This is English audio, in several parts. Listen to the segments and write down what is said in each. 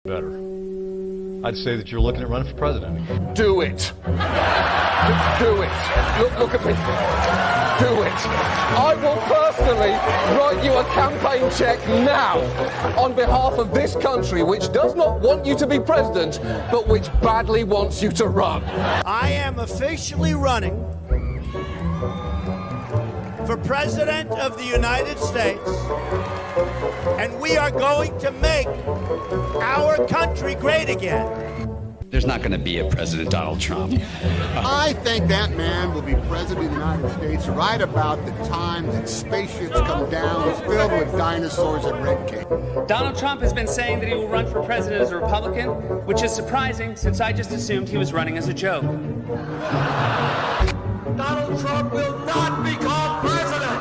better. I'd say that you're looking at running for president. Do it. Do it. Look at me. Do it. I will personally write you a campaign check now on behalf of this country, which does not want you to be president, but which badly wants you to run. I am officially running for President of the United States, and we are going to make our country great again. There's not going to be a President Donald Trump. I think that man will be President of the United States right about the time that spaceships come down filled with dinosaurs and red cake. Donald Trump has been saying that he will run for president as a Republican, which is surprising since I just assumed he was running as a joke. Donald Trump will not become president.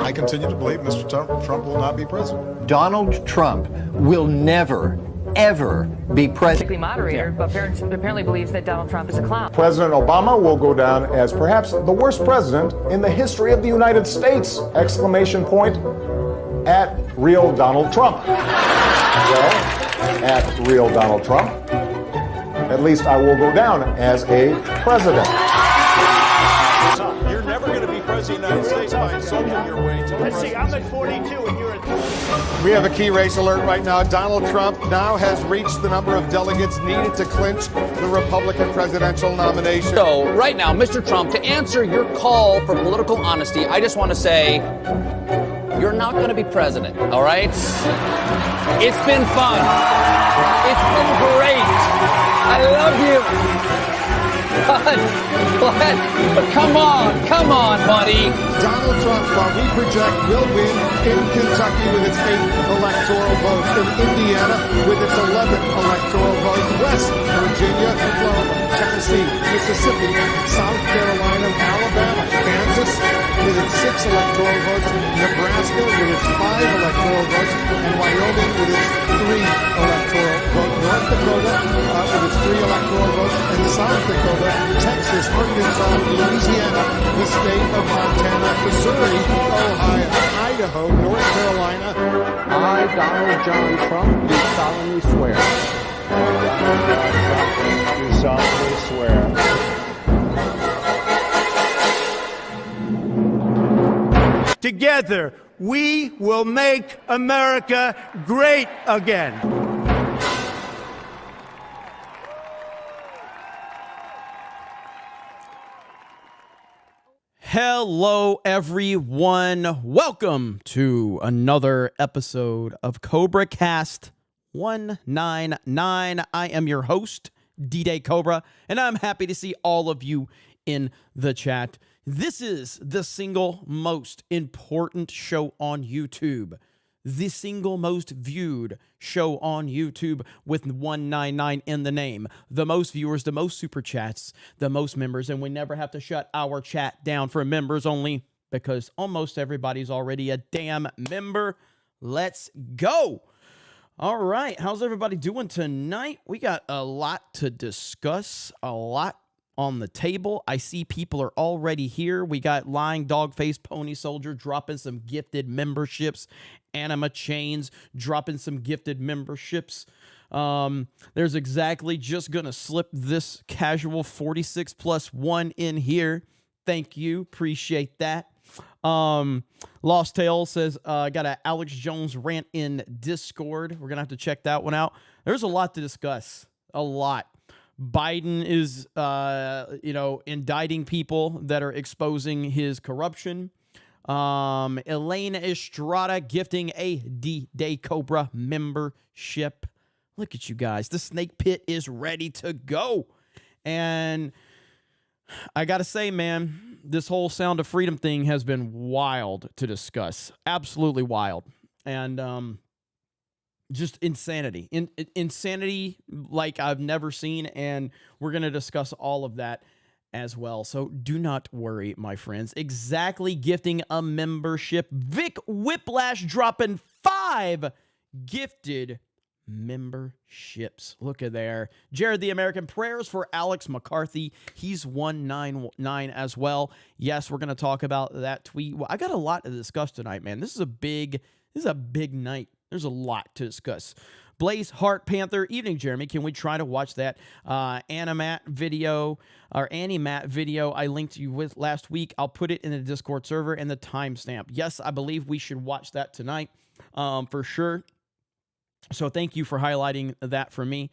I continue to believe Mr. Trump will not be president. Donald Trump will never, ever be president. Moderator, but apparently believes that Donald Trump is a clown. President Obama will go down as perhaps the worst president in the history of the United States! Exclamation point at real Donald Trump. Well, at real Donald Trump, at least I will go down as a president. You're never going to be president of the United States by insulting your way to Let's see, I'm at 42 and you're at 20. We have a key race alert right now. Donald Trump now has reached the number of delegates needed to clinch the Republican presidential nomination. So right now, Mr. Trump, to answer your call for political honesty, I just want to say you're not going to be president, all right? It's been fun. It's been great. I love you. But come on, buddy. Donald Trump, while we project, will win in Kentucky with its 8 electoral votes, in Indiana with its 11 electoral votes, West Virginia, Florida, Tennessee, Mississippi, South Carolina, Alabama, Kansas with its 6 electoral votes, Nebraska with its 5 electoral votes, and Wyoming with its 3 electoral votes, North Dakota with its 3 electoral votes, and South Dakota, Texas, Arkansas, Louisiana, the state of Montana, Missouri, Ohio, Idaho, North Carolina. I, Donald John Trump, do solemnly swear. Do solemnly swear. Together, we will make America great again. Hello, everyone. Welcome to another episode of CobraCast 199. I am your host, D-Day Cobra, and I'm happy to see all of you in the chat. This is the single most important show on YouTube. The single most viewed show on YouTube with 199 in the name. The most viewers, the most super chats, the most members, and we never have to shut our chat down for members only because almost everybody's already a damn member. Let's go. All right, how's everybody doing tonight? We got a lot to discuss, a lot on the table. I see people are already here. We got Lying Dogface Pony Soldier dropping some gifted memberships. Anima Chains dropping some gifted memberships. There's exactly just going to slip this casual 46 plus 1 in here. Thank you. Appreciate that. Lost Tale says, I got an Alex Jones rant in Discord. We're going to have to check that one out. There's a lot to discuss. A lot. Biden is, indicting people that are exposing his corruption. Elena Estrada gifting a D-Day Cobra membership. Look at you guys. The snake pit is ready to go. And I got to say, man, this whole Sound of Freedom thing has been wild to discuss. Absolutely wild. And, just insanity. Insanity like I've never seen, and we're going to discuss all of that as well. So do not worry, my friends. Exactly gifting a membership. Vic Whiplash dropping 5 gifted memberships. Look at there. Jared the American, prayers for Alex McCarthy. He's 199 as well. Yes, we're going to talk about that tweet. Well, I got a lot to discuss tonight, man. This is a big This is a big night. There's a lot to discuss. Blaze Heart Panther, evening, Jeremy. Can we try to watch that Animat video or Animat video I linked you with last week? I'll put it in the Discord server and the timestamp. Yes, I believe we should watch that tonight for sure. So thank you for highlighting that for me.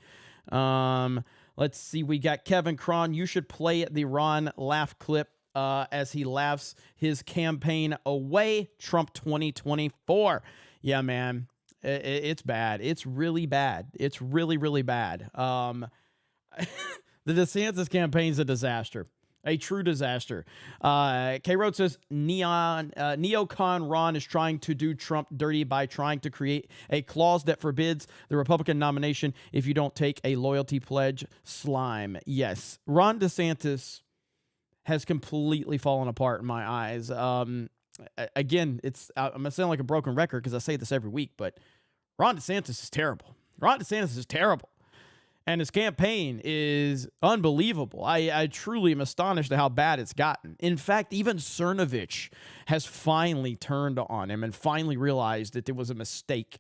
Let's see. We got Kevin Cron. You should play the Ron laugh clip as he laughs his campaign away. Trump 2024. Yeah, man. It's bad. It's really bad. It's really, really bad. The DeSantis campaign's a disaster. A true disaster. K-Road says, Neocon Ron is trying to do Trump dirty by trying to create a clause that forbids the Republican nomination if you don't take a loyalty pledge. Slime. Yes. Ron DeSantis has completely fallen apart in my eyes. Again, I'm going to sound like a broken record because I say this every week, but Ron DeSantis is terrible. Ron DeSantis is terrible. And his campaign is unbelievable. I truly am astonished at how bad it's gotten. In fact, even Cernovich has finally turned on him and finally realized that it was a mistake.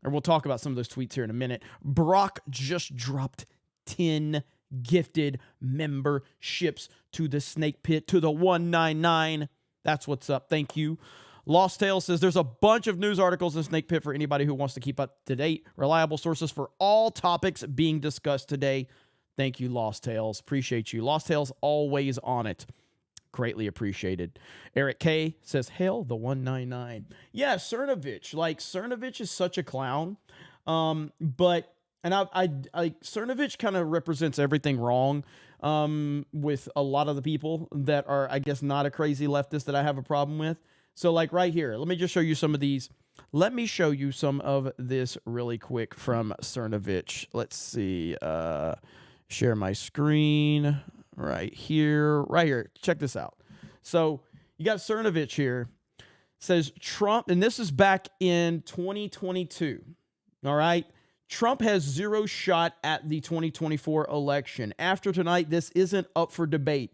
And we'll talk about some of those tweets here in a minute. Brock just dropped 10 gifted memberships to the Snake Pit, to the 199. That's what's up. Thank you. Lost Tales says there's a bunch of news articles in Snake Pit for anybody who wants to keep up to date. Reliable sources for all topics being discussed today. Thank you, Lost Tales. Appreciate you. Lost Tales always on it. Greatly appreciated. Eric K says, hail the 199. Yeah, Cernovich. Like, Cernovich is such a clown. But Cernovich kind of represents everything wrong with a lot of the people that are, I guess, not a crazy leftist that I have a problem with. So, like, right here, let me just show you some of these. Let me show you some of this really quick from Cernovich. Let's see. Share my screen right here. Right here. Check this out. So, you got Cernovich here. Says Trump, and this is back in 2022. All right. Trump has zero shot at the 2024 election. After tonight, this isn't up for debate.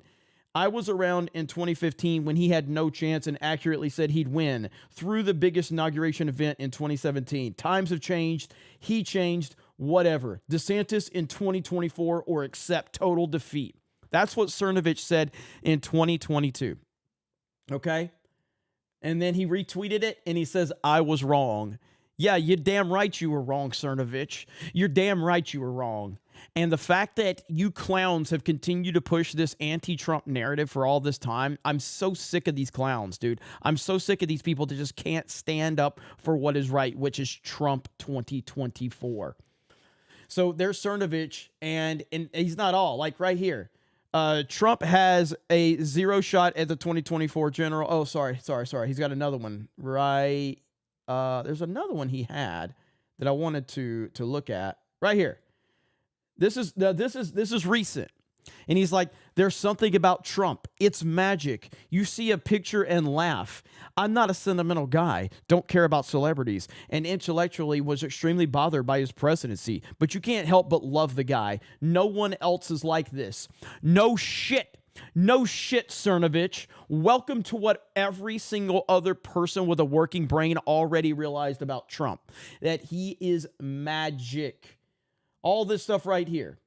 I was around in 2015 when he had no chance and accurately said he'd win through the biggest inauguration event in 2017. Times have changed. He changed. Whatever. DeSantis in 2024 or accept total defeat. That's what Cernovich said in 2022. Okay? And then he retweeted it and he says, I was wrong. Yeah, you're damn right you were wrong, Cernovich. You're damn right you were wrong. And the fact that you clowns have continued to push this anti-Trump narrative for all this time, I'm so sick of these clowns, dude. I'm so sick of these people that just can't stand up for what is right, which is Trump 2024. So there's Cernovich, and he's not all. Like right here, Trump has a zero shot at the 2024 general. Oh, sorry. He's got another one right. There's another one he had that I wanted to look at right here. This is recent. And he's like, there's something about Trump. It's magic. You see a picture and laugh. I'm not a sentimental guy. Don't care about celebrities. And intellectually was extremely bothered by his presidency. But you can't help but love the guy. No one else is like this. No shit. No shit, Cernovich. Welcome to what every single other person with a working brain already realized about Trump. That he is magic. All this stuff right here.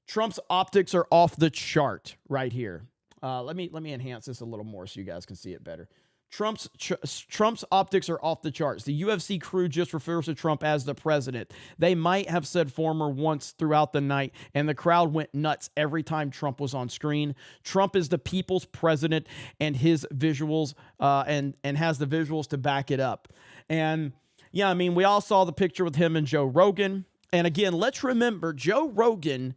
Trump's optics are off the chart right here. Let me enhance this a little more so you guys can see it better. Trump's optics are off the charts. The UFC crew just refers to Trump as the president. They might have said former once throughout the night, and the crowd went nuts every time Trump was on screen. Trump is the people's president, and his visuals and has the visuals to back it up. And yeah, I mean, we all saw the picture with him and Joe Rogan. And again, let's remember Joe Rogan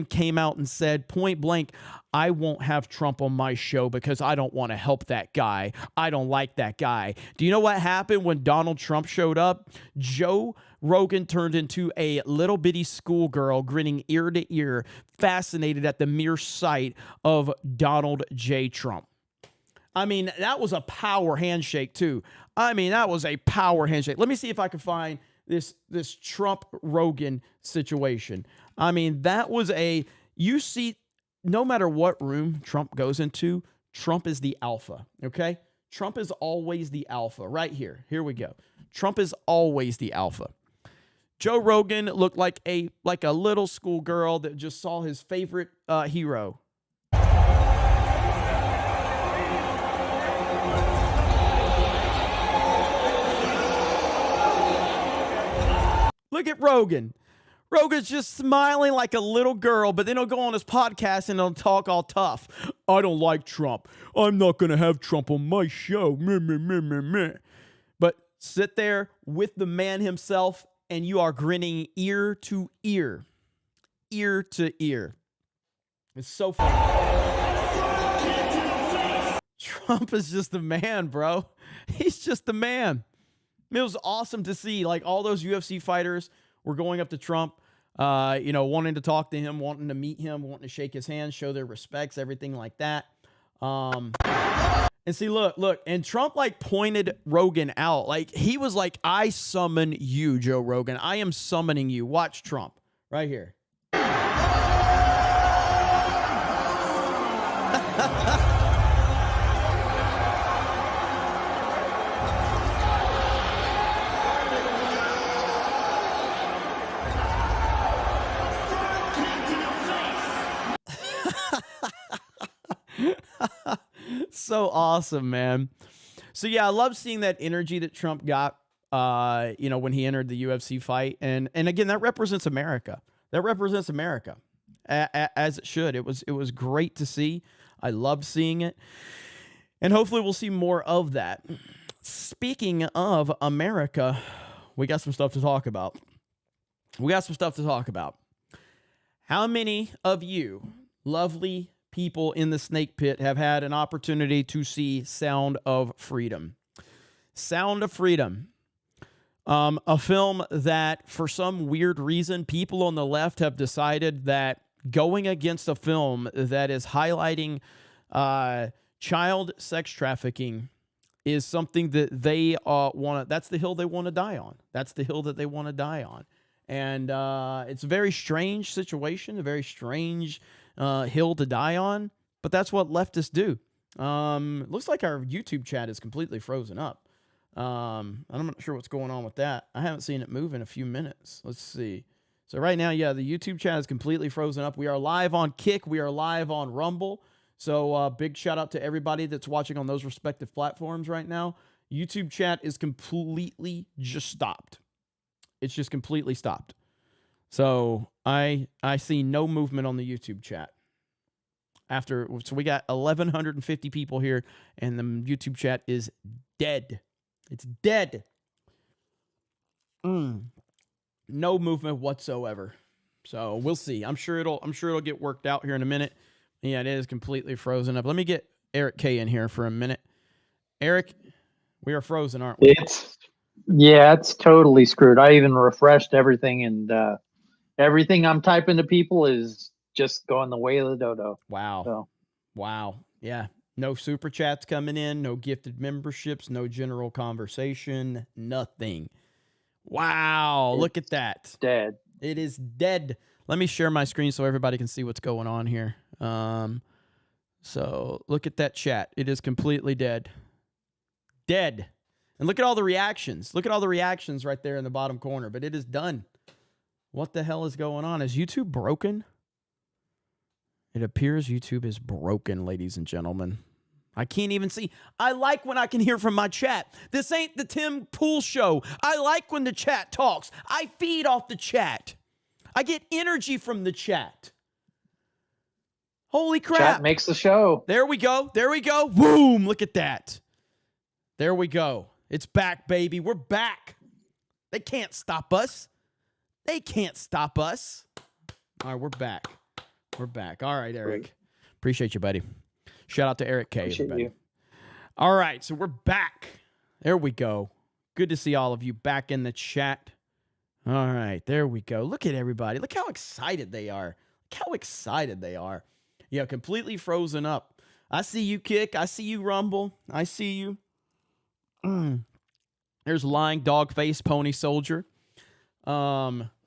came out and said point blank, I won't have Trump on my show because I don't want to help that guy. I don't like that guy. Do you know what happened when Donald Trump showed up? Joe Rogan turned into a little bitty schoolgirl grinning ear to ear, fascinated at the mere sight of Donald J. Trump. I mean, that was a power handshake too. Let me see if I can find this Trump Rogan situation. I mean, that was you see, no matter what room Trump goes into, Trump is the alpha, okay? Trump is always the alpha. Right here. Here we go. Trump is always the alpha. Joe Rogan looked like a little schoolgirl that just saw his favorite hero. Look at Rogan. Rogan's just smiling like a little girl, but then he'll go on his podcast and he'll talk all tough. I don't like Trump. I'm not going to have Trump on my show. Meh, meh, meh, meh, meh. But sit there with the man himself and you are grinning ear to ear. Ear to ear. It's so funny. Trump is just the man, bro. He's just the man. It was awesome to see, like, all those UFC fighters were going up to Trump, wanting to talk to him, wanting to meet him, wanting to shake his hand, show their respects, everything like that. And see, look, and Trump, like, pointed Rogan out. Like, he was like, I summon you, Joe Rogan. I am summoning you. Watch Trump right here. So awesome, man. So yeah, I love seeing that energy that Trump got, when he entered the UFC fight. And again, that represents America. That represents America, as it should. It was great to see. I loved seeing it. And hopefully we'll see more of that. Speaking of America, we got some stuff to talk about. How many of you lovely people in the snake pit have had an opportunity to see Sound of Freedom? Sound of Freedom. A film that, for some weird reason, people on the left have decided that going against a film that is highlighting child sex trafficking is something that they want to, that's the hill they want to die on. That's the hill that they want to die on. And it's a very strange situation, a very strange hill to die on, but that's what leftists do. Looks like our YouTube chat is completely frozen up. I'm not sure what's going on with that. I haven't seen it move in a few minutes. Let's see. So right now, yeah, the YouTube chat is completely frozen up. We are live on Kick. We are live on Rumble. So big shout out to everybody that's watching on those respective platforms right now. YouTube chat is completely just stopped. It's just completely stopped. So I see no movement on the YouTube chat. So we got 1,150 people here, and the YouTube chat is dead. It's dead. No movement whatsoever. So we'll see. I'm sure it'll get worked out here in a minute. Yeah, it is completely frozen up. Let me get Eric K in here for a minute. Eric, we are frozen, aren't we? It's totally screwed. I even refreshed everything, and everything I'm typing to people is just going the way of the dodo. Wow. So. Wow. Yeah. No super chats coming in, no gifted memberships, no general conversation, nothing. Wow. Look at that. Dead. It is dead. Let me share my screen so everybody can see what's going on here. So look at that chat. It is completely dead. Dead. And look at all the reactions. Look at all the reactions right there in the bottom corner, but it is done. What the hell is going on? Is YouTube broken? It appears YouTube is broken, ladies and gentlemen. I can't even see. I like when I can hear from my chat. This ain't the Tim Pool show. I like when the chat talks. I feed off the chat. I get energy from the chat. Holy crap. Chat makes the show. There we go. There we go. Boom. Look at that. There we go. It's back, baby. We're back. They can't stop us. They can't stop us. All right, we're back. We're back. All right, Eric. Appreciate you, buddy. Shout out to Eric K. Appreciate everybody. you. All right, so we're back. There we go. Good to see all of you back in the chat. All right, there we go. Look at everybody. Look how excited they are. Look how excited they are. Yeah, completely frozen up. I see you, Kick. I see you, Rumble. I see you. There's Lying Dog Face Pony Soldier.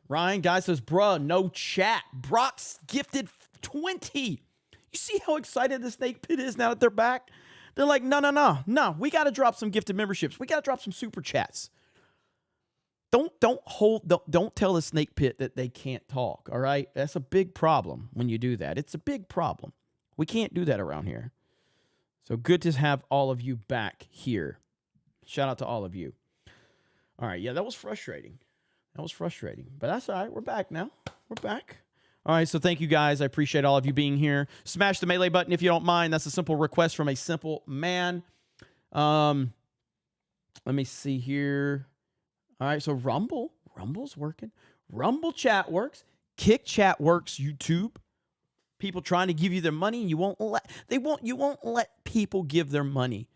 Ryan Guy says, bruh, no chat. Brock's gifted 20. You see how excited the Snake Pit is now that they're back? They're like, no. We got to drop some gifted memberships. We got to drop some super chats. Don't tell the snake pit that they can't talk, all right? That's a big problem when you do that. It's a big problem. We can't do that around here. So good to have all of you back here. Shout out to all of you. All right, yeah, that was frustrating. But that's all right. We're back now. We're back. All right, so thank you guys. I appreciate all of you being here. Smash the melee button if you don't mind. That's a simple request from a simple man. Let me see here. All right, so Rumble's working. Rumble chat works. Kick chat works. YouTube. People trying to give you their money and you won't let people give their money.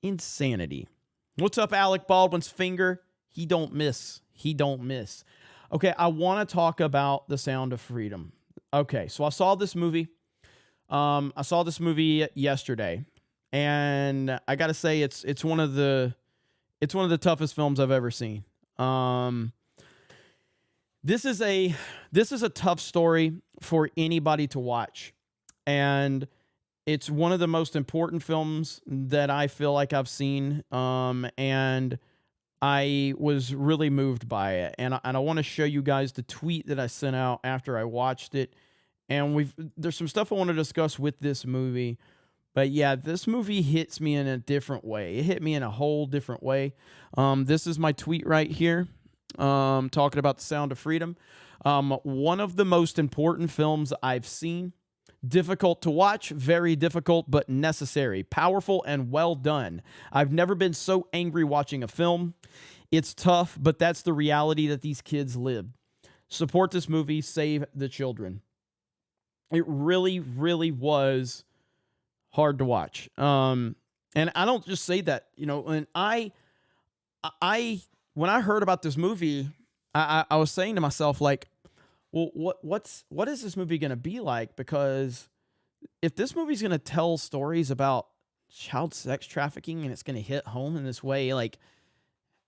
Insanity. What's up, Alec Baldwin's finger? He don't miss. Okay, I want to talk about The Sound of Freedom. Okay, so I saw this movie. Yesterday, and I got to say it's one of the toughest films I've ever seen. This is a tough story for anybody to watch, and it's one of the most important films that I feel like I've seen. And I was really moved by it, and I want to show you guys the tweet that I sent out after I watched it. And there's some stuff I want to discuss with this movie. But yeah, this movie hits me in a different way. It hit me in a whole different way. This is my tweet right here, talking about The Sound of Freedom. One of the most important films I've seen. Difficult to watch, very difficult, but necessary. Powerful and well done. I've never been so angry watching a film. It's tough, but that's the reality that these kids live. Support this movie, save the children. It really, really was hard to watch. And I don't just say that, when I heard about this movie, I was saying to myself, like, well, what is this movie going to be like? Because if this movie's going to tell stories about child sex trafficking and it's going to hit home in this way, like,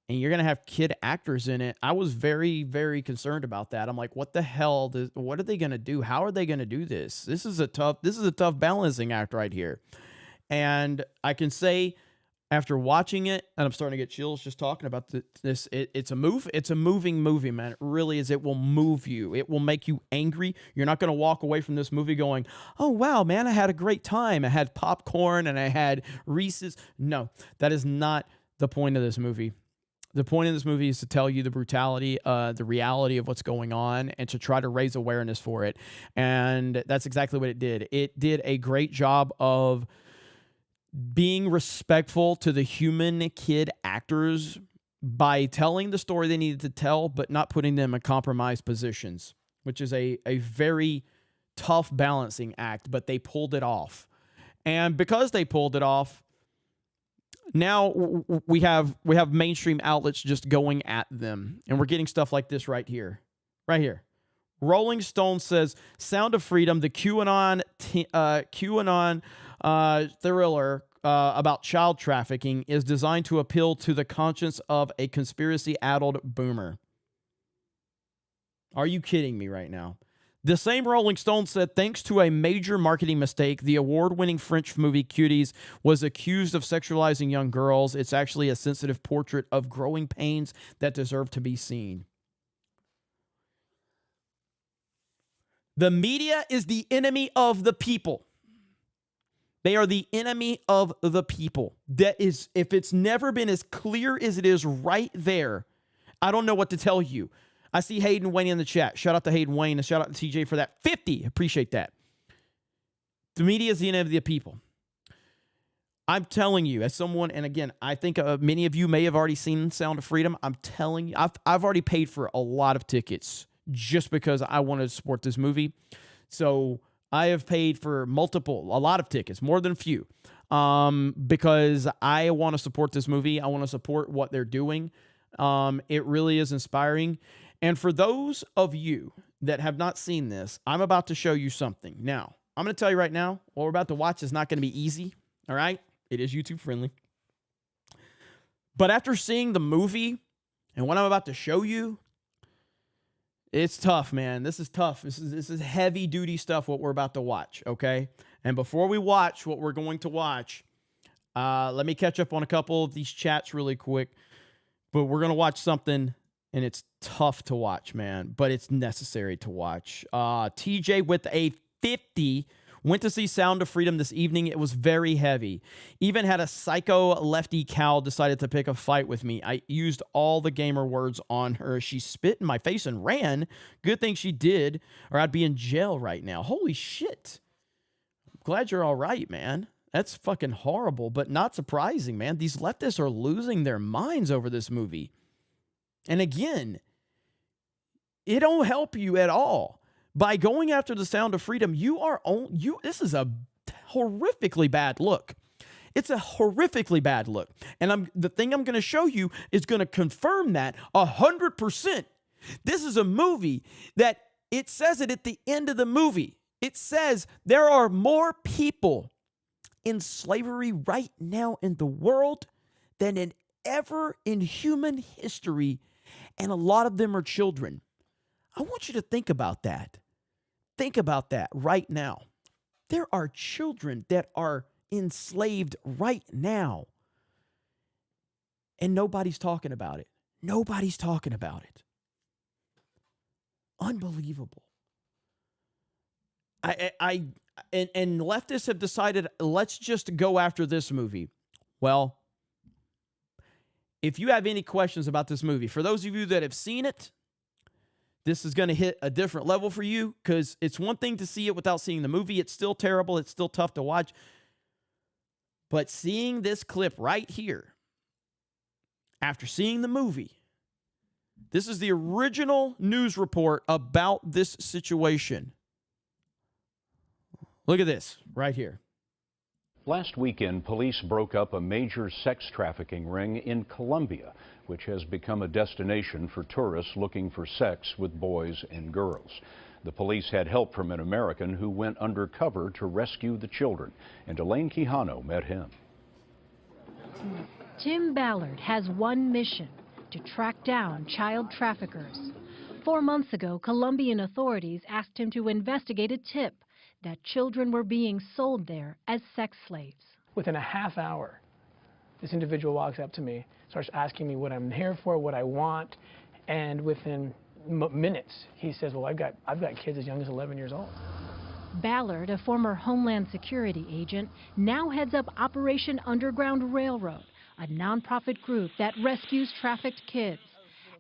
and you're going to have kid actors in it, I was very, very concerned about that. I'm like, what the hell? What are they going to do? How are they going to do this? This is a tough balancing act right here. And I can say, after watching it, and I'm starting to get chills just talking about this, it's a moving movie, man. It really is. It will move you. It will make you angry. You're not going to walk away from this movie going, oh, wow, man, I had a great time. I had popcorn and I had Reese's. No, that is not the point of this movie. The point of this movie is to tell you the brutality, the reality of what's going on, and to try to raise awareness for it. And that's exactly what it did. It did a great job of being respectful to the human kid actors by telling the story they needed to tell, but not putting them in compromised positions, which is a very tough balancing act, but they pulled it off. And because they pulled it off, now we have mainstream outlets just going at them, and we're getting stuff like this right here. Rolling Stone says, Sound of Freedom, the QAnon thriller about child trafficking, is designed to appeal to the conscience of a conspiracy-addled boomer. Are you kidding me right now? The same Rolling Stone said, thanks to a major marketing mistake, the award-winning French movie Cuties was accused of sexualizing young girls. It's actually a sensitive portrait of growing pains that deserve to be seen. The media is the enemy of the people. They are the enemy of the people. That is, if it's never been as clear as it is right there, I don't know what to tell you. I see Hayden Wayne in the chat. Shout out to Hayden Wayne and shout out to TJ for that 50. Appreciate that. The media is the enemy of the people. I'm telling you, as someone, and again, I think many of you may have already seen Sound of Freedom. I'm telling you, I've already paid for a lot of tickets just because I wanted to support this movie. So I have paid for a lot of tickets, more than a few, because I want to support this movie. I want to support what they're doing. It really is inspiring. And for those of you that have not seen this, I'm about to show you something. Now, I'm going to tell you right now, what we're about to watch is not going to be easy. All right? It is YouTube friendly. But after seeing the movie and what I'm about to show you, it's tough, man. This is tough. This is heavy duty stuff, what we're about to watch, okay? And before we watch what we're going to watch, Let me catch up on a couple of these chats really quick. But we're going to watch something, and it's tough to watch, man. But it's necessary to watch. TJ with a 50 went to see Sound of Freedom this evening. It was very heavy. Even had a psycho lefty cow decided to pick a fight with me. I used all the gamer words on her. She spit in my face and ran. Good thing she did, or I'd be in jail right now. Holy shit. Glad you're all right, man. That's fucking horrible, but not surprising, man. These leftists are losing their minds over this movie. And again, it don't help you at all. By going after the Sound of Freedom, this is a horrifically bad look. It's a horrifically bad look. And the thing I'm going to show you is going to confirm that 100%. This is a movie that it says it at the end of the movie. It says there are more people in slavery right now in the world than ever in human history, and a lot of them are children. I want you to think about that. Think about that right now. There are children that are enslaved right now, and nobody's talking about it. Nobody's talking about it. Unbelievable. And leftists have decided, let's just go after this movie. Well, if you have any questions about this movie, for those of you that have seen it, this is going to hit a different level for you, because it's one thing to see it without seeing the movie. It's still terrible. It's still tough to watch. But seeing this clip right here, after seeing the movie, this is the original news report about this situation. Look at this right here. Last weekend, police broke up a major sex trafficking ring in Colombia, which has become a destination for tourists looking for sex with boys and girls. The police had help from an American who went undercover to rescue the children, and Elaine Quijano met him. Tim Ballard has one mission: to track down child traffickers. 4 months ago, Colombian authorities asked him to investigate a tip that children were being sold there as sex slaves. Within a half hour, this individual walks up to me, starts asking me what I'm here for, what I want, and within minutes, he says, well, I've got kids as young as 11 years old. Ballard, a former Homeland Security agent, now heads up Operation Underground Railroad, a nonprofit group that rescues trafficked kids.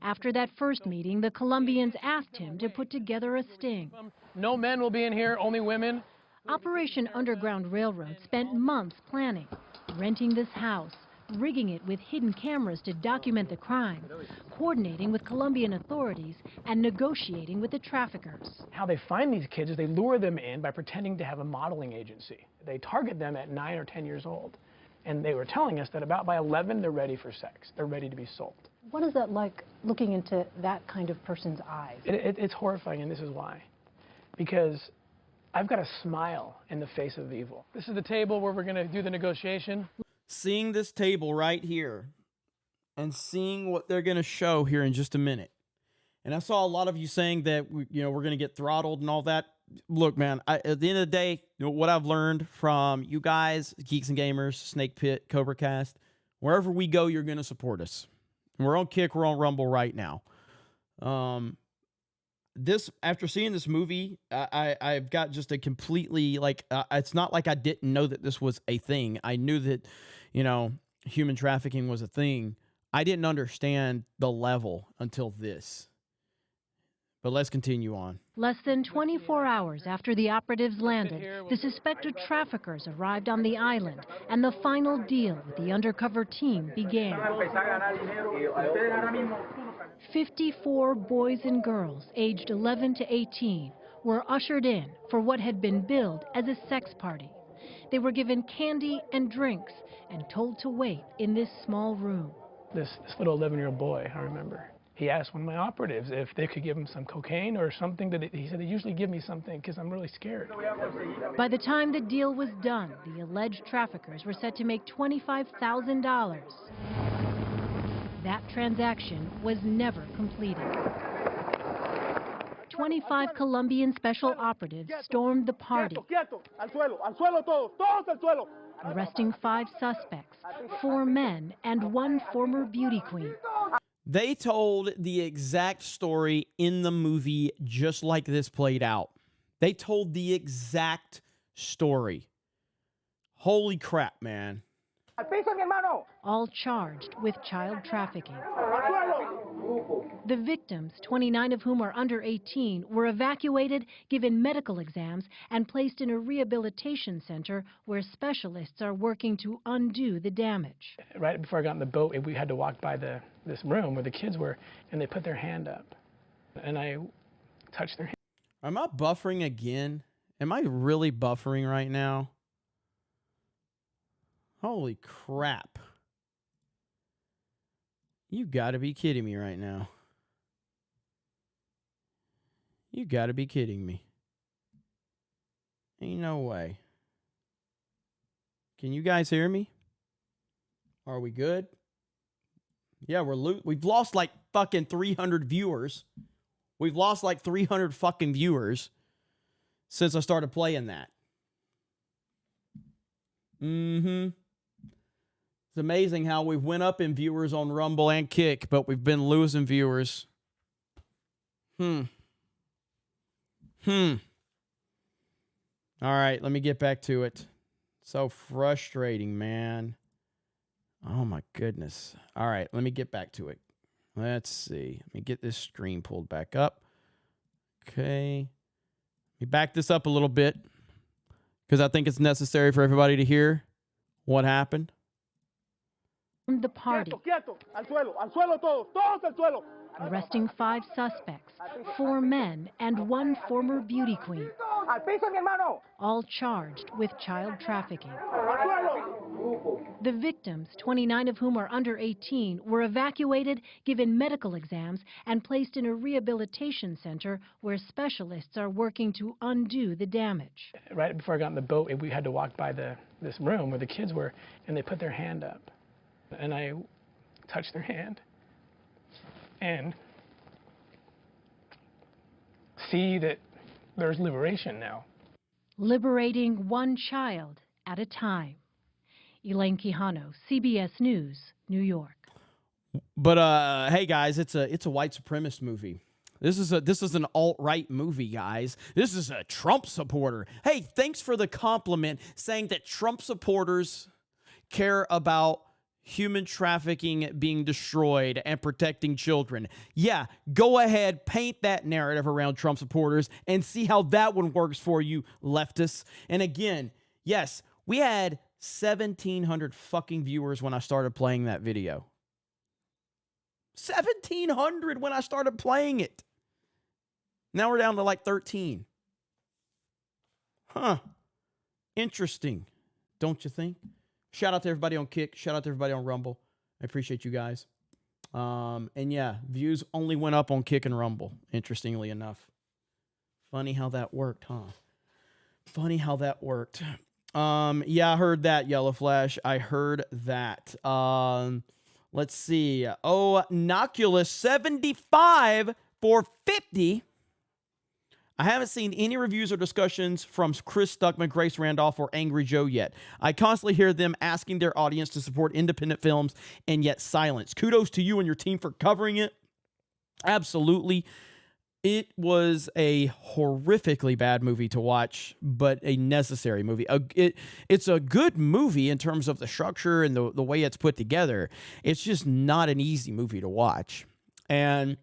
After that first meeting, the Colombians asked him to put together a sting. No men will be in here, only women. Operation Underground Railroad spent months planning, renting this house, rigging it with hidden cameras to document the crime, coordinating with Colombian authorities, and negotiating with the traffickers. How they find these kids is they lure them in by pretending to have a modeling agency. They target them at 9 or 10 years old. And they were telling us that about by 11, they're ready for sex. They're ready to be sold. What is that like, looking into that kind of person's eyes? It's horrifying, and this is why. Because I've got a smile in the face of evil. This is the table where we're going to do the negotiation. Seeing this table right here and seeing what they're going to show here in just a minute. And I saw a lot of you saying that we're going to get throttled and all that. Look, man, at the end of the day, what I've learned from you guys, Geeks and Gamers, Snake Pit, CobraCast, wherever we go, you're going to support us. And we're on Kick, we're on Rumble right now. After seeing this movie, I've got just a completely, it's not like I didn't know that this was a thing. I knew that, human trafficking was a thing. I didn't understand the level until this. But let's continue on. Less than 24 hours after the operatives landed, the suspected traffickers arrived on the island, and the final deal with the undercover team began. 54 boys and girls aged 11 to 18 were ushered in for what had been billed as a sex party. They were given candy and drinks and told to wait in this small room. This little 11-year-old boy, I remember, he asked one of my operatives if they could give him some cocaine or something. He said, they usually give me something because I'm really scared. By the time the deal was done, the alleged traffickers were set to make $25,000. That transaction was never completed. 25 Colombian special operatives stormed the party, arresting 5 suspects, 4 men and 1 former beauty queen. They told the exact story in the movie just like this played out. They told the exact story. Holy crap, man. All charged with child trafficking. The victims, 29 of whom are under 18, were evacuated, given medical exams, and placed in a rehabilitation center where specialists are working to undo the damage. Right before I got in the boat, we had to walk by this room where the kids were, and they put their hand up. And I touched their hand. Am I buffering again? Am I really buffering right now? Holy crap. You gotta be kidding me right now. You gotta be kidding me. Ain't no way. Can you guys hear me? Are we good? Yeah, we've lost like fucking 300 viewers. We've lost like 300 fucking viewers since I started playing that. Mm-hmm. It's amazing how we've went up in viewers on Rumble and Kick, but we've been losing viewers. All right, let me get back to it. So frustrating, man. Oh, my goodness. All right, let me get back to it. Let's see. Let me get this screen pulled back up. Okay. Let me back this up a little bit because I think it's necessary for everybody to hear what happened. The party, arresting 5 suspects, 4 men and 1 former beauty queen, all charged with child trafficking. The victims, 29 of whom are under 18, were evacuated, given medical exams, and placed in a rehabilitation center where specialists are working to undo the damage. Right before I got in the boat, we had to walk by this room where the kids were, and they put their hand up. And I touched their hand and see that there's liberation now. Liberating 1 child at a time. Elaine Quijano, CBS News, New York. But hey guys, it's a white supremacist movie. This is an alt-right movie, guys. This is a Trump supporter. Hey, thanks for the compliment saying that Trump supporters care about human trafficking being destroyed and protecting children. Yeah, go ahead, paint that narrative around Trump supporters and see how that one works for you, leftists. And again, yes, we had 1,700 fucking viewers when I started playing that video. 1,700 when I started playing it. Now we're down to like 13. Huh. Interesting, don't you think? Shout out to everybody on Kick. Shout out to everybody on Rumble. I appreciate you guys. And yeah, views only went up on Kick and Rumble, interestingly enough. Funny how that worked, huh? Funny how that worked. Yeah, I heard that, Yellow Flash. I heard that. Let's see. Oh, Noculus 75 for 50. I haven't seen any reviews or discussions from Chris Stuckman, Grace Randolph, or Angry Joe yet. I constantly hear them asking their audience to support independent films and yet silence. Kudos to you and your team for covering it. Absolutely. It was a horrifically bad movie to watch, but a necessary movie. It's a good movie in terms of the structure and the way it's put together. It's just not an easy movie to watch. And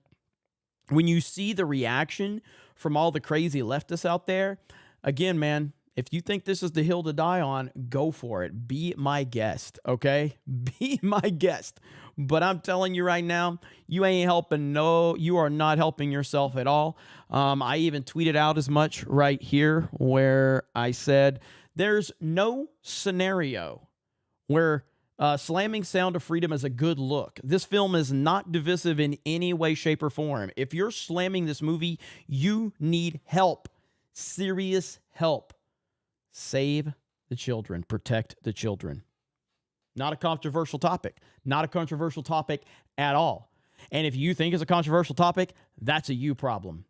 when you see the reaction from all the crazy leftists out there, again, man, if you think this is the hill to die on, go for it. Be my guest, okay? Be my guest. But I'm telling you right now, you ain't helping. No, you are not helping yourself at all. I even tweeted out as much right here where I said, there's no scenario where slamming Sound of Freedom is a good look. This film is not divisive in any way, shape, or form. If you're slamming this movie, you need help. Serious help. Save the children. Protect the children. Not a controversial topic. Not a controversial topic at all. And if you think it's a controversial topic, that's a you problem.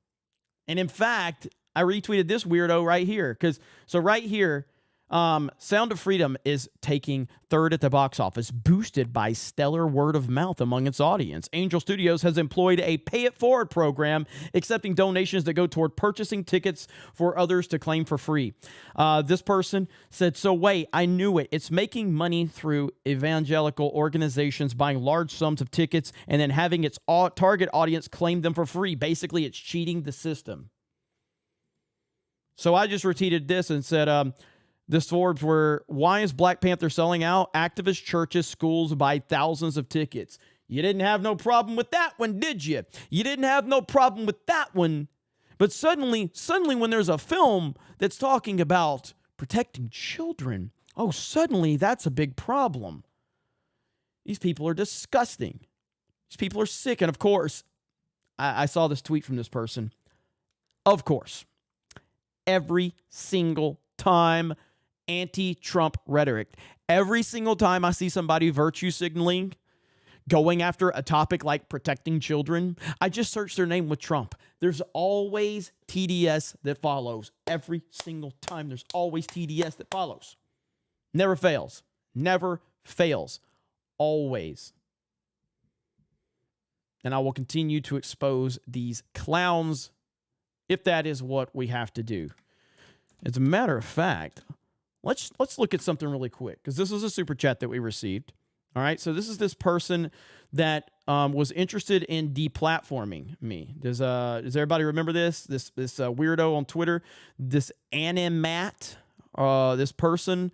And in fact, I retweeted this weirdo right here. So right here, Sound of Freedom is taking third at the box office, boosted by stellar word of mouth among its audience. Angel Studios has employed a pay it forward program, accepting donations that go toward purchasing tickets for others to claim for free. This person said, so wait, I knew it. It's making money through evangelical organizations buying large sums of tickets and then having its target audience claim them for free. Basically, it's cheating the system. So I just retweeted this and said, this Forbes were, why is Black Panther selling out? Activist churches, schools buy thousands of tickets. You didn't have no problem with that one, did you? You didn't have no problem with that one. But suddenly when there's a film that's talking about protecting children, oh, suddenly that's a big problem. These people are disgusting. These people are sick. And of course, I saw this tweet from this person. Of course, every single time anti-Trump rhetoric. Every single time I see somebody virtue signaling, going after a topic like protecting children, I just search their name with Trump. There's always TDS that follows. Every single time there's always TDS that follows. Never fails. Never fails. Always. And I will continue to expose these clowns if that is what we have to do. As a matter of fact, let's look at something really quick, because this is a super chat that we received. All right, so this is this person that was interested in deplatforming me. Does everybody remember this weirdo on Twitter? This Animat. This person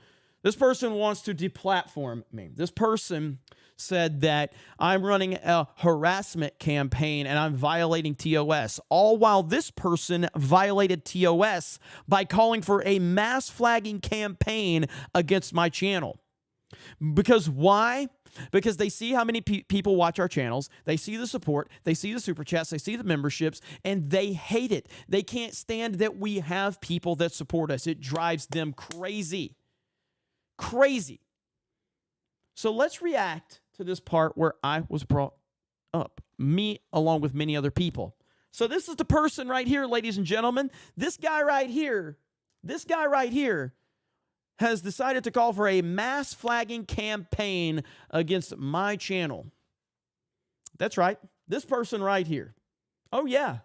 wants to deplatform me. This person said that I'm running a harassment campaign and I'm violating TOS, all while this person violated TOS by calling for a mass flagging campaign against my channel. Because why? Because they see how many people watch our channels, they see the support, they see the super chats, they see the memberships, and they hate it. They can't stand that we have people that support us. It drives them crazy. Crazy. So let's react to this part where I was brought up, me along with many other people. So this is the person right here, ladies and gentlemen. This guy right here has decided to call for a mass flagging campaign against my channel. That's right. This person right here. Oh yeah.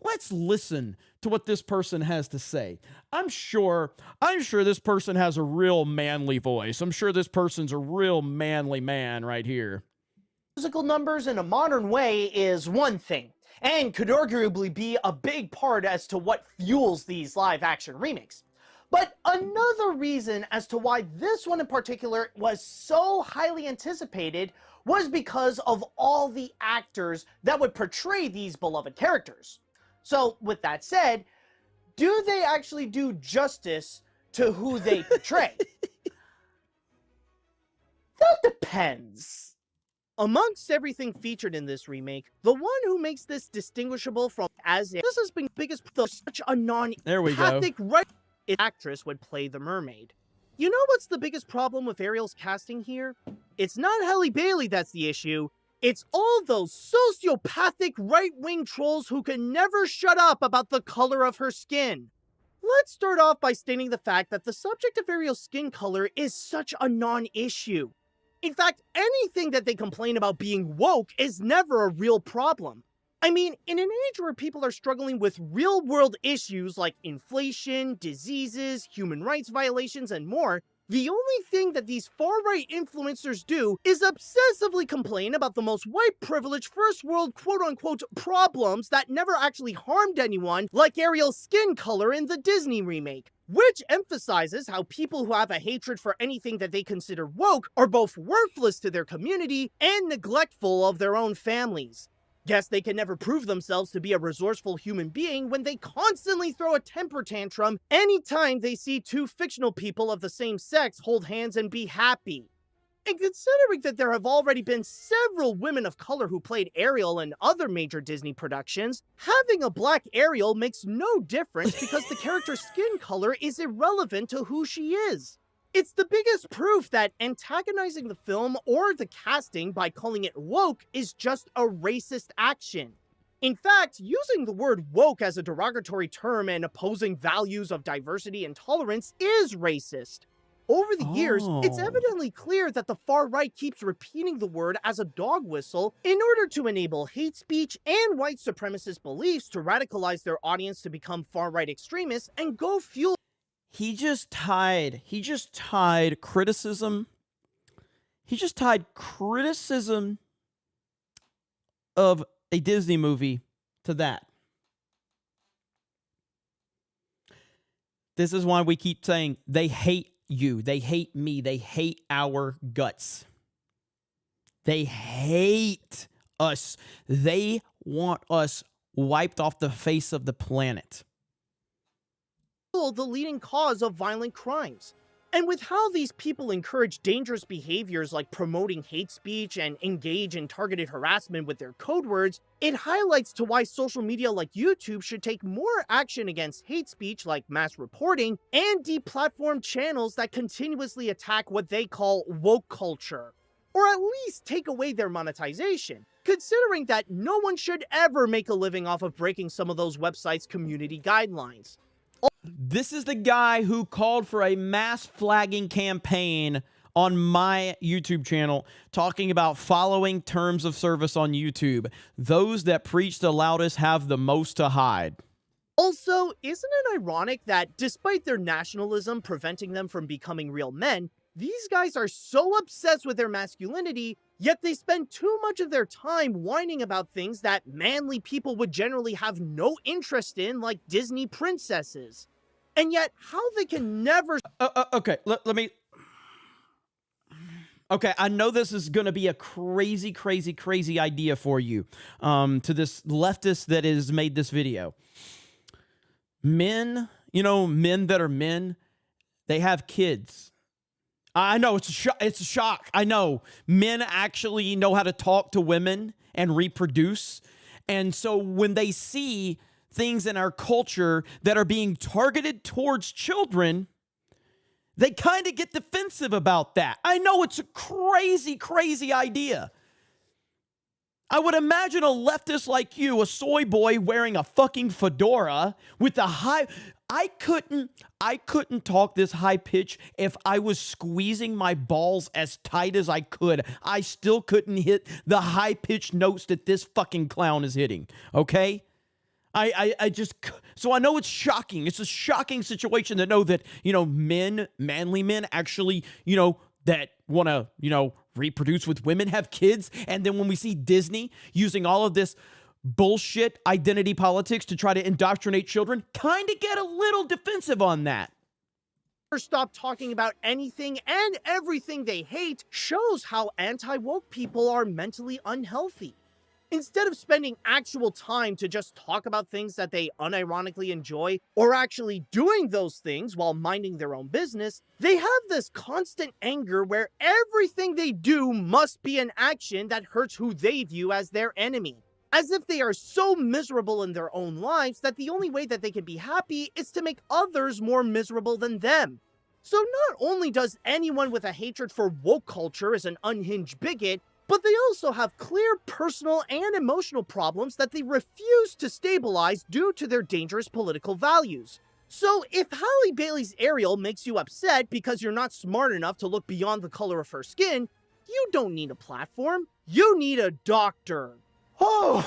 Let's listen to what this person has to say. I'm sure this person has a real manly voice. I'm sure this person's a real manly man right here. Musical numbers in a modern way is one thing, and could arguably be a big part as to what fuels these live action remakes. But another reason as to why this one in particular was so highly anticipated was because of all the actors that would portray these beloved characters. So with that said, do they actually do justice to who they portray? That depends. Amongst everything featured in this remake, the one who makes this distinguishable from this has been biggest such a non-empathic right actress would play the mermaid. You know what's the biggest problem with Ariel's casting here? It's not Halle Bailey that's the issue. It's all those sociopathic right-wing trolls who can never shut up about the color of her skin. Let's start off by stating the fact that the subject of Ariel's skin color is such a non-issue. In fact, anything that they complain about being woke is never a real problem. I mean, in an age where people are struggling with real-world issues like inflation, diseases, human rights violations, and more, the only thing that these far-right influencers do is obsessively complain about the most white privileged first-world quote-unquote problems that never actually harmed anyone, like Ariel's skin color in the Disney remake, which emphasizes how people who have a hatred for anything that they consider woke are both worthless to their community and neglectful of their own families. Guess they can never prove themselves to be a resourceful human being when they constantly throw a temper tantrum anytime they see two fictional people of the same sex hold hands and be happy. And considering that there have already been several women of color who played Ariel in other major Disney productions, having a black Ariel makes no difference because the character's skin color is irrelevant to who she is. It's the biggest proof that antagonizing the film or the casting by calling it woke is just a racist action. In fact, using the word woke as a derogatory term and opposing values of diversity and tolerance is racist. Over the years, it's evidently clear that the far right keeps repeating the word as a dog whistle in order to enable hate speech and white supremacist beliefs to radicalize their audience to become far-right extremists and go fuel. He just tied criticism of a Disney movie to that. This is why we keep saying they hate you. They hate me. They hate our guts. They hate us. They want us wiped off the face of the planet. The leading cause of violent crimes. And with how these people encourage dangerous behaviors like promoting hate speech and engage in targeted harassment with their code words, it highlights to why social media like YouTube should take more action against hate speech like mass reporting and deplatform channels that continuously attack what they call woke culture. Or at least take away their monetization, considering that no one should ever make a living off of breaking some of those websites' community guidelines. This is the guy who called for a mass flagging campaign on my YouTube channel, talking about following terms of service on YouTube. Those that preach the loudest have the most to hide. Also, isn't it ironic that despite their nationalism preventing them from becoming real men, these guys are so obsessed with their masculinity, yet they spend too much of their time whining about things that manly people would generally have no interest in, like Disney princesses. And yet, how they can never... Okay, let me... Okay, I know this is going to be a crazy idea for you, to this leftist that has made this video. Men, men that are men, they have kids. I know, it's a shock. I know. Men actually know how to talk to women and reproduce. And so when they see things in our culture that are being targeted towards children, they kind of get defensive about that. I know it's a crazy idea. I would imagine a leftist like you, a soy boy wearing a fucking fedora with a high... I couldn't talk this high pitch if I was squeezing my balls as tight as I could. I still couldn't hit the high pitched notes that this fucking clown is hitting. Okay? So I know it's shocking. It's a shocking situation to know that, manly men actually, that want to, reproduce with women, have kids. And then when we see Disney using all of this bullshit identity politics to try to indoctrinate children, kind of get a little defensive on that. Stop talking about anything and everything they hate shows how anti-woke people are mentally unhealthy. Instead of spending actual time to just talk about things that they unironically enjoy, or actually doing those things while minding their own business, they have this constant anger where everything they do must be an action that hurts who they view as their enemy. As if they are so miserable in their own lives that the only way that they can be happy is to make others more miserable than them. So not only does anyone with a hatred for woke culture as an unhinged bigot, but they also have clear personal and emotional problems that they refuse to stabilize due to their dangerous political values. So if Halle Bailey's Ariel makes you upset because you're not smart enough to look beyond the color of her skin, you don't need a platform. You need a doctor. Oh,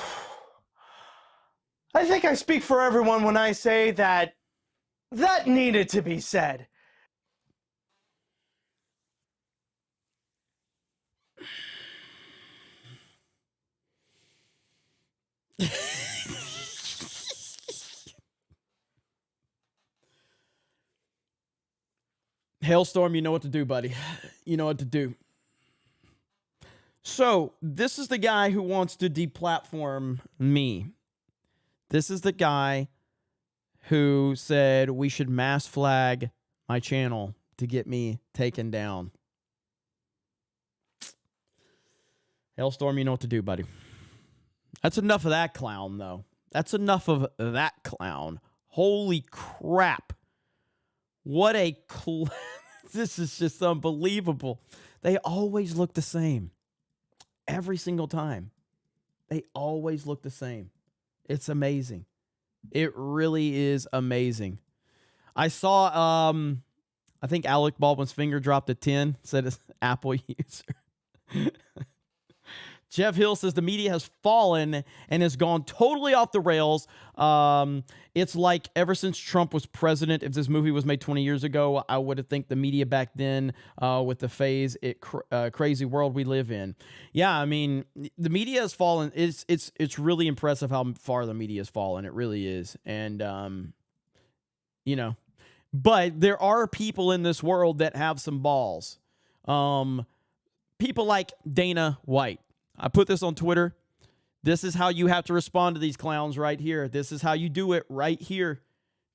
I think I speak for everyone when I say that needed to be said. Hailstorm, you know what to do, buddy. You know what to do. So, this is the guy who wants to deplatform me. This is the guy who said we should mass flag my channel to get me taken down. Hailstorm, you know what to do, buddy. That's enough of that clown, though. That's enough of that clown. Holy crap. What a this is just unbelievable. They always look the same. Every single time. They always look the same. It's amazing. It really is amazing. I saw, I think Alec Baldwin's finger dropped a 10, said it's Apple user. Jeff Hill says the media has fallen and has gone totally off the rails. It's like ever since Trump was president, if this movie was made 20 years ago, I would have think the media back then with the crazy world we live in. Yeah, I mean, the media has fallen. It's really impressive how far the media has fallen. It really is. And, you know, but there are people in this world that have some balls. People like Dana White. I put this on Twitter. This is how you have to respond to these clowns right here. This is how you do it right here.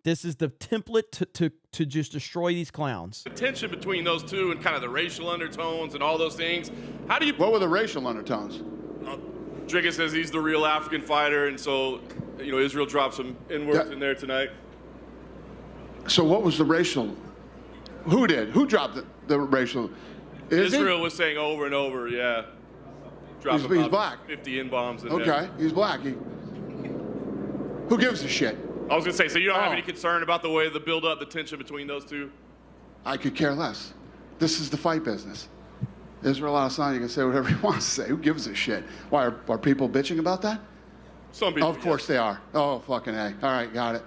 This is the template to just destroy these clowns. The tension between those two and kind of the racial undertones and all those things. How do you... What were the racial undertones? Drigga says he's the real African fighter, and so, you know, Israel dropped some N-words in there tonight. So what was the racial? Who did? Who dropped the racial? Israel was saying over and over, yeah. He's black. 50 N-bombs in there. Okay, he's black. Who gives a shit? I was going to say, so you don't have any concern about the way the build-up, the tension between those two? I could care less. This is the fight business. Israel Adesanya can say whatever he wants to say. Who gives a shit? Why, are people bitching about that? Some people, of course they are. Oh, fucking A. All right, got it.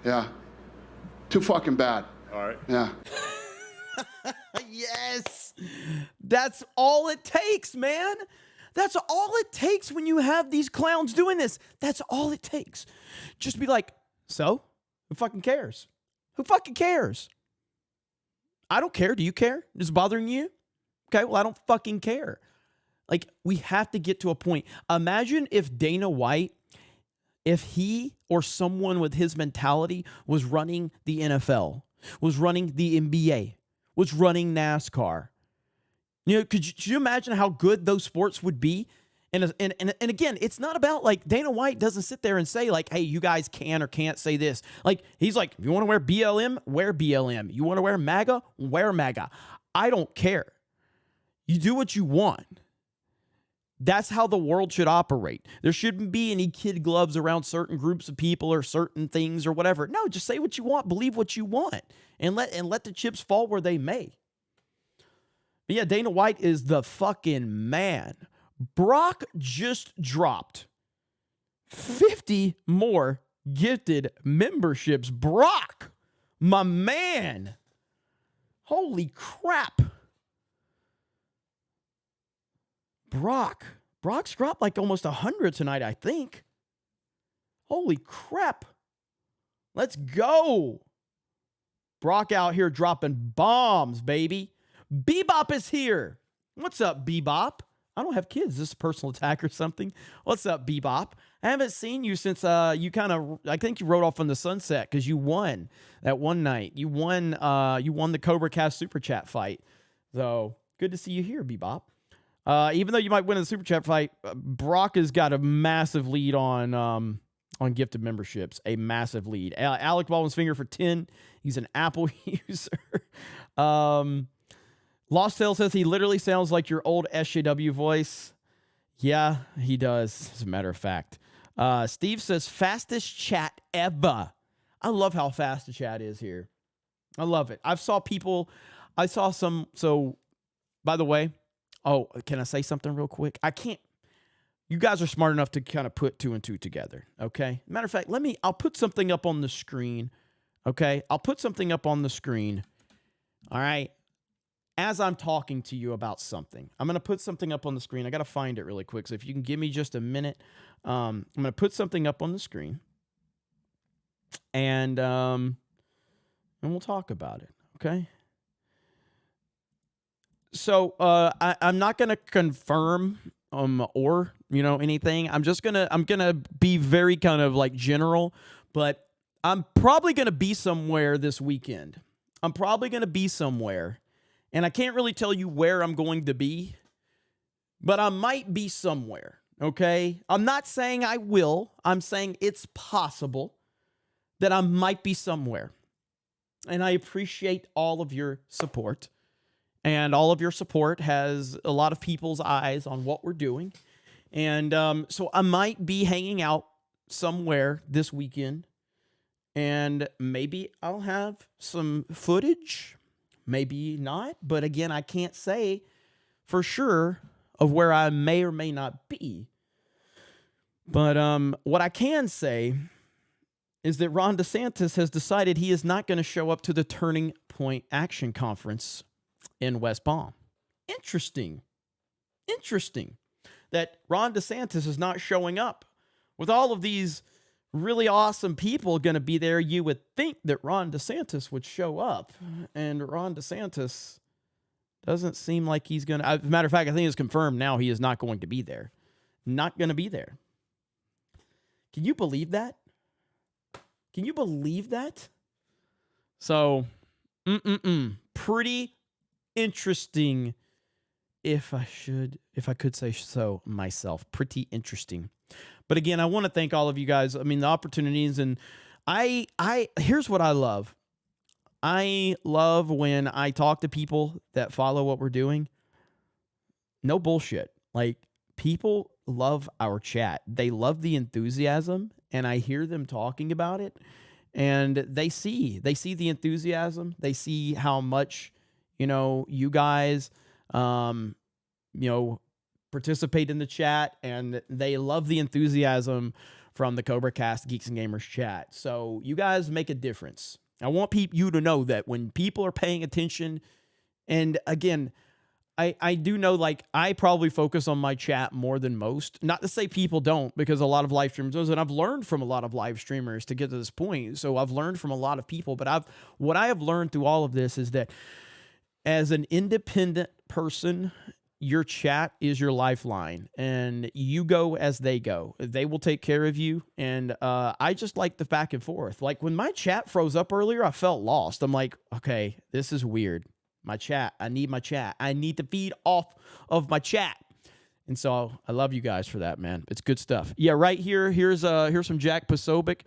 Yeah. Too fucking bad. All right. Yeah. Yes. That's all it takes, man. That's all it takes when you have these clowns doing this. That's all it takes. Just be like, so? Who fucking cares? Who fucking cares? I don't care. Do you care? Is it bothering you? Okay, well, I don't fucking care. Like, we have to get to a point. Imagine if Dana White, if he or someone with his mentality was running the NFL, was running the NBA, was running NASCAR. You know, could you imagine how good those sports would be? And again, it's not about like Dana White doesn't sit there and say like, hey, you guys can or can't say this. Like, he's like, you want to wear BLM? Wear BLM. You want to wear MAGA? Wear MAGA. I don't care. You do what you want. That's how the world should operate. There shouldn't be any kid gloves around certain groups of people or certain things or whatever. No, just say what you want, believe what you want, and let the chips fall where they may. But yeah, Dana White is the fucking man. Brock just dropped 50 more gifted memberships. Brock, my man. Holy crap. Brock's dropped like almost 100 tonight, I think. Holy crap. Let's go. Brock out here dropping bombs, baby. Bebop is here. What's up, Bebop? I don't have kids. Is this a personal attack or something? What's up, Bebop? I haven't seen you since you kind of, I think you rode off on the sunset because you won that one night. You won the CobraCast Super Chat fight. So good to see you here, Bebop. Even though you might win in the Super Chat fight, Brock has got a massive lead on gifted memberships. A massive lead. Alec Baldwin's finger for 10. He's an Apple user. Lost Tale says he literally sounds like your old SJW voice. Yeah, he does, as a matter of fact. Steve says, fastest chat ever. I love how fast the chat is here. I love it. I saw some, so, by the way, oh, can I say something real quick? I can't. You guys are smart enough to kind of put 2 and 2 together, okay? Matter of fact, I'll put something up on the screen, okay? I'll put something up on the screen, all right? As I'm talking to you about something. I'm going to put something up on the screen. I got to find it really quick. So if you can give me just a minute, I'm going to put something up on the screen. And we'll talk about it, okay? So I'm not going to confirm or, anything. I'm going to be very kind of like general, but I'm probably going to be somewhere this weekend. I'm probably going to be somewhere. And I can't really tell you where I'm going to be, but I might be somewhere, okay? I'm not saying I will. I'm saying it's possible that I might be somewhere. And I appreciate all of your support. And all of your support has a lot of people's eyes on what we're doing. And so I might be hanging out somewhere this weekend, and maybe I'll have some footage, maybe not. But again, I can't say for sure of where I may or may not be. But what I can say is that Ron DeSantis has decided he is not going to show up to the Turning Point Action Conference in West Palm. Interesting that Ron DeSantis is not showing up. With all of these really awesome people going to be there, you would think that Ron DeSantis would show up. And Ron DeSantis doesn't seem like he's going to. As a matter of fact, I think it's confirmed now he is not going to be there. Not going to be there. Can you believe that? Can you believe that? So, pretty interesting, if I could say so myself. Pretty interesting. But again, I want to thank all of you guys. I mean, the opportunities, and here's what I love. I love when I talk to people that follow what we're doing. No bullshit. Like, people love our chat. They love the enthusiasm, and I hear them talking about it, and they see the enthusiasm. They see how much, you guys, participate in the chat, and they love the enthusiasm from the CobraCast Geeks and Gamers chat. So you guys make a difference. I want you to know that when people are paying attention, and again, I do know, like, I probably focus on my chat more than most. Not to say people don't, because a lot of live streamers do, and I've learned from a lot of live streamers to get to this point. So I've learned from a lot of people, but what I have learned through all of this is that as an independent person, your chat is your lifeline, and you go as they go. They will take care of you, and I just like the back and forth. Like, when my chat froze up earlier, I felt lost. I'm like, okay, this is weird. My chat. I need my chat. I need to feed off of my chat. And so I love you guys for that, man. It's good stuff. Yeah, right here. Here's from Jack Posobiec.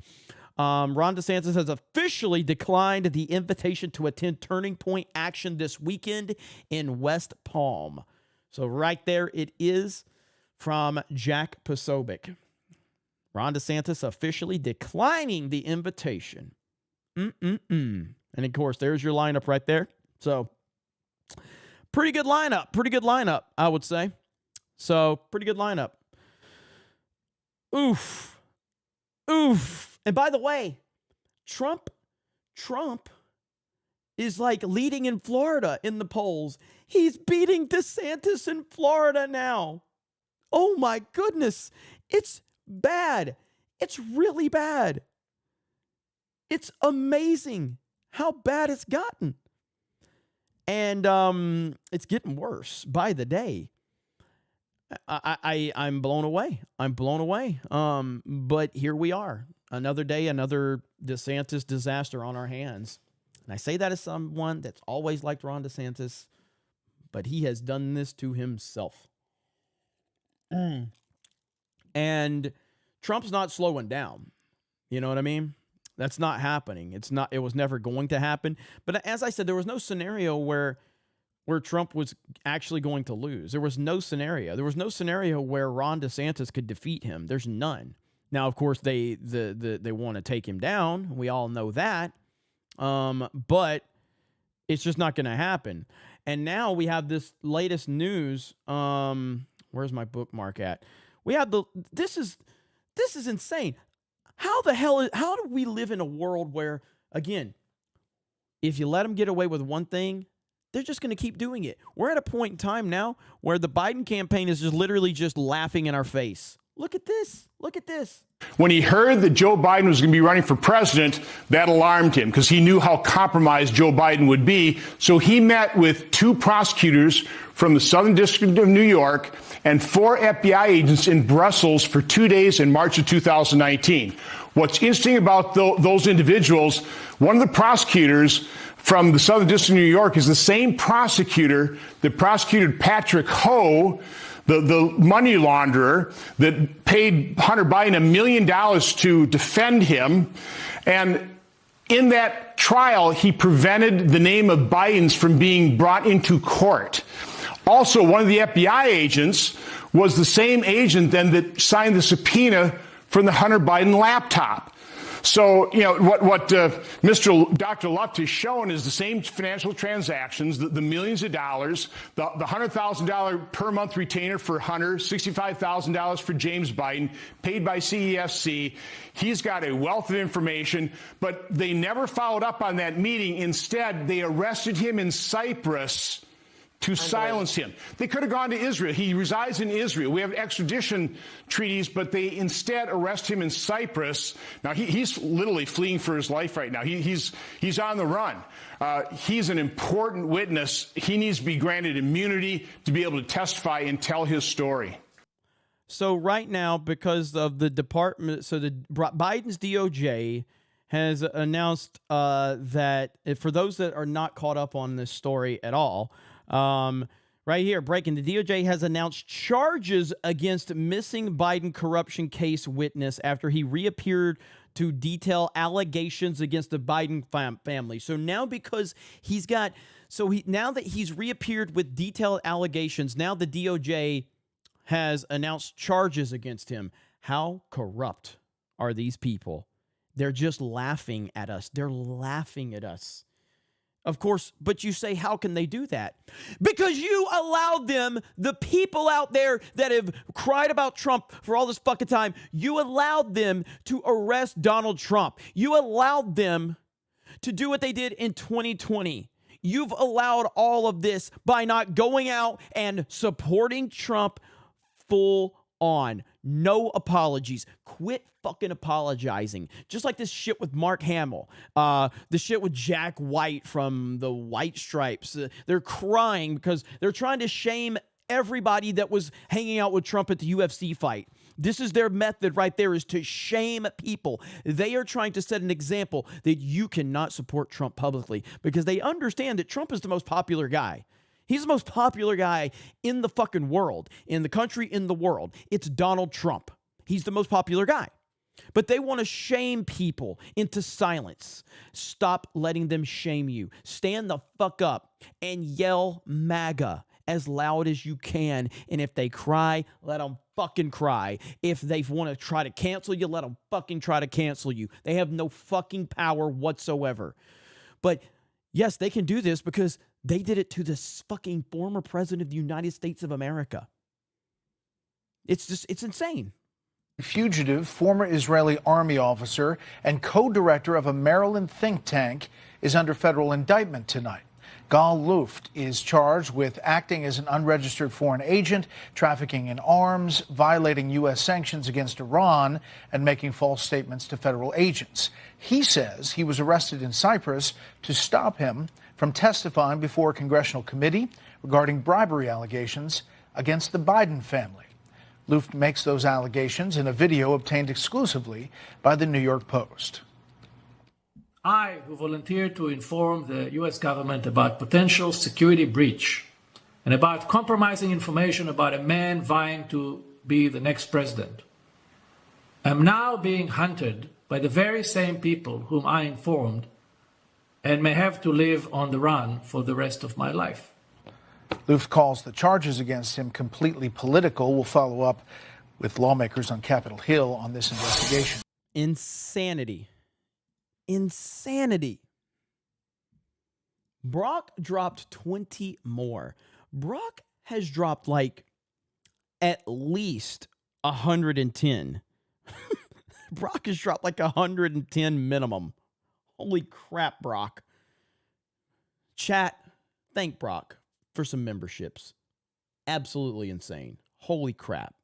Ron DeSantis has officially declined the invitation to attend Turning Point Action this weekend in West Palm. So right there it is from Jack Posobiec. Ron DeSantis officially declining the invitation. And of course, there's your lineup right there. So pretty good lineup, I would say. So pretty good lineup. Oof. And by the way, Trump is like leading in Florida in the polls. He's beating DeSantis in Florida now. Oh my goodness. It's bad. It's really bad. It's amazing how bad it's gotten. And it's getting worse by the day. I'm blown away. But here we are. Another day, another DeSantis disaster on our hands. And I say that as someone that's always liked Ron DeSantis, but he has done this to himself. And Trump's not slowing down. You know what I mean? That's not happening. It was never going to happen. But as I said, there was no scenario where Trump was actually going to lose. There was no scenario. There was no scenario where Ron DeSantis could defeat him. There's none. Now, of course, they want to take him down. We all know that. But it's just not going to happen. And now we have this latest news. Where's my bookmark at? We have this is insane. How do we live in a world where, again, if you let them get away with one thing, they're just going to keep doing it. We're at a point in time now where the Biden campaign is just literally just laughing in our face. Look at this. Look at this. When he heard that Joe Biden was going to be running for president, that alarmed him because he knew how compromised Joe Biden would be. So he met with 2 prosecutors from the Southern District of New York and 4 FBI agents in Brussels for 2 days in March of 2019. What's interesting about those individuals, one of the prosecutors from the Southern District of New York is the same prosecutor that prosecuted Patrick Ho, the money launderer that paid Hunter Biden $1 million to defend him. And in that trial, he prevented the name of Biden's from being brought into court. Also, one of the FBI agents was the same agent then that signed the subpoena from the Hunter Biden laptop. So, you know, what Dr. Luft has shown is the same financial transactions, the millions of dollars, the $100,000 per month retainer for Hunter, $65,000 for James Biden, paid by CEFC. He's got a wealth of information, but they never followed up on that meeting. Instead, they arrested him in Cyprus to silence him. They could have gone to Israel. He resides in Israel. We have extradition treaties, but they instead arrest him in Cyprus. Now, he's literally fleeing for his life right now. He's on the run. He's an important witness. He needs to be granted immunity to be able to testify and tell his story. So right now, because of the department, so the Biden's DOJ has announced that for those that are not caught up on this story at all, right here, breaking, the DOJ has announced charges against missing Biden corruption case witness after he reappeared to detail allegations against the Biden family. So now because he's got, now that he's reappeared with detailed allegations, now the DOJ has announced charges against him. How corrupt are these people? They're just laughing at us. They're laughing at us. Of course, but you say, how can they do that? Because you allowed them, the people out there that have cried about Trump for all this fucking time, you allowed them to arrest Donald Trump. You allowed them to do what they did in 2020. You've allowed all of this by not going out and supporting Trump full on. No apologies. Quit fucking apologizing. Just like this shit with Mark Hamill. The shit with Jack White from the White Stripes. They're crying because they're trying to shame everybody that was hanging out with Trump at the UFC fight. This is their method right there, is to shame people. They are trying to set an example that you cannot support Trump publicly because they understand that Trump is the most popular guy. He's the most popular guy in the fucking world, in the country, in the world. It's Donald Trump. He's the most popular guy. But they want to shame people into silence. Stop letting them shame you. Stand the fuck up and yell MAGA as loud as you can. And if they cry, let them fucking cry. If they want to try to cancel you, let them fucking try to cancel you. They have no fucking power whatsoever. But yes, they can do this because they did it to this fucking former president of the United States of America. It's insane. Fugitive former Israeli army officer and co-director of a Maryland think tank is under federal indictment tonight. Gal Luft is charged with acting as an unregistered foreign agent, trafficking in arms, violating U.S. sanctions against Iran, and making false statements to federal agents. He says he was arrested in Cyprus to stop him from testifying before a congressional committee regarding bribery allegations against the Biden family. Luft makes those allegations in a video obtained exclusively by the New York Post. I, who volunteered to inform the U.S. government about potential security breach and about compromising information about a man vying to be the next president, am now being hunted by the very same people whom I informed and may have to live on the run for the rest of my life. Luft calls the charges against him completely political. We'll follow up with lawmakers on Capitol Hill on this investigation. Insanity. Insanity. Brock dropped 20 more. Brock has dropped like at least 110. Brock has dropped like 110 minimum. Holy crap, Brock. Chat, thank Brock for some memberships. Absolutely insane. Holy crap.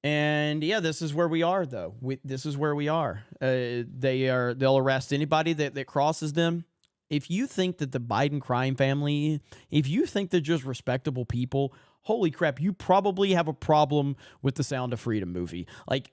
And yeah, this is where we are, though. This is where we are. They'll arrest anybody that crosses them. If you think that the Biden crime family, if you think they're just respectable people, holy crap, you probably have a problem with the Sound of Freedom movie. Like,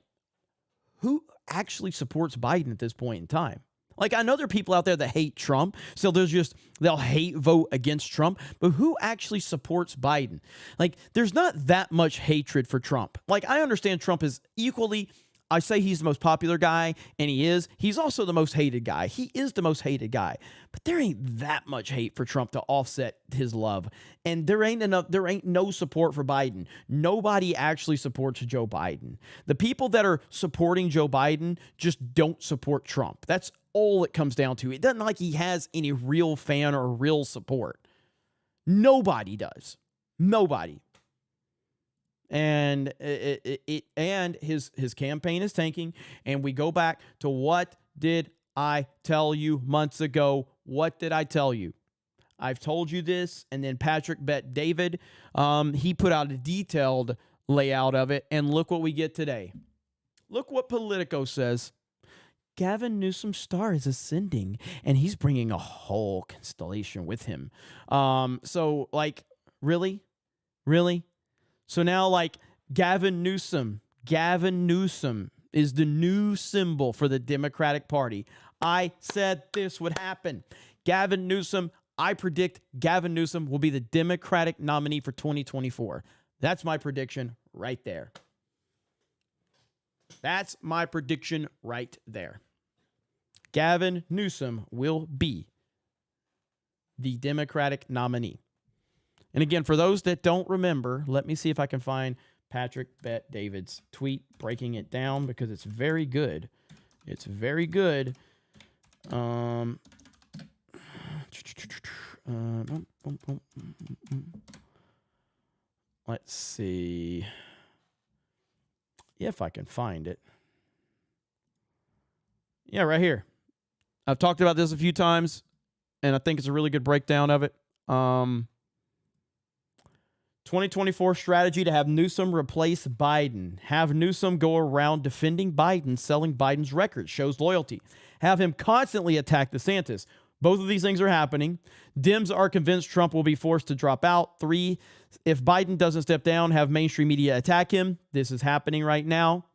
who actually supports Biden at this point in time? Like, I know there are people out there that hate Trump, so they'll hate vote against Trump, but who actually supports Biden? Like, there's not that much hatred for Trump. Like, I understand Trump is equally I say he's the most popular guy, and he is. He's also the most hated guy. He is the most hated guy. But there ain't that much hate for Trump to offset his love. And there ain't no support for Biden. Nobody actually supports Joe Biden. The people that are supporting Joe Biden just don't support Trump. That's all it comes down to. It doesn't like he has any real fan or real support. Nobody does. Nobody. And his campaign is tanking. And we go back to, what did I tell you months ago? What did I tell you? I've told you this. And then Patrick Bet David, he put out a detailed layout of it. And look what we get today. Look what Politico says. Gavin Newsom's star is ascending, and he's bringing a whole constellation with him. So, like, really? So now, like, Gavin Newsom is the new symbol for the Democratic Party. I said this would happen. Gavin Newsom, I predict Gavin Newsom will be the Democratic nominee for 2024. That's my prediction right there. That's my prediction right there. Gavin Newsom will be the Democratic nominee. And again, for those that don't remember, let me see if I can find Patrick Bet David's tweet breaking it down, because it's very good. It's very good. Let's see if I can find it. Yeah, right here. I've talked about this a few times, and I think it's a really good breakdown of it. 2024 strategy to have Newsom replace Biden. Have Newsom go around defending Biden, selling Biden's record. Shows loyalty. Have him constantly attack DeSantis. Both of these things are happening. Dems are convinced Trump will be forced to drop out. 3, if Biden doesn't step down, have mainstream media attack him. This is happening right now.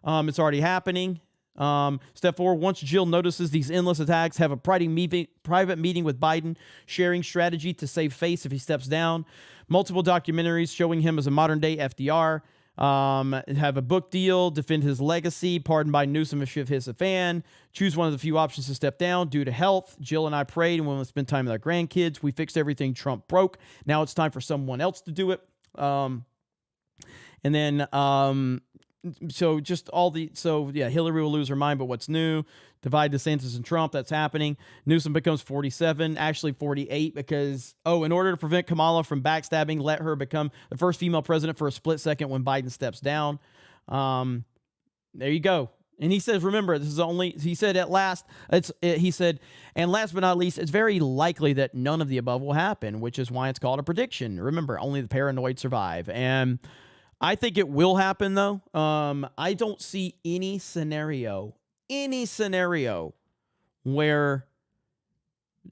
It's already happening. Step 4, once Jill notices these endless attacks, have a private meeting with Biden, sharing strategy to save face if he steps down. Multiple documentaries showing him as a modern-day FDR. Have a book deal, defend his legacy, pardon by Newsom if he's a fan. Choose one of the few options to step down due to health. Jill and I prayed and we want to spend time with our grandkids. We fixed everything Trump broke. Now it's time for someone else to do it. Hillary will lose her mind, but what's new? Divide DeSantis and Trump, that's happening. Newsom becomes 47, actually 48, because, in order to prevent Kamala from backstabbing, let her become the first female president for a split second when Biden steps down. There you go. And he says, remember, this is only, he said at last, and last but not least, it's very likely that none of the above will happen, which is why it's called a prediction. Remember, only the paranoid survive. And I think it will happen, though. I don't see any scenario where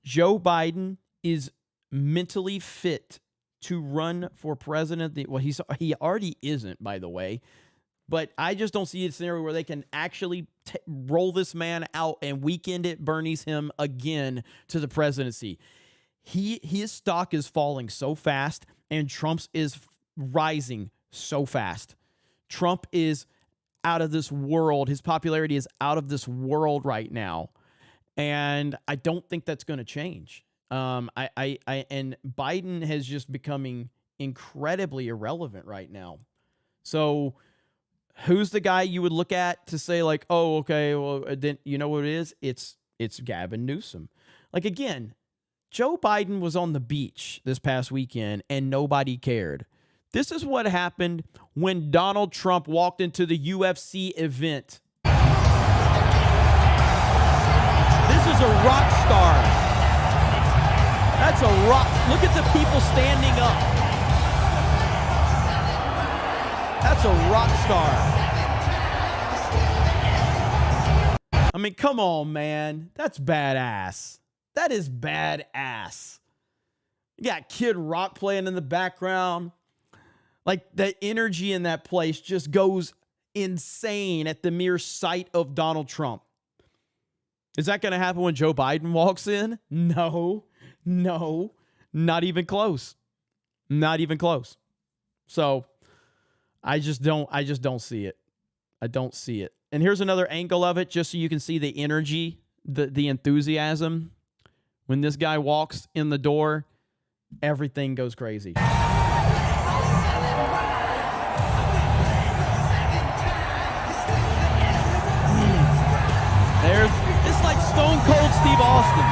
Joe Biden is mentally fit to run for president. He already isn't, by the way. But I just don't see a scenario where they can actually roll this man out and weekend it Bernie's him again to the presidency. His stock is falling so fast, and Trump's is rising so fast. Trump is out of this world. His popularity is out of this world right now. And I don't think that's going to change. And Biden has just becoming incredibly irrelevant right now. So who's the guy you would look at to say, like, oh, okay, well, then you know what it is? It's Gavin Newsom. Like, again, Joe Biden was on the beach this past weekend and nobody cared. This is what happened when Donald Trump walked into the UFC event. This is a rock star. That's a rock. Look at the people standing up. That's a rock star. I mean, come on, man. That's badass. That is badass. You got Kid Rock playing in the background. Like, the energy in that place just goes insane at the mere sight of Donald Trump. Is that going to happen when Joe Biden walks in? No, not even close. Not even close. So I just don't see it. I don't see it. And here's another angle of it, just so you can see the energy, the enthusiasm. When this guy walks in the door, everything goes crazy. It's like Stone Cold Steve Austin.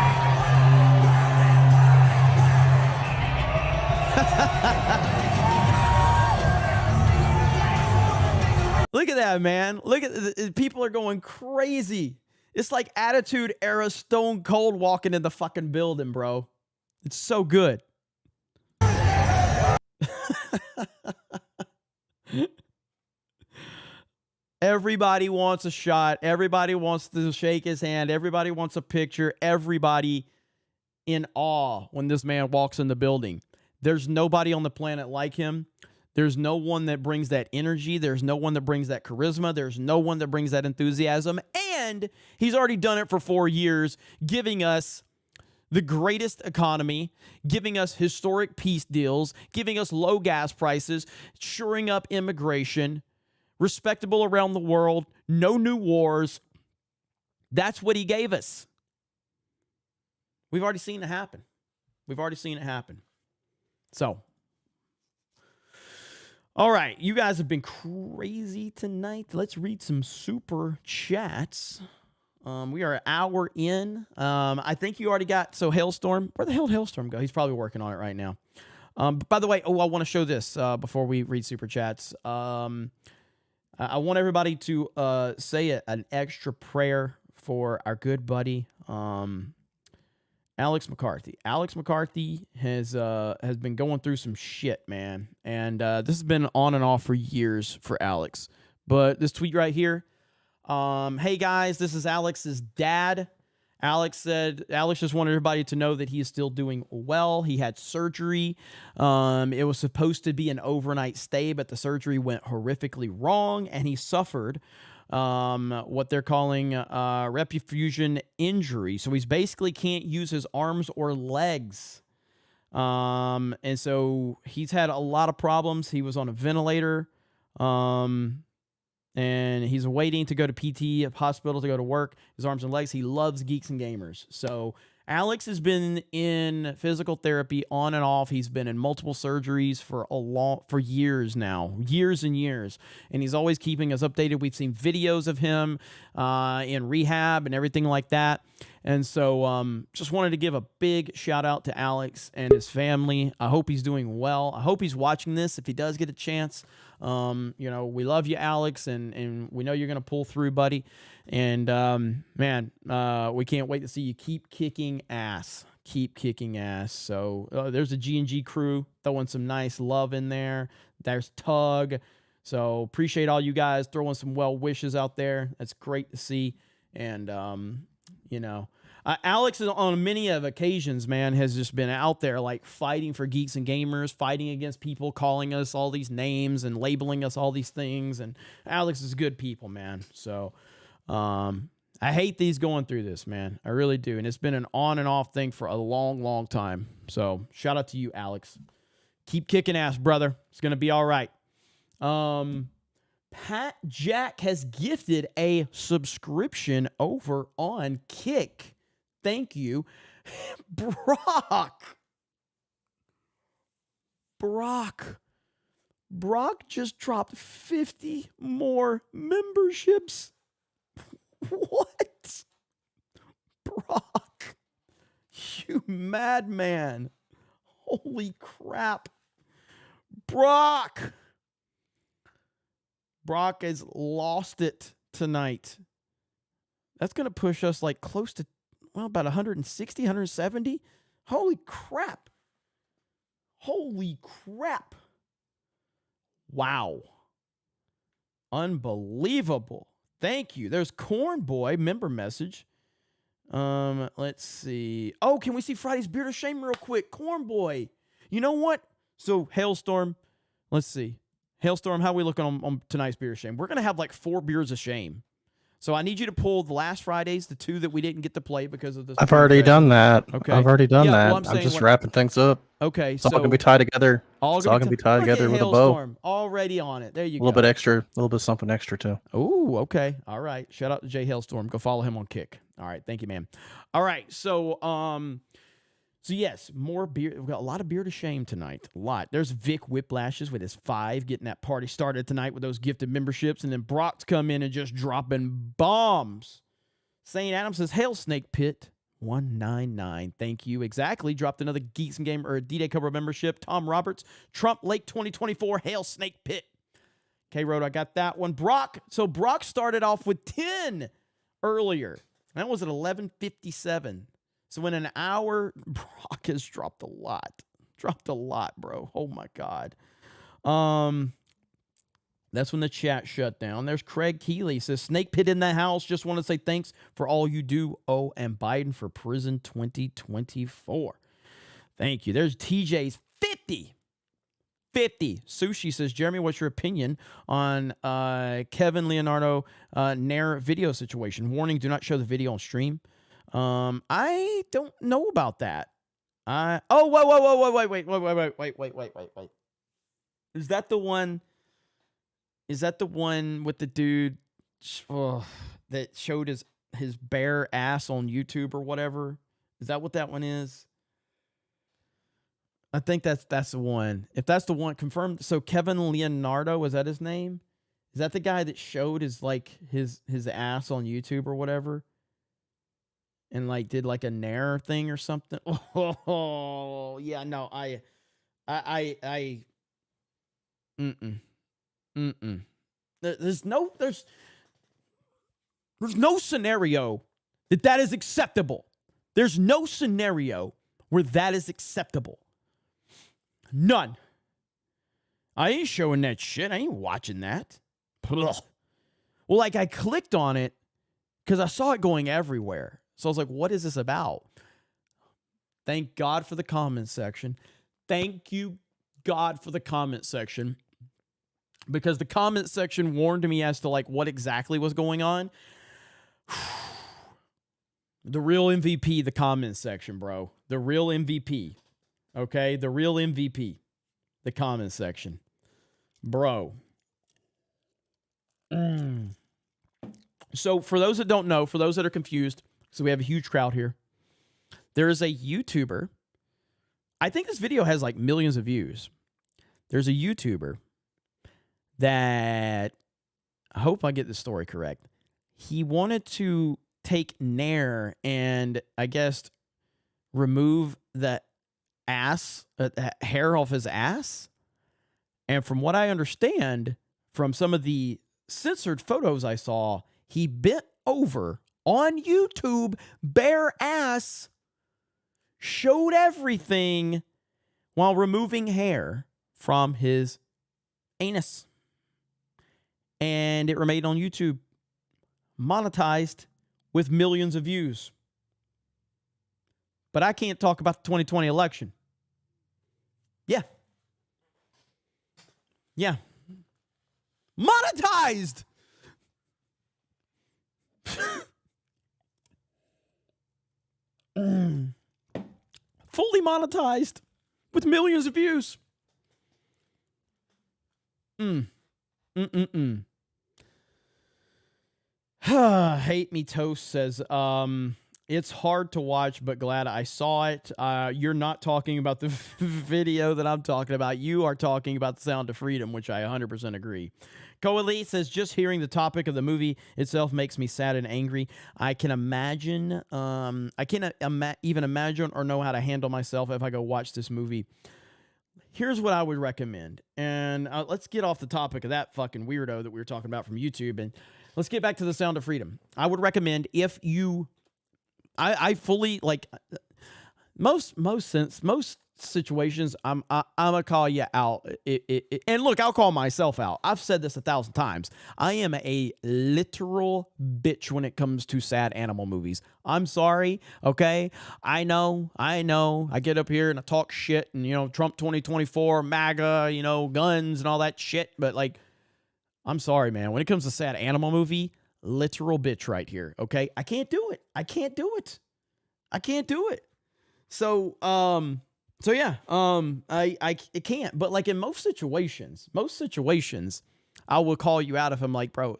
Look at that, man. Look at people are going crazy. It's like Attitude Era Stone Cold walking in the fucking building, bro. It's so good. Everybody wants a shot. Everybody wants to shake his hand. Everybody wants a picture. Everybody in awe when this man walks in the building. There's nobody on the planet like him. There's no one that brings that energy. There's no one that brings that charisma. There's no one that brings that enthusiasm. And he's already done it for 4 years, giving us the greatest economy, giving us historic peace deals, giving us low gas prices, shoring up immigration, respectable around the world, no new wars. That's what he gave us. We've already seen it happen. We've already seen it happen. So, all right, you guys have been crazy tonight. Let's read some super chats. We are an hour in. I think you already got, so Hailstorm, where the hell did Hailstorm go? He's probably working on it right now. By the way, I want to show this before we read super chats. I want everybody to say an extra prayer for our good buddy, Alex McCarthy. Alex McCarthy has been going through some shit, man. And this has been on and off for years for Alex. But this tweet right here, hey guys, this is Alex's dad. Alex just wanted everybody to know that he is still doing well. He had surgery. It was supposed to be an overnight stay, but the surgery went horrifically wrong, and he suffered what they're calling reperfusion injury. So he's basically can't use his arms or legs. And so he's had a lot of problems. He was on a ventilator. And he's waiting to go to PT hospital to go to work. His arms and legs. He loves Geeks and Gamers. So Alex has been in physical therapy on and off. He's been in multiple surgeries for years now, years and years. And he's always keeping us updated. We've seen videos of him in rehab and everything like that. And so just wanted to give a big shout out to Alex and his family. I hope he's doing well. I hope he's watching this if he does get a chance. We love you, Alex, and we know you're going to pull through, buddy. And, man, we can't wait to see you keep kicking ass. Keep kicking ass. So there's a G&G crew throwing some nice love in there. There's Tug. So appreciate all you guys throwing some well wishes out there. That's great to see. And, Alex, on many of occasions, man, has just been out there like fighting for Geeks and Gamers, fighting against people calling us all these names and labeling us all these things. And Alex is good people, man. So I hate these going through this, man. I really do. And it's been an on and off thing for a long, long time. So shout out to you, Alex. Keep kicking ass, brother. It's going to be all right. Pat Jack has gifted a subscription over on Kick. Thank you. Brock just dropped 50 more memberships. What? Brock, you madman. Holy crap. Brock has lost it tonight. That's going to push us like close to, about 160, 170. Holy crap. Wow. Unbelievable. Thank you. There's Corn Boy member message. Let's see. Oh, can we see Friday's Beard of Shame real quick? Corn Boy. You know what? So Hailstorm, let's see. Hailstorm, how are we looking on tonight's Beer of Shame? We're going to have like 4 beers of shame. So I need you to pull the last Fridays, the 2 that we didn't get to play because of this. I've already done that. Okay. I've already done that. Well, I'm just wrapping things up. Okay, It's all gonna be tied together. It's all gonna be tied together with a bow. Hailstorm, already on it. There you A go. little bit extra, a little bit of something extra too. Ooh, okay. All right. Shout out to Jay Hailstorm. Go follow him on Kick. All right. Thank you, man. All right. So yes, more beer. We've got a lot of beer to shame tonight. A lot. There's Vic Whiplashes with his 5 getting that party started tonight with those gifted memberships. And then Brock's come in and just dropping bombs. St. Adam says, Hail Snake Pit 199. Thank you. Exactly. Dropped another Geeks and Game or D-Day Cobra membership. Tom Roberts, Trump Lake 2024. Hail Snake Pit. K-Road, I got that one. Brock. So Brock started off with 10 earlier. That was at 11:57. So in an hour, Brock has dropped a lot. Dropped a lot, bro. Oh, my God. That's when the chat shut down. There's Craig Keeley. Says, Snake Pit in the house. Just want to say thanks for all you do. Oh, and Biden for prison 2024. Thank you. There's TJ's 50. Sushi says, Jeremy, what's your opinion on Kevin Leonardo Nair video situation? Warning, do not show the video on stream. I don't know about that. Wait. Is that the one with the dude that showed his bare ass on YouTube or whatever? Is that what that one is? I think that's the one. If that's the one, confirmed. So Kevin Leonardo, was that his name? Is that the guy that showed his ass on YouTube or whatever? And did a Nair thing or something? Oh yeah, no, There's no scenario that is acceptable. There's no scenario where that is acceptable. None. I ain't showing that shit. I ain't watching that. Ugh. Well, I clicked on it because I saw it going everywhere. So I was like, what is this about? Thank God for the comment section. Thank you, God, for the comment section. Because the comment section warned me as to what exactly was going on. The real MVP, the comment section, bro. The real MVP. Okay? The real MVP. The comment section. Bro. So for those that don't know, for those that are confused, so we have a huge crowd here. There is a YouTuber. I think this video has millions of views. There's a YouTuber that, I hope I get the story correct. He wanted to take Nair and I guess remove the hair off his ass. And from what I understand, from some of the censored photos I saw, he bent over on YouTube, bare ass, showed everything while removing hair from his anus. And it remained on YouTube, monetized with millions of views. But I can't talk about the 2020 election. Yeah. Monetized! Fully monetized with millions of views. Hate Me Toast says, it's hard to watch, but glad I saw it. You're not talking about the video that I'm talking about. You are talking about The Sound of Freedom, which I 100% agree. Coeli says, just hearing the topic of the movie itself makes me sad and angry. I can imagine, I can't even imagine or know how to handle myself if I go watch this movie. Here's what I would recommend. And let's get off the topic of that fucking weirdo that we were talking about from YouTube. And let's get back to The Sound of Freedom. I would recommend if you... I fully most situations I'm gonna call you out. And look, I'll call myself out. I've said this 1,000 times. I am a literal bitch when it comes to sad animal movies. I'm sorry, okay? I know. I get up here and I talk shit and Trump 2024, MAGA, guns and all that shit. But I'm sorry, man. When it comes to sad animal movie, literal bitch right here, okay? I can't do it. So, So yeah, I can't. But like in most situations, I will call you out if I'm like, bro,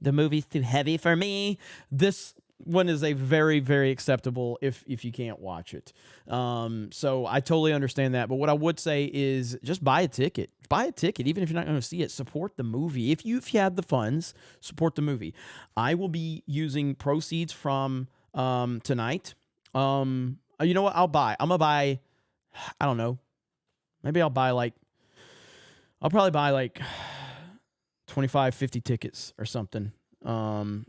the movie's too heavy for me. This one is a very, very acceptable if you can't watch it. So I totally understand that. But what I would say is just buy a ticket. Buy a ticket, even if you're not going to see it. Support the movie. If you've had the funds, support the movie. I will be using proceeds from tonight. You know what? I'm gonna buy. I don't know. Maybe I'll probably buy like 25, 50 tickets or something.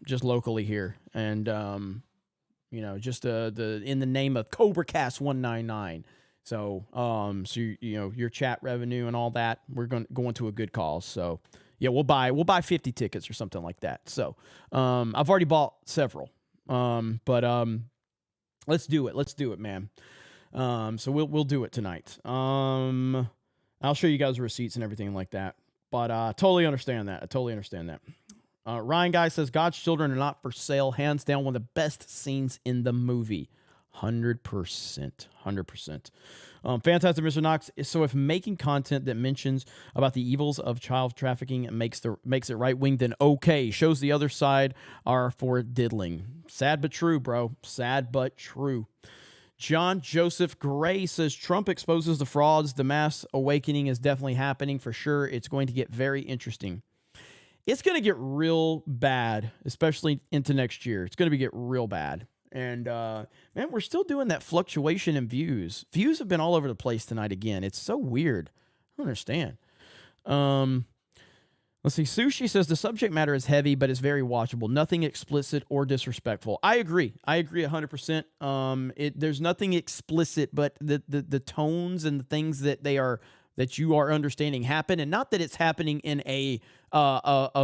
Just locally here. And, just in the name of CobraCast 199. So, your chat revenue and all that, we're going to a good cause. So yeah, we'll buy 50 tickets or something like that. So, I've already bought several. But let's do it, man. So we'll do it tonight. I'll show you guys the receipts and everything like that. But totally understand that. Ryan Guy says God's children are not for sale. Hands down, one of the best scenes in the movie. 100%. Fantastic, Mr. Knox. So if making content that mentions about the evils of child trafficking makes it right wing, then okay. Shows the other side are for diddling. Sad but true, bro. Sad but true. John Joseph Gray says Trump exposes the frauds. The mass awakening is definitely happening for sure. It's going to get very interesting. It's going to get real bad, especially into next year. It's going to get real bad. And, man, we're still doing that fluctuation in views. Views have been all over the place tonight again. It's so weird. I don't understand. Let's see. Sushi says the subject matter is heavy, but it's very watchable. Nothing explicit or disrespectful. I agree 100%. There's nothing explicit, but the tones and the things that you are understanding happen, and not that it's happening in a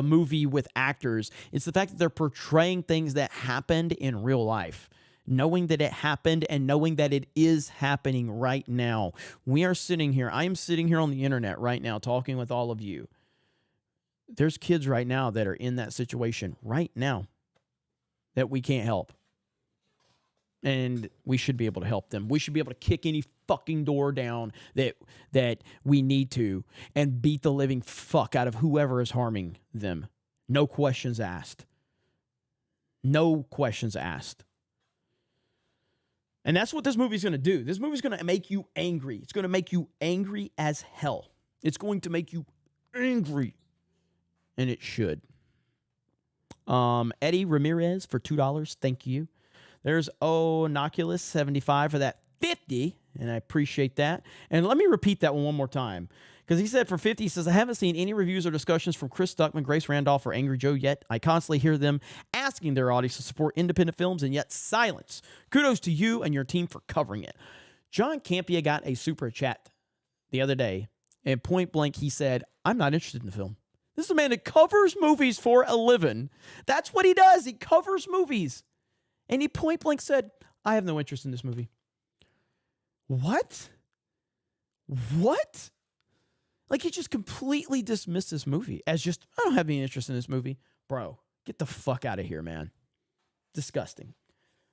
movie with actors. It's the fact that they're portraying things that happened in real life. Knowing that it happened and knowing that it is happening right now. We are sitting here. I am sitting here on the internet right now talking with all of you. There's kids right now that are in that situation right now that we can't help. And we should be able to help them. We should be able to kick any fucking door down that we need to and beat the living fuck out of whoever is harming them. No questions asked. No questions asked. And that's what this movie's going to do. This movie's going to make you angry. It's going to make you angry as hell. It's going to make you angry. And it should. Eddie Ramirez for $2. Thank you. There's Onoculus 75 for that 50, and I appreciate that. And let me repeat that one more time, because he said for 50, he says, I haven't seen any reviews or discussions from Chris Stuckman, Grace Randolph, or Angry Joe yet. I constantly hear them asking their audience to support independent films, and yet silence. Kudos to you and your team for covering it. John Campia got a super chat the other day, and point blank, he said, I'm not interested in the film. This is a man that covers movies for a living. That's what he does. He covers movies. And he point blank said, I have no interest in this movie. What? Like, he just completely dismissed this movie as just, I don't have any interest in this movie. Bro, get the fuck out of here, man. Disgusting.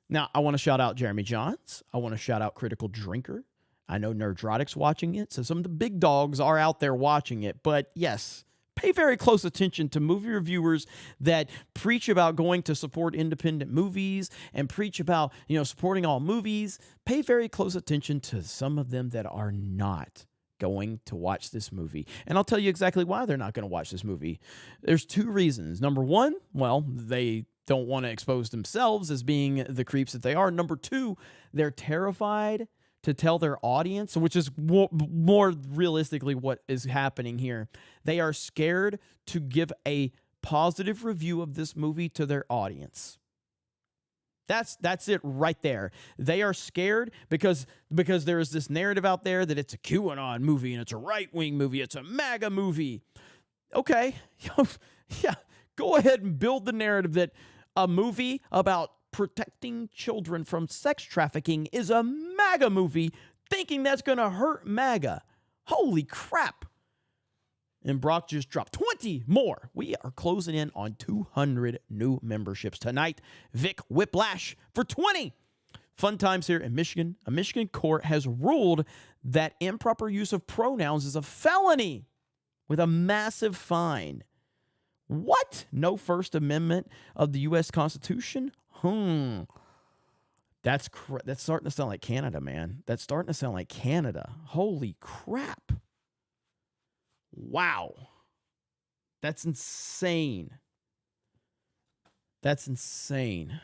Now, I want to shout out Jeremy Johns. I want to shout out Critical Drinker. I know Nerdrotic's watching it, so some of the big dogs are out there watching it. But yes, pay very close attention to movie reviewers that preach about going to support independent movies and preach about, supporting all movies. Pay very close attention to some of them that are not going to watch this movie. And I'll tell you exactly why they're not going to watch this movie. There's two reasons. Number one, well, they don't want to expose themselves as being the creeps that they are. Number two, they're terrified to tell their audience, which is more realistically what is happening here. They are scared to give a positive review of this movie to their audience. That's it right there. They are scared because there is this narrative out there that it's a QAnon movie and it's a right-wing movie, it's a MAGA movie. Okay, yeah, go ahead and build the narrative that a movie about protecting children from sex trafficking is a MAGA movie, thinking that's going to hurt MAGA. Holy crap. And Brock just dropped 20 more. We are closing in on 200 new memberships tonight. Vic Whiplash for 20. Fun times here in Michigan. A Michigan court has ruled that improper use of pronouns is a felony with a massive fine. What? No First Amendment of the U.S. Constitution? That's starting to sound like Canada, man. That's starting to sound like Canada. Holy crap. Wow. That's insane. That's insane.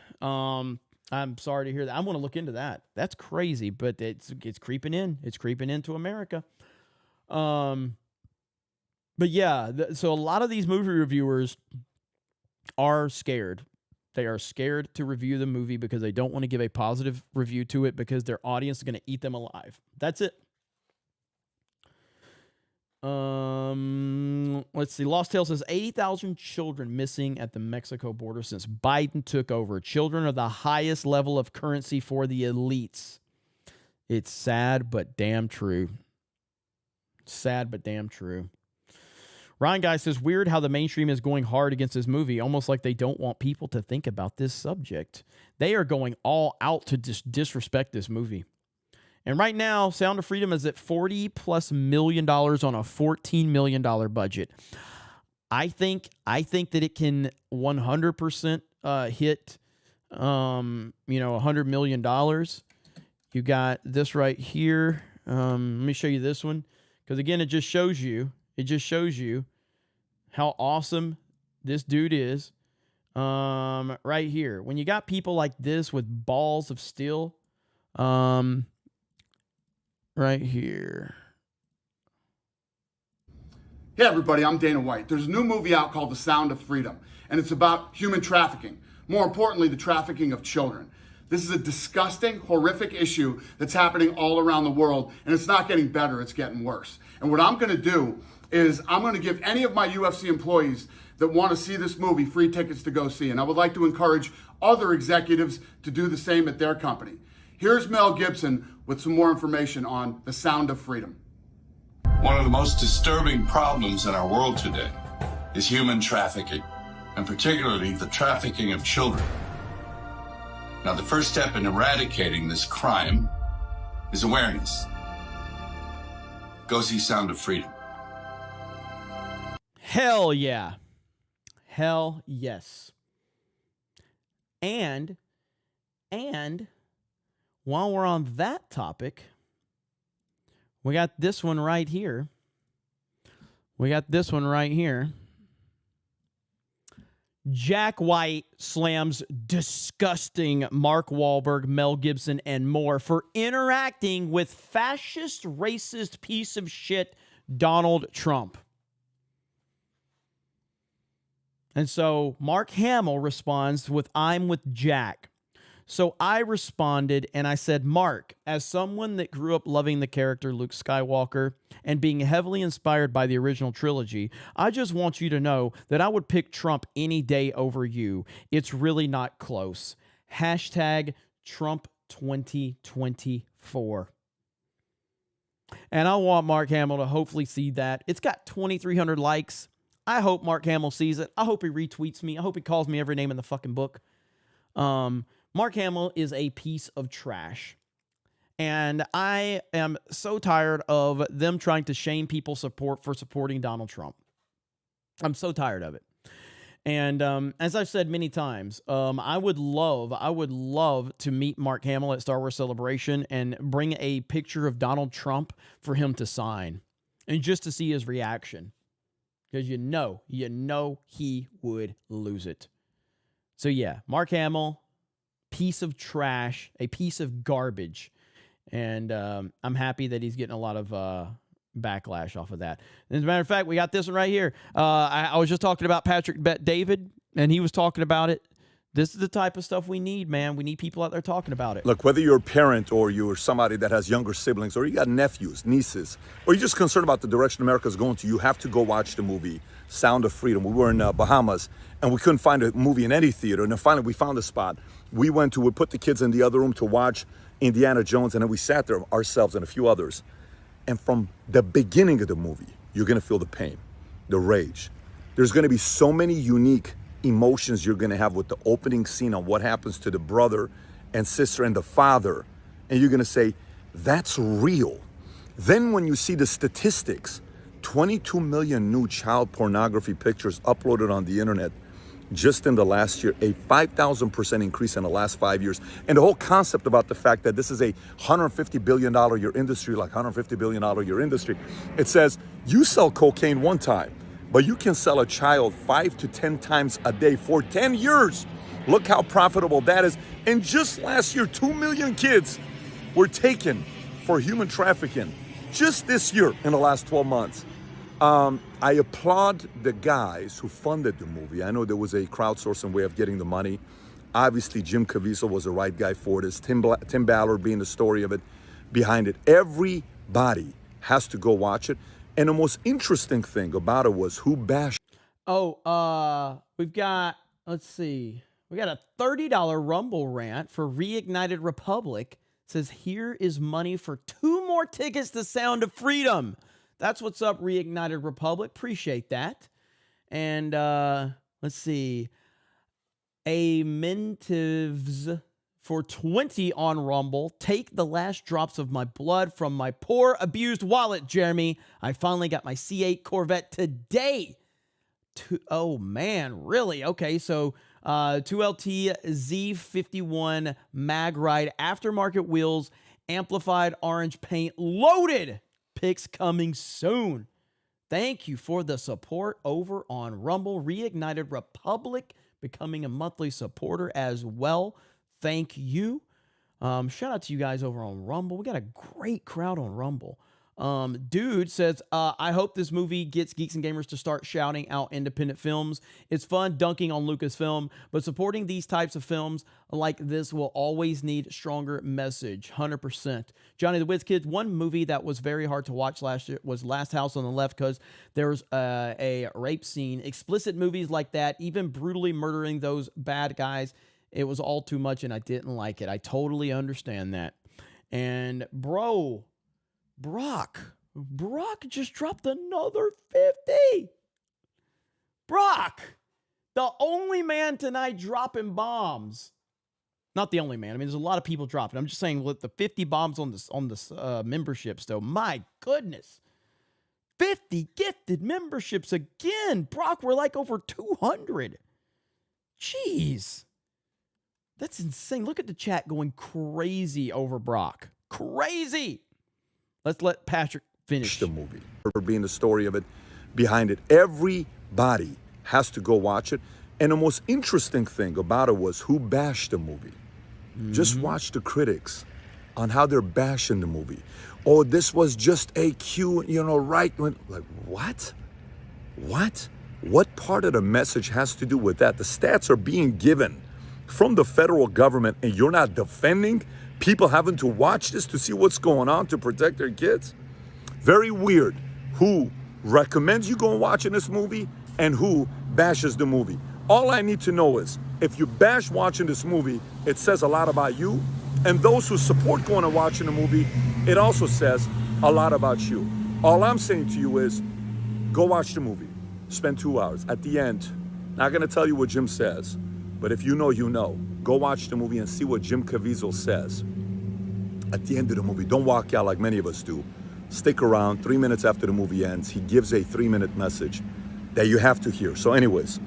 I'm sorry to hear that. I'm going to look into that. That's crazy, but it's creeping in. It's creeping into America. But yeah, so a lot of these movie reviewers are scared. They are scared to review the movie because they don't want to give a positive review to it because their audience is going to eat them alive. That's it. Let's see. Lost Tale says 80,000 children missing at the Mexico border since Biden took over. Children are the highest level of currency for the elites. It's sad, but damn true. Sad, but damn true. Ryan Guy says, weird how the mainstream is going hard against this movie, almost like they don't want people to think about this subject. They are going all out to disrespect this movie. And right now, Sound of Freedom is at $40+ million on a $14 million budget. I think that it can 100% hit, $100 million. You got this right here. Let me show you this one, because again, it just shows you how awesome this dude is. Right here, when you got people like this with balls of steel, right here. Hey everybody, I'm Dana White. There's a new movie out called The Sound of Freedom, and it's about human trafficking. More importantly, the trafficking of children. This is a disgusting, horrific issue that's happening all around the world, and it's not getting better, it's getting worse. And what I'm gonna do is I'm gonna give any of my UFC employees that wanna see this movie free tickets to go see, and I would like to encourage other executives to do the same at their company. Here's Mel Gibson with some more information on The Sound of Freedom. One of the most disturbing problems in our world today is human trafficking, and particularly the trafficking of children. Now, the first step in eradicating this crime is awareness. Go see Sound of Freedom. Hell yeah. Hell yes. And while we're on that topic, we got this one right here. Jack White slams disgusting Mark Wahlberg, Mel Gibson, and more for interacting with fascist, racist piece of shit Donald Trump. And so Mark Hamill responds with, I'm with Jack. So I responded and I said, Mark, as someone that grew up loving the character Luke Skywalker and being heavily inspired by the original trilogy, I just want you to know that I would pick Trump any day over you. It's really not close. Hashtag Trump 2024. And I want Mark Hamill to hopefully see that. It's got 2,300 likes. I hope Mark Hamill sees it. I hope he retweets me. I hope he calls me every name in the fucking book. Mark Hamill is a piece of trash. And I am so tired of them trying to shame people for supporting Donald Trump. I'm so tired of it. And as I've said many times, I would love to meet Mark Hamill at Star Wars Celebration and bring a picture of Donald Trump for him to sign and just to see his reaction. Because you know he would lose it. So yeah, Mark Hamill, piece of trash, a piece of garbage. And I'm happy that he's getting a lot of backlash off of that. As a matter of fact, we got this one right here. I was just talking about Patrick Bet-David, and he was talking about it. This is the type of stuff we need, man. We need people out there talking about it. Look, whether you're a parent or you're somebody that has younger siblings or you got nephews, nieces, or you're just concerned about the direction America's going to, you have to go watch the movie Sound of Freedom. We were in Bahamas, and we couldn't find a movie in any theater. And then finally, we found a spot. We put the kids in the other room to watch Indiana Jones, and then we sat there ourselves and a few others. And from the beginning of the movie, you're going to feel the pain, the rage. There's going to be so many unique emotions you're going to have with the opening scene on what happens to the brother and sister and the father, and you're going to say, that's real. Then when you see the statistics, 22 million new child pornography pictures uploaded on the internet just in the last year, a 5,000% increase in the last 5 years. And the whole concept about the fact that this is a $150 billion a year industry, like $150 billion a year industry, it says you sell cocaine one time, but you can sell a child 5 to 10 times a day for 10 years. Look how profitable that is. And just last year, 2 million kids were taken for human trafficking. Just this year, in the last 12 months. I applaud the guys who funded the movie. I know there was a crowdsourcing way of getting the money. Obviously, Jim Caviezel was the right guy for this. Tim Ballard being the story of it, behind it. Everybody has to go watch it. And the most interesting thing about it was who bashed. We've got, let's see. We got a $30 Rumble rant for Reignited Republic. It says, here is money for 2 more tickets to Sound of Freedom. That's what's up, Reignited Republic. Appreciate that. And let's see. Amentives for 20 on Rumble. Take the last drops of my blood from my poor, abused wallet, Jeremy. I finally got my C8 Corvette today. Oh, man. Really? Okay, so 2LT Z51 Mag Ride aftermarket wheels, amplified orange paint, loaded. Picks coming soon. Thank you for the support over on Rumble. Reignited Republic becoming a monthly supporter as well. Thank you. Shout out to you guys over on Rumble. We got a great crowd on Rumble. Dude says, I hope this movie gets geeks and gamers to start shouting out independent films. It's fun dunking on Lucasfilm, but supporting these types of films like this will always need stronger message. 100%. Johnny the Wiz Kids, one movie that was very hard to watch last year was Last House on the Left because there's a rape scene. Explicit movies like that, even brutally murdering those bad guys, it was all too much and I didn't like it. I totally understand that. And Brock just dropped another 50. Brock, the only man tonight dropping bombs. Not the only man. I mean, there's a lot of people dropping. I'm just saying with the 50 bombs on this memberships, though. My goodness. 50 gifted memberships again. Brock, we're like over 200. Jeez. That's insane. Look at the chat going crazy over Brock. Crazy. Let's let Patrick finish the movie. For being the story of it, behind it. Everybody has to go watch it. And the most interesting thing about it was who bashed the movie. Just watch the critics on how they're bashing the movie. Oh, this was just a cue, right? Like, what? What? What part of the message has to do with that? The stats are being given from the federal government and you're not defending people having to watch this to see what's going on to protect their kids? Very weird. Who recommends you go and watching this movie and who bashes the movie? All I need to know is if you bash watching this movie, it says a lot about you. And those who support going and watching the movie, it also says a lot about you. All I'm saying to you is go watch the movie. Spend 2 hours. At the end, not going to tell you what Jim says, but if you know, you know. Go watch the movie and see what Jim Caviezel says at the end of the movie. Don't walk out like many of us do. Stick around. 3 minutes after the movie ends, he gives a 3-minute message that you have to hear. So anyways,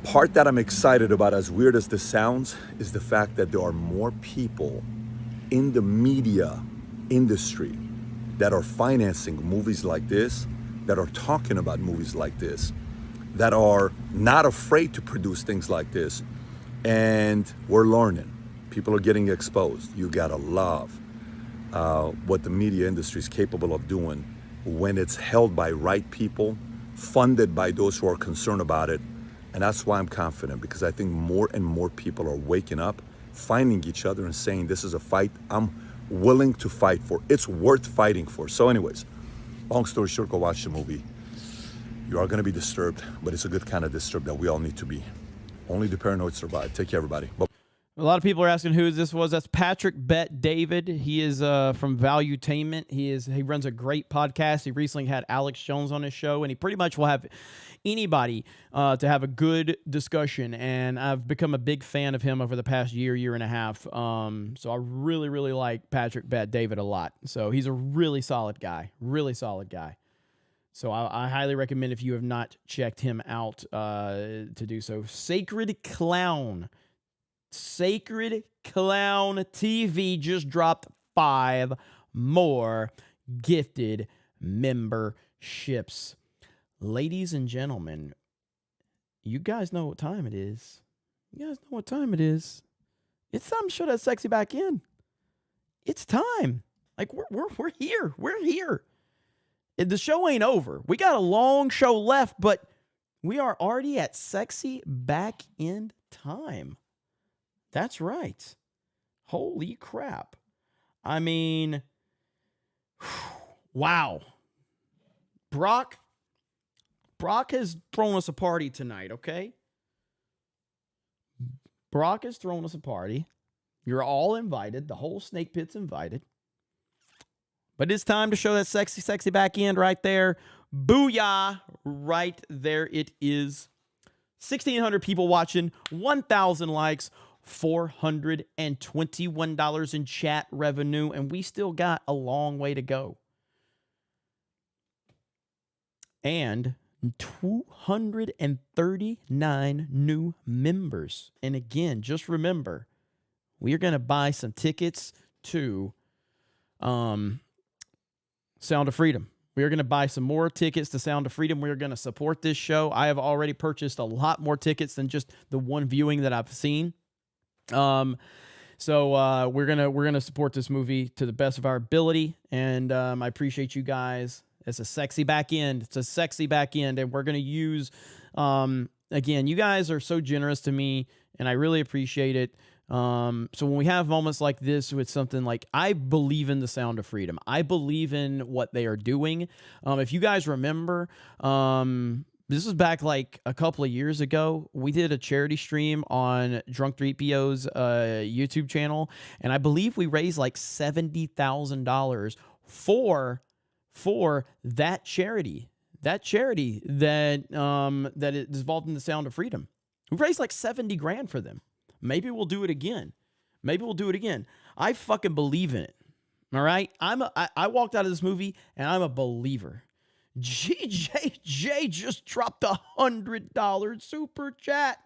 part that I'm excited about, as weird as this sounds, is the fact that there are more people in the media industry that are financing movies like this, that are talking about movies like this, that are not afraid to produce things like this. And we're learning. People are getting exposed. You gotta love what the media industry is capable of doing when it's held by right people, funded by those who are concerned about it. And that's why I'm confident, because I think more and more people are waking up, finding each other and saying, this is a fight I'm willing to fight for. It's worth fighting for. So anyways, long story short, go watch the movie. You are gonna be disturbed, but it's a good kind of disturbed that we all need to be. Only the paranoid survive. Take care, everybody. Bye. A lot of people are asking who this was. That's Patrick Bet David. He is from Valuetainment. He runs a great podcast. He recently had Alex Jones on his show, and he pretty much will have anybody to have a good discussion. And I've become a big fan of him over the past year and a half. So I really, really like Patrick Bet David a lot. So he's a really solid guy. Really solid guy. So I highly recommend, if you have not checked him out, to do so. Sacred Clown TV just dropped 5 more gifted memberships. Ladies and gentlemen, you guys know what time it is. It's time to show that sexy back in. It's time. Like, we're here. We're here. The show ain't over. We got a long show left, but we are already at sexy back end time. That's right. Holy crap. I mean, wow. Brock has thrown us a party tonight, okay? Brock has thrown us a party. You're all invited. The whole Snake Pit's invited. But it's time to show that sexy, sexy back end right there. Booyah. Right there it is. 1,600 people watching, 1,000 likes, $421 in chat revenue, and we still got a long way to go. And 239 new members. And again, just remember, we are going to buy some tickets to Sound of Freedom. We are going to buy some more tickets to Sound of Freedom. We are going to support this show. I have already purchased a lot more tickets than just the one viewing that I've seen. So we're gonna support this movie to the best of our ability, and I appreciate you guys. It's a sexy back end. And we're gonna use again. You guys are so generous to me, and I really appreciate it. So when we have moments like this with something like, I believe in the Sound of Freedom. I believe in what they are doing. If you guys remember, this was back like a couple of years ago. We did a charity stream on Drunk 3PO's YouTube channel, and I believe we raised like $70,000 for that charity. That charity that is involved in the Sound of Freedom. We raised like 70 grand for them. Maybe we'll do it again. I fucking believe in it. All right? I walked out of this movie and I'm a believer. GJJ just dropped $100 super chat.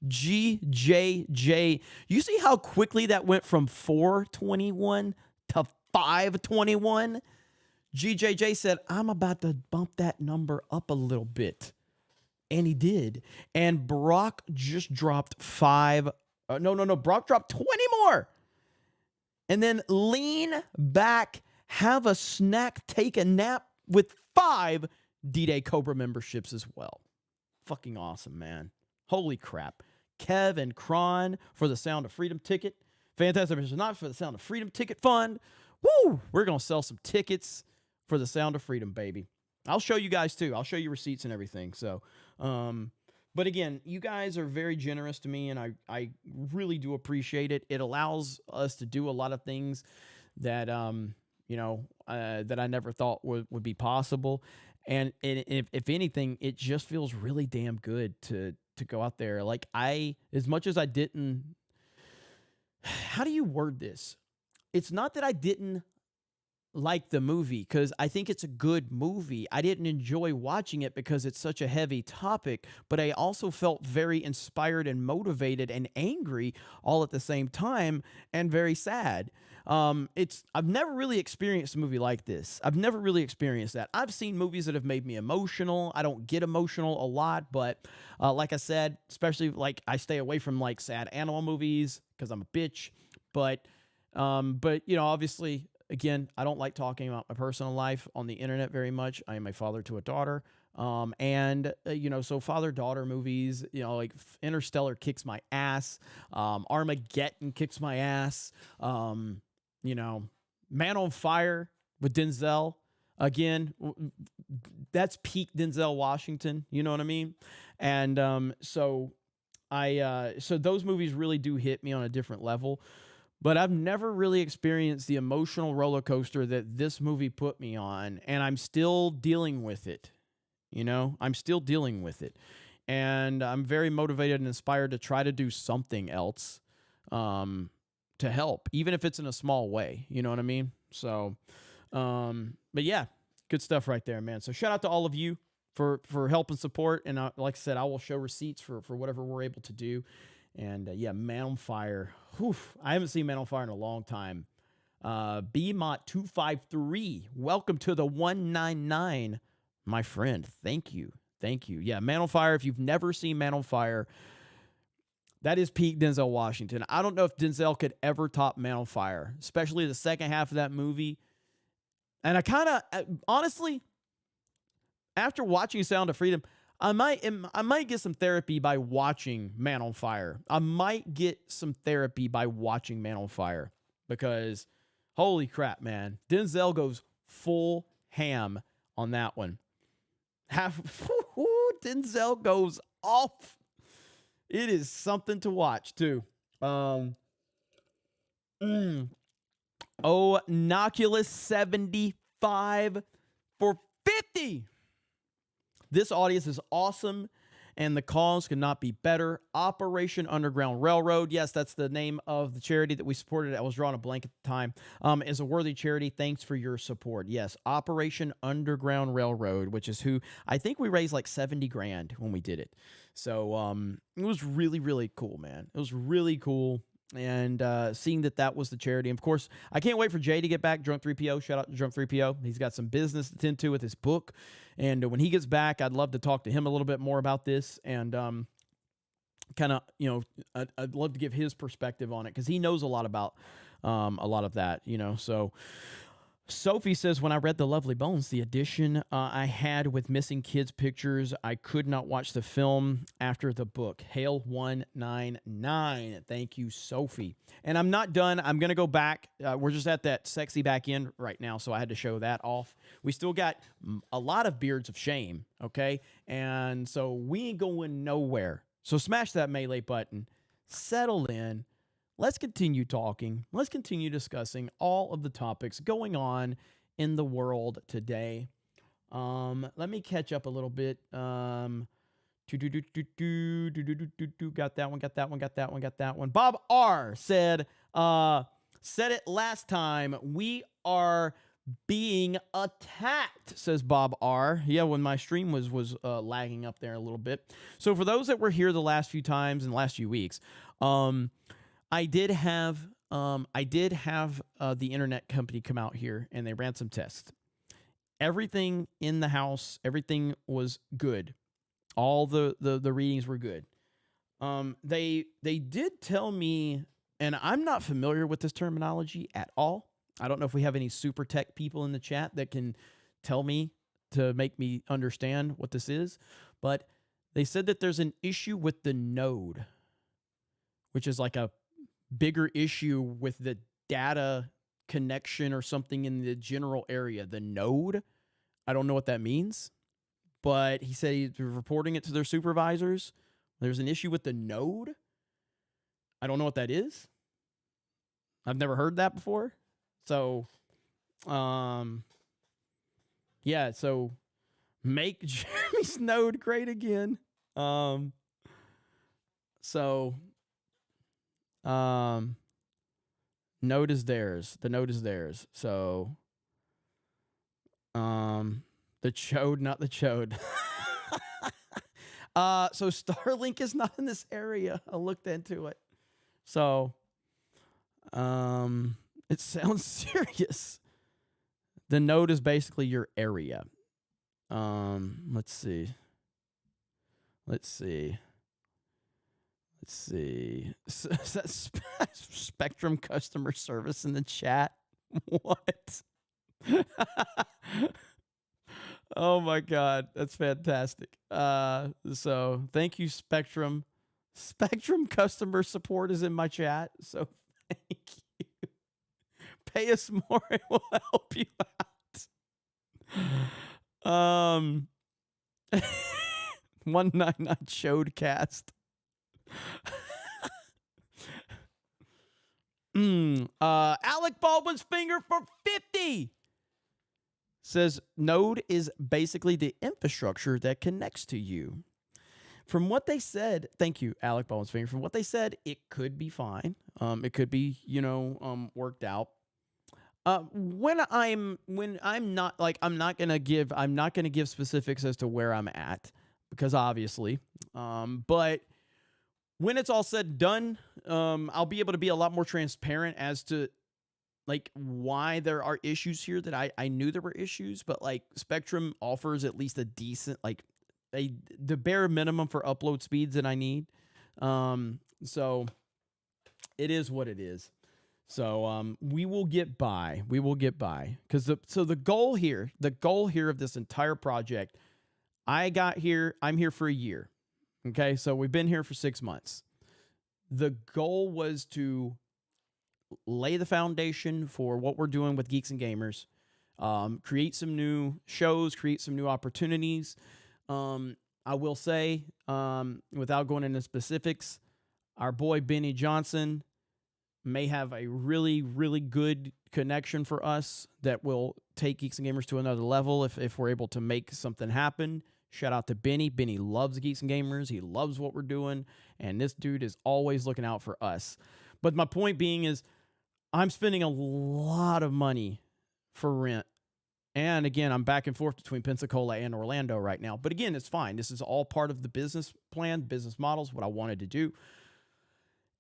GJJ. You see how quickly that went from 421 to 521? GJJ said, I'm about to bump that number up a little bit. And he did. And Brock just dropped 5. Brock dropped 20 more. And then lean back, have a snack, take a nap with 5 D-Day Cobra memberships as well. Fucking awesome, man. Holy crap. Kev and Kron for the Sound of Freedom ticket. Fantastic. Not for the Sound of Freedom ticket fund. Woo! We're going to sell some tickets for the Sound of Freedom, baby. I'll show you guys too. I'll show you receipts and everything. So, but again, you guys are very generous to me, and I really do appreciate it. It allows us to do a lot of things that, that I never thought would be possible. And if anything, it just feels really damn good to go out there. Like as much as I didn't, how do you word this? It's not that I didn't like the movie, because I think it's a good movie. I didn't enjoy watching it because it's such a heavy topic, but I also felt very inspired and motivated and angry all at the same time, and very sad. I've never really experienced a movie like this. I've never really experienced that. I've seen movies that have made me emotional. I don't get emotional a lot, but like I said, especially like I stay away from like sad animal movies because I'm a bitch. But obviously, again, I don't like talking about my personal life on the internet very much. I am a father to a daughter. So father-daughter movies, like Interstellar kicks my ass. Armageddon kicks my ass. Man on Fire with Denzel. Again, that's peak Denzel Washington. You know what I mean? And so So those movies really do hit me on a different level, but I've never really experienced the emotional roller coaster that this movie put me on, and I'm still dealing with it. I'm still dealing with it, and I'm very motivated and inspired to try to do something else to help, even if it's in a small way. You know what I mean? So, but yeah, good stuff right there, man. So shout out to all of you for help and support. And like I said, I will show receipts for whatever we're able to do. And yeah, Man on Fire. Whew, I haven't seen Man on Fire in a long time. BMOT253, welcome to the 199, my friend. Thank you. Yeah, Man on Fire. If you've never seen Man on Fire, that is peak Denzel Washington. I don't know if Denzel could ever top Man on Fire, especially the second half of that movie. And I kind of, honestly, after watching Sound of Freedom, I might get some therapy by watching Man on Fire. I might get some therapy by watching Man on Fire, because holy crap, man. Denzel goes full ham on that one. Denzel goes off. It is something to watch too. Onoculus 75 for 50. This audience is awesome, and the cause could not be better. Operation Underground Railroad. Yes, that's the name of the charity that we supported. I was drawing a blank at the time. Is a worthy charity. Thanks for your support. Yes, Operation Underground Railroad, which is who I think we raised like 70 grand when we did it. So it was really, really cool, man. It was really cool. And seeing that was the charity. And of course, I can't wait for Jay to get back. Drunk 3PO. Shout out to Drunk 3PO. He's got some business to tend to with his book. And when he gets back, I'd love to talk to him a little bit more about this. And kind of, I'd love to give his perspective on it, because he knows a lot about a lot of that, So Sophie says, when I read The Lovely Bones, the edition I had with missing kids' pictures, I could not watch the film after the book. Hail 199. Thank you, Sophie. And I'm not done. I'm going to go back. We're just at that sexy back end right now, so I had to show that off. We still got a lot of beards of shame, okay? And so we ain't going nowhere. So smash that melee button. Settle in. Let's continue talking. Let's continue discussing all of the topics going on in the world today. Let me catch up a little bit. Got that one. Bob R said it last time. We are being attacked, says Bob R. Yeah, when my stream was lagging up there a little bit. So for those that were here the last few times in the last few weeks, I did have the internet company come out here, and they ran some tests. Everything in the house, everything was good. All the readings were good. They did tell me, and I'm not familiar with this terminology at all. I don't know if we have any super tech people in the chat that can tell me to make me understand what this is, but they said that there's an issue with the node, which is like a bigger issue with the data connection or something in the general area. The node, I don't know what that means, but he said he's reporting it to their supervisors. There's an issue with the node. I don't know what that is. I've never heard that before. So, yeah, so make Jeremy's node great again. Node is theirs. The node is theirs. So, the chode, not the chode. So Starlink is not in this area. I looked into it. So, it sounds serious. The node is basically your area. Let's see. Is that Spectrum customer service in the chat? What? Oh my God, that's fantastic. So thank you, Spectrum. Spectrum customer support is in my chat, so thank you. Pay us more and we'll help you out. 199 Chodecast. Alec Baldwin's finger for 50 says Node is basically the infrastructure that connects to you. From what they said, thank you, Alec Baldwin's finger. From what they said, it could be fine. It could be, worked out. When I'm not gonna give specifics as to where I'm at, because obviously, but when it's all said and done, I'll be able to be a lot more transparent as to like why there are issues here that I knew there were issues, but like Spectrum offers at least a decent, like the bare minimum for upload speeds that I need. So it is what it is. So we will get by. We will get by. Because the goal here of this entire project, I'm here for a year. Okay, so we've been here for 6 months. The goal was to lay the foundation for what we're doing with Geeks and Gamers, create some new shows, create some new opportunities. I will say, without going into specifics, our boy Benny Johnson may have a really, really good connection for us that will take Geeks and Gamers to another level if we're able to make something happen. Shout out to Benny. Benny loves Geeks and Gamers. He loves what we're doing, and this dude is always looking out for us. But my point being is I'm spending a lot of money for rent. And again, I'm back and forth between Pensacola and Orlando right now. But again, it's fine. This is all part of the business plan, business models, what I wanted to do.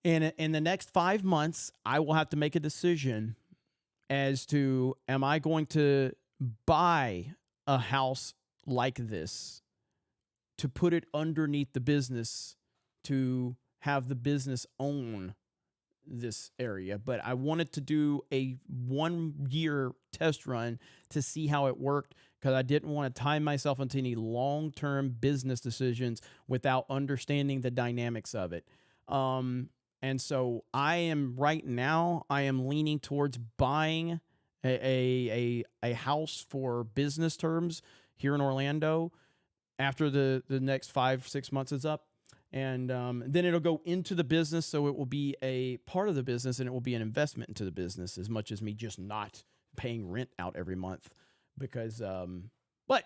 And in the next 5 months, I will have to make a decision as to, am I going to buy a house like this to put it underneath the business to have the business own this area? But I wanted to do a 1 year test run to see how it worked, because I didn't want to tie myself into any long-term business decisions without understanding the dynamics of it. And so I am leaning towards buying a house for business terms here in Orlando after the next 5-6 months is up. And then it'll go into the business, so it will be a part of the business, and it will be an investment into the business as much as me just not paying rent out every month. Because, but,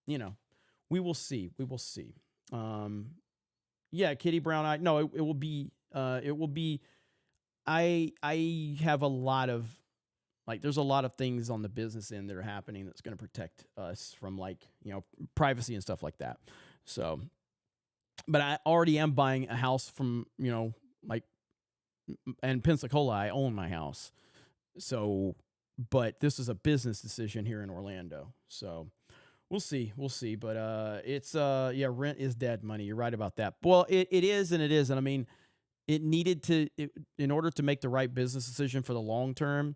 we will see. We will see. Yeah, Kitty Brown, it will be, I have a lot of, there's a lot of things on the business end that are happening that's going to protect us from privacy and stuff like that. So, but I already am buying a house from, and Pensacola, I own my house. So, but this is a business decision here in Orlando. So we'll see. But it's, rent is dead money. You're right about that. Well, it is and it isn't. I mean, it needed to, in order to make the right business decision for the long term,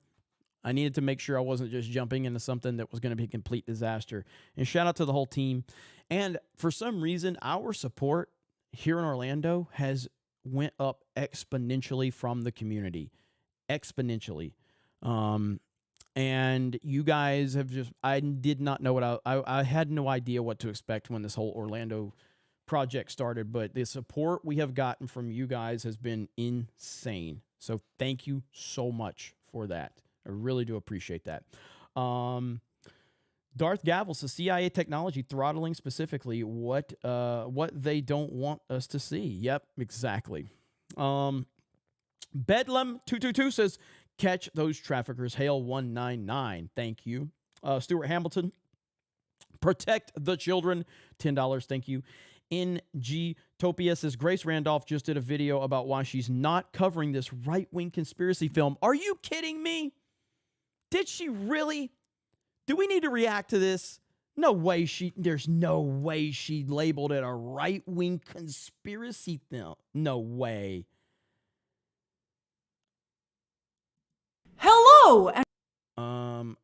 I needed to make sure I wasn't just jumping into something that was going to be a complete disaster. And shout out to the whole team. And for some reason, our support here in Orlando has went up exponentially from the community. Exponentially. And you guys have I did not know what I had no idea what to expect when this whole Orlando project started, but the support we have gotten from you guys has been insane. So thank you so much for that. I really do appreciate that. Darth Gavel says CIA technology throttling specifically what they don't want us to see. Yep, exactly. Bedlam222 says, catch those traffickers. Hail 199. Thank you. Stuart Hamilton, protect the children. $10. Thank you. NG-topia says, Grace Randolph just did a video about why she's not covering this right-wing conspiracy film. Are you kidding me? Did she really? Do we need to react to this? No way there's no way she labeled it a right-wing conspiracy film. No way. Hello.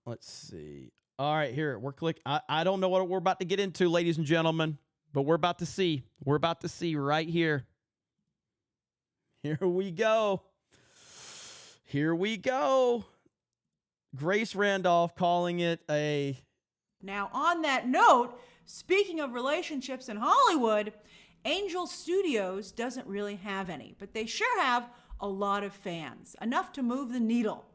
Let's see. All right, here, we're clicking. I don't know what we're about to get into, ladies and gentlemen, but we're about to see. We're about to see right here. Here we go. Here we go. Grace Randolph calling it a... Now, on that note, speaking of relationships in Hollywood, Angel Studios doesn't really have any, but they sure have a lot of fans, enough to move the needle.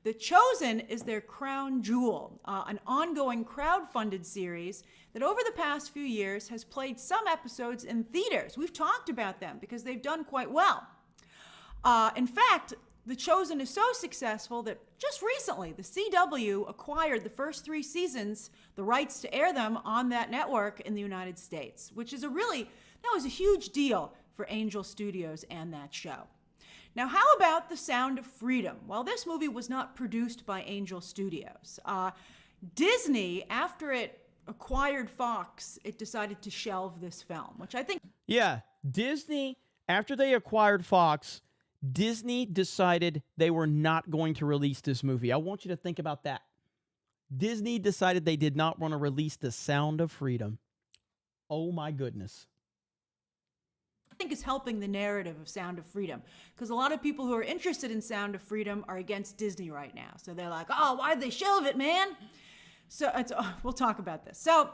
The Chosen is their crown jewel, an ongoing crowd-funded series that over the past few years has played some episodes in theaters. We've talked about them because they've done quite well. In fact, The Chosen is so successful that just recently the CW acquired the first 3 seasons, the rights to air them on that network in the United States, which is that was a huge deal for Angel Studios and that show. Now, how about The Sound of Freedom? Well, this movie was not produced by Angel Studios. Disney, after it acquired Fox, it decided to shelve this film, which I think... Yeah, Disney, after they acquired Fox, Disney decided they were not going to release this movie. I want you to think about that. Disney decided they did not want to release The Sound of Freedom. Oh my goodness. I think is helping the narrative of Sound of Freedom, because a lot of people who are interested in Sound of Freedom are against Disney right now. So they're like, oh, why'd they shelve it, man? So we'll talk about this. So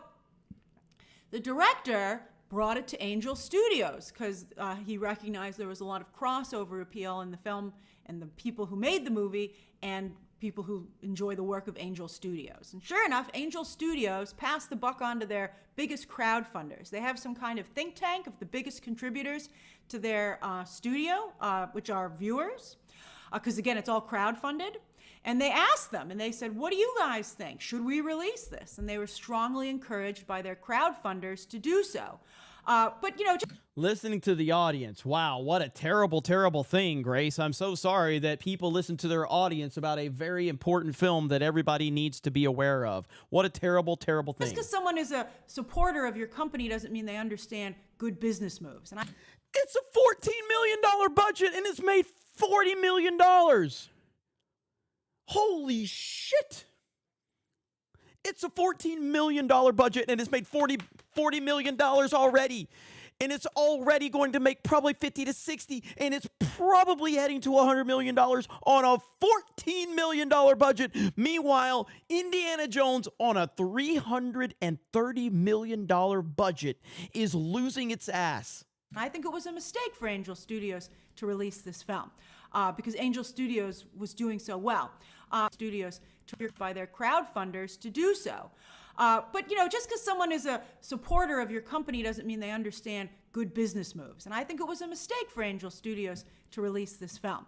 the director brought it to Angel Studios because he recognized there was a lot of crossover appeal in the film and the people who made the movie and people who enjoy the work of Angel Studios. And sure enough, Angel Studios passed the buck on to their biggest crowdfunders. They have some kind of think tank of the biggest contributors to their studio, which are viewers, because again, it's all crowdfunded. And they asked them, and they said, what do you guys think? Should we release this? And they were strongly encouraged by their crowdfunders to do so. But, listening to the audience. Wow, what a terrible, terrible thing, Grace. I'm so sorry that people listen to their audience about a very important film that everybody needs to be aware of. What a terrible, terrible thing. Just because someone is a supporter of your company doesn't mean they understand good business moves. And it's a $14 million budget, and it's made $40 million. Holy shit. It's a $14 million budget, and it's made $40 million already. And it's already going to make probably 50 to 60, and it's probably heading to $100 million on a $14 million budget. Meanwhile, Indiana Jones on a $330 million budget is losing its ass. I think it was a mistake for Angel Studios to release this film because Angel Studios was doing so well. Studios took by their crowdfunders to do so. But, just because someone is a supporter of your company doesn't mean they understand good business moves. And I think it was a mistake for Angel Studios to release this film.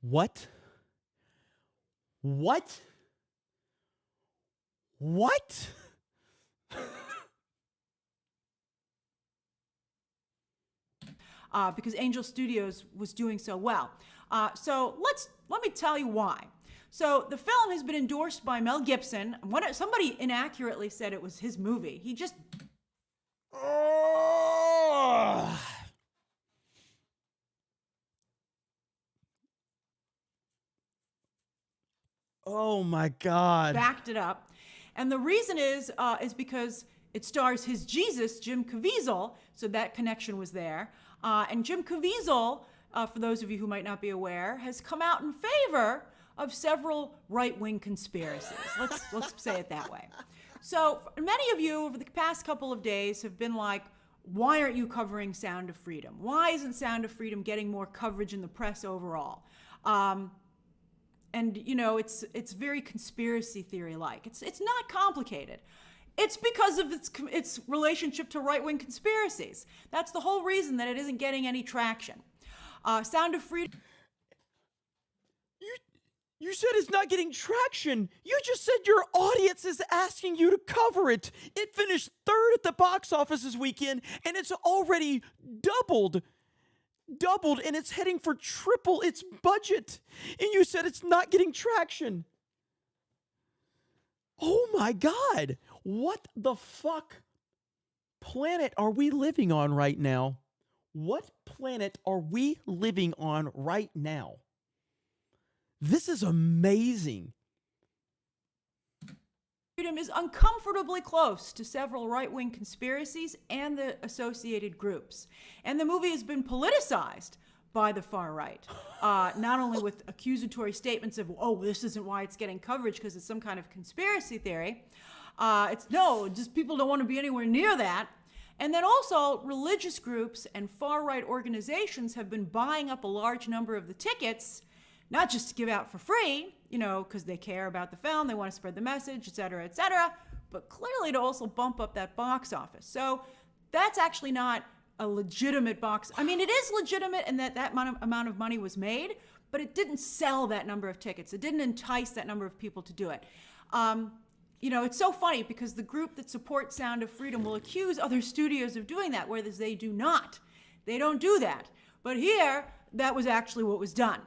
What? What? What? Because Angel Studios was doing so well. So let me tell you why. So the film has been endorsed by Mel Gibson. Somebody inaccurately said it was his movie. He just... Oh my God. Backed it up. And the reason is because it stars his Jesus, Jim Caviezel, so that connection was there. And Jim Caviezel, for those of you who might not be aware, has come out in favor of several right-wing conspiracies. Let's say it that way. So many of you over the past couple of days have been like, why aren't you covering Sound of Freedom? Why isn't Sound of Freedom getting more coverage in the press overall? And it's very conspiracy theory-like. It's not complicated. It's because of its relationship to right-wing conspiracies. That's the whole reason that it isn't getting any traction. Sound of Freedom. You said it's not getting traction. You just said your audience is asking you to cover it. It finished 3rd at the box office this weekend, and it's already doubled, and it's heading for triple its budget. And you said it's not getting traction. Oh my God. What the fuck planet are we living on right now? What planet are we living on right now? This is amazing. Freedom is uncomfortably close to several right-wing conspiracies and the associated groups. And the movie has been politicized by the far right, not only with accusatory statements of, oh, this isn't why it's getting coverage because it's some kind of conspiracy theory. Just people don't want to be anywhere near that. And then also religious groups and far-right organizations have been buying up a large number of the tickets, not just to give out for free, because they care about the film, they want to spread the message, et cetera, but clearly to also bump up that box office. So that's actually not a legitimate box. I mean, it is legitimate in that amount of money was made, but it didn't sell that number of tickets. It didn't entice that number of people to do it. It's so funny because the group that supports Sound of Freedom will accuse other studios of doing that, whereas they do not. They don't do that. But here, that was actually what was done.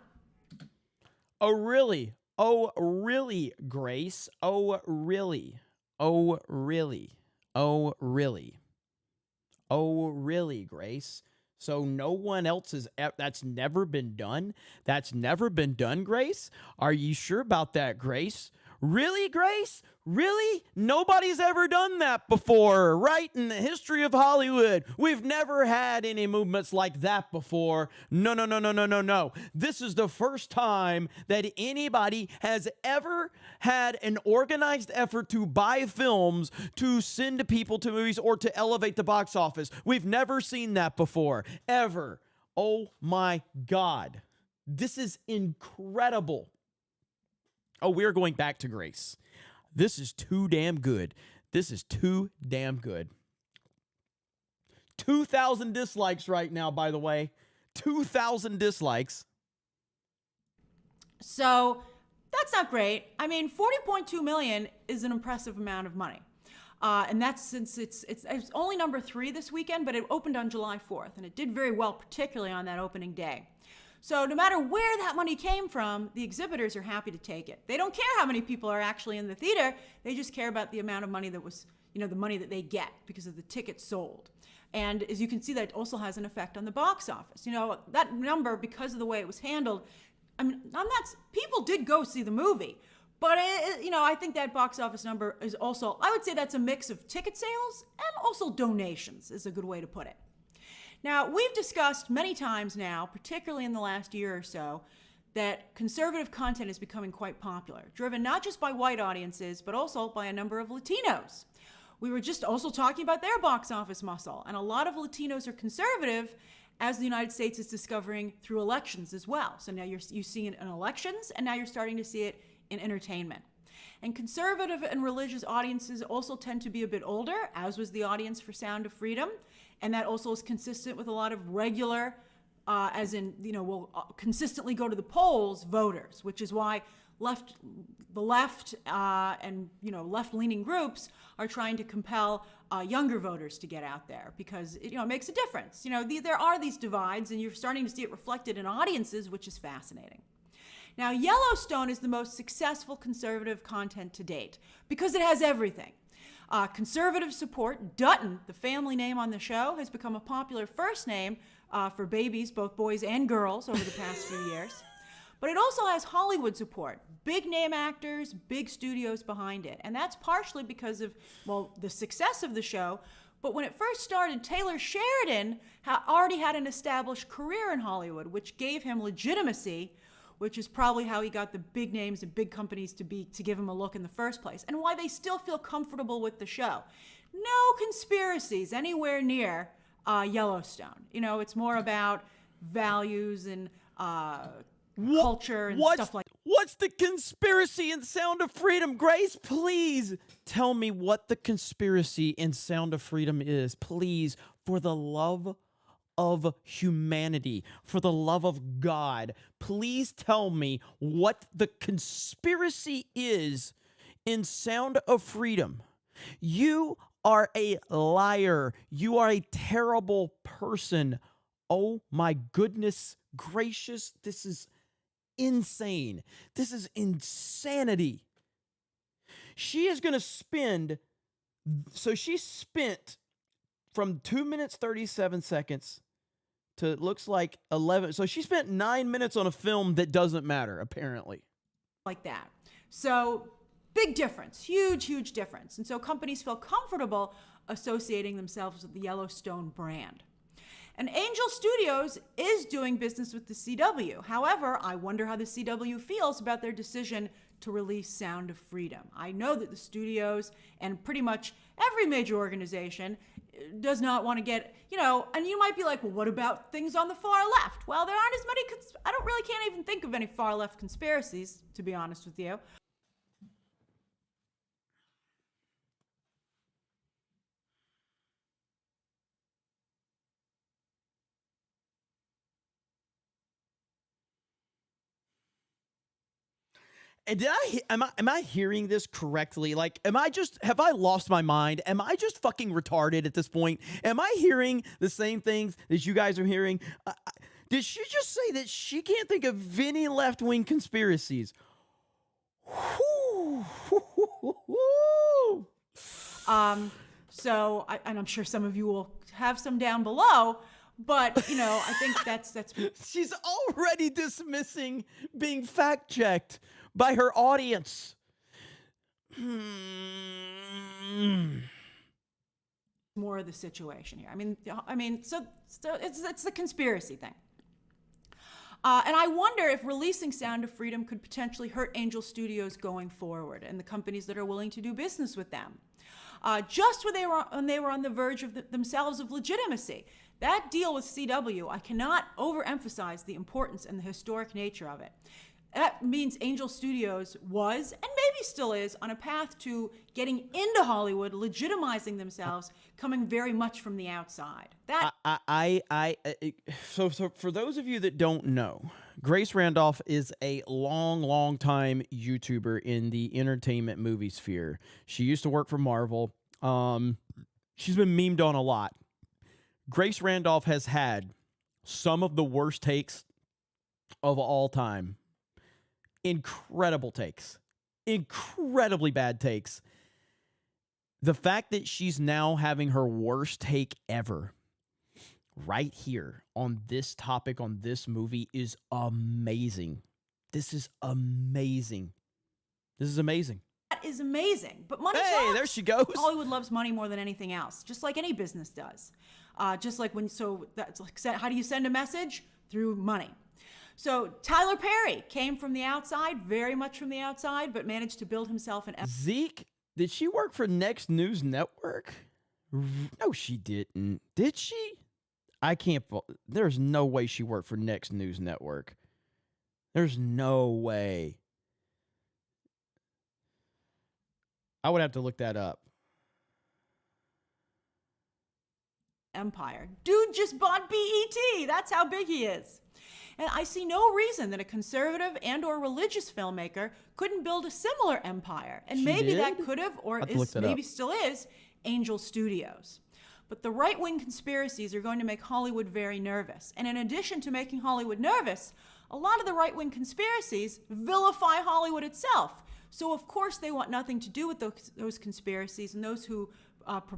Oh, really? Oh, really, Grace? Oh, really? Oh, really? Oh, really? Oh, really, Grace? So no one else has, that's never been done? That's never been done, Grace? Are you sure about that, Grace? Really, Grace? Really? Nobody's ever done that before, right? In the history of Hollywood, we've never had any movements like that before. No. This is the first time that anybody has ever had an organized effort to buy films to send people to movies or to elevate the box office. We've never seen that before, ever. Oh my God. This is incredible. Oh, we're going back to Grace. This is too damn good. This is too damn good. 2,000 dislikes right now, by the way. 2,000 dislikes. So that's not great. I mean, 40.2 million is an impressive amount of money. And that's since it's only number 3 this weekend, but it opened on July 4th, and it did very well, particularly on that opening day. So no matter where that money came from, the exhibitors are happy to take it. They don't care how many people are actually in the theater. They just care about the amount of money that was, the money that they get because of the tickets sold. And as you can see, that also has an effect on the box office. That number, because of the way it was handled, people did go see the movie. But, I think that box office number is also, I would say that's a mix of ticket sales and also donations is a good way to put it. Now, we've discussed many times now, particularly in the last year or so, that conservative content is becoming quite popular, driven not just by white audiences, but also by a number of Latinos. We were just also talking about their box office muscle, and a lot of Latinos are conservative, as the United States is discovering through elections as well. So now you're seeing it in elections, and now you're starting to see it in entertainment. And conservative and religious audiences also tend to be a bit older, as was the audience for Sound of Freedom. And that also is consistent with a lot of regular, will consistently go to the polls voters, which is why the left and left-leaning groups are trying to compel younger voters to get out there because it makes a difference. There are these divides, and you're starting to see it reflected in audiences, which is fascinating. Now, Yellowstone is the most successful conservative content to date because it has everything. Conservative support, Dutton, the family name on the show, has become a popular first name for babies, both boys and girls, over the past few years. But it also has Hollywood support, big name actors, big studios behind it. And that's partially because of, the success of the show. But when it first started, Taylor Sheridan already had an established career in Hollywood, which gave him legitimacy, which is probably how he got the big names and big companies to give him a look in the first place, and why they still feel comfortable with the show. No conspiracies anywhere near Yellowstone. It's more about values and culture and stuff like that. What's the conspiracy in Sound of Freedom? Grace, please tell me what the conspiracy in Sound of Freedom is. Please, for the love of humanity, for the love of God, please tell me what the conspiracy is in Sound of Freedom. You are a liar. You are a terrible person. Oh my goodness gracious, this is insane. This is insanity. She is going to spend, so she spent from 2 minutes 37 seconds to, it looks like 11. So she spent 9 minutes on a film that doesn't matter, apparently. Like that. So Big difference, huge, huge difference. And so companies feel comfortable associating themselves with the Yellowstone brand. And Angel Studios is doing business with the CW. However, I wonder how the CW feels about their decision to release Sound of Freedom. I know that the studios and pretty much every major organization does not want to get, and you might be like, well, what about things on the far left? Well, there aren't as many, can't even think of any far left conspiracies, to be honest with you. And am I hearing this correctly? Like, have I lost my mind? Am I just fucking retarded at this point? Am I hearing the same things that you guys are hearing? Did she just say that she can't think of any left-wing conspiracies? So, and I'm sure some of you will have some down below, but, I think that's... She's already dismissing being fact-checked by her audience. More of the situation here. So it's the conspiracy thing. And I wonder if releasing Sound of Freedom could potentially hurt Angel Studios going forward and the companies that are willing to do business with them. Just when they were on the verge of themselves of legitimacy. That deal with CW, I cannot overemphasize the importance and the historic nature of it. That means Angel Studios was, and maybe still is, on a path to getting into Hollywood, legitimizing themselves, coming very much from the outside. So for those of you that don't know, Grace Randolph is a long time YouTuber in the entertainment movie sphere. She used to work for Marvel. She's been memed on a lot. Grace Randolph has had some of the worst takes of all time. Incredible takes. Incredibly bad takes. The fact that she's now having her worst take ever right here on this topic, on this movie, is amazing. This is amazing. This is amazing. That is amazing. But money talks. Hey, there she goes. Hollywood loves money more than anything else, just like any business does. Just like how do you send a message? Through money. So Tyler Perry came from the outside, very much from the outside, but managed to build himself an... Zeke, did she work for Next News Network? No, she didn't. Did she? I can't... There's no way she worked for Next News Network. There's no way. I would have to look that up. Empire. Dude just bought BET. That's how big he is. And I see no reason that a conservative and or religious filmmaker couldn't build a similar empire. And maybe that could have, or is, maybe still is, Angel Studios. But the right-wing conspiracies are going to make Hollywood very nervous. And in addition to making Hollywood nervous, a lot of the right-wing conspiracies vilify Hollywood itself. So of course they want nothing to do with those conspiracies and those who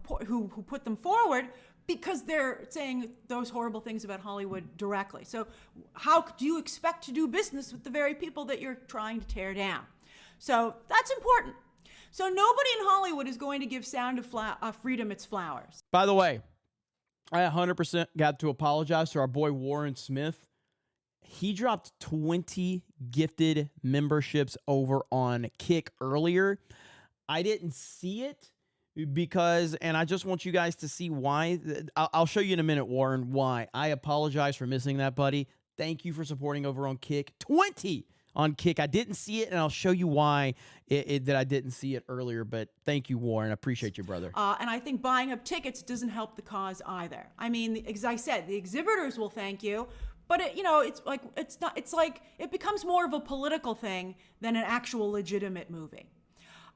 put them forward, because they're saying those horrible things about Hollywood directly. So how do you expect to do business with the very people that you're trying to tear down? So that's important. So nobody in Hollywood is going to give Sound of Freedom its flowers. By the way, I 100% got to apologize to our boy Warren Smith. He dropped 20 gifted memberships over on Kick earlier. I didn't see it. Because, and I just want you guys to see why. I'll show you in a minute, Warren, why. I apologize for missing that, buddy. Thank you for supporting over on Kick. 20 on Kick. I didn't see it, and I'll show you why that I didn't see it earlier. But thank you, Warren. I appreciate you, brother. And I think buying up tickets doesn't help the cause either. I mean, as I said, the exhibitors will thank you. But it becomes more of a political thing than an actual legitimate movie.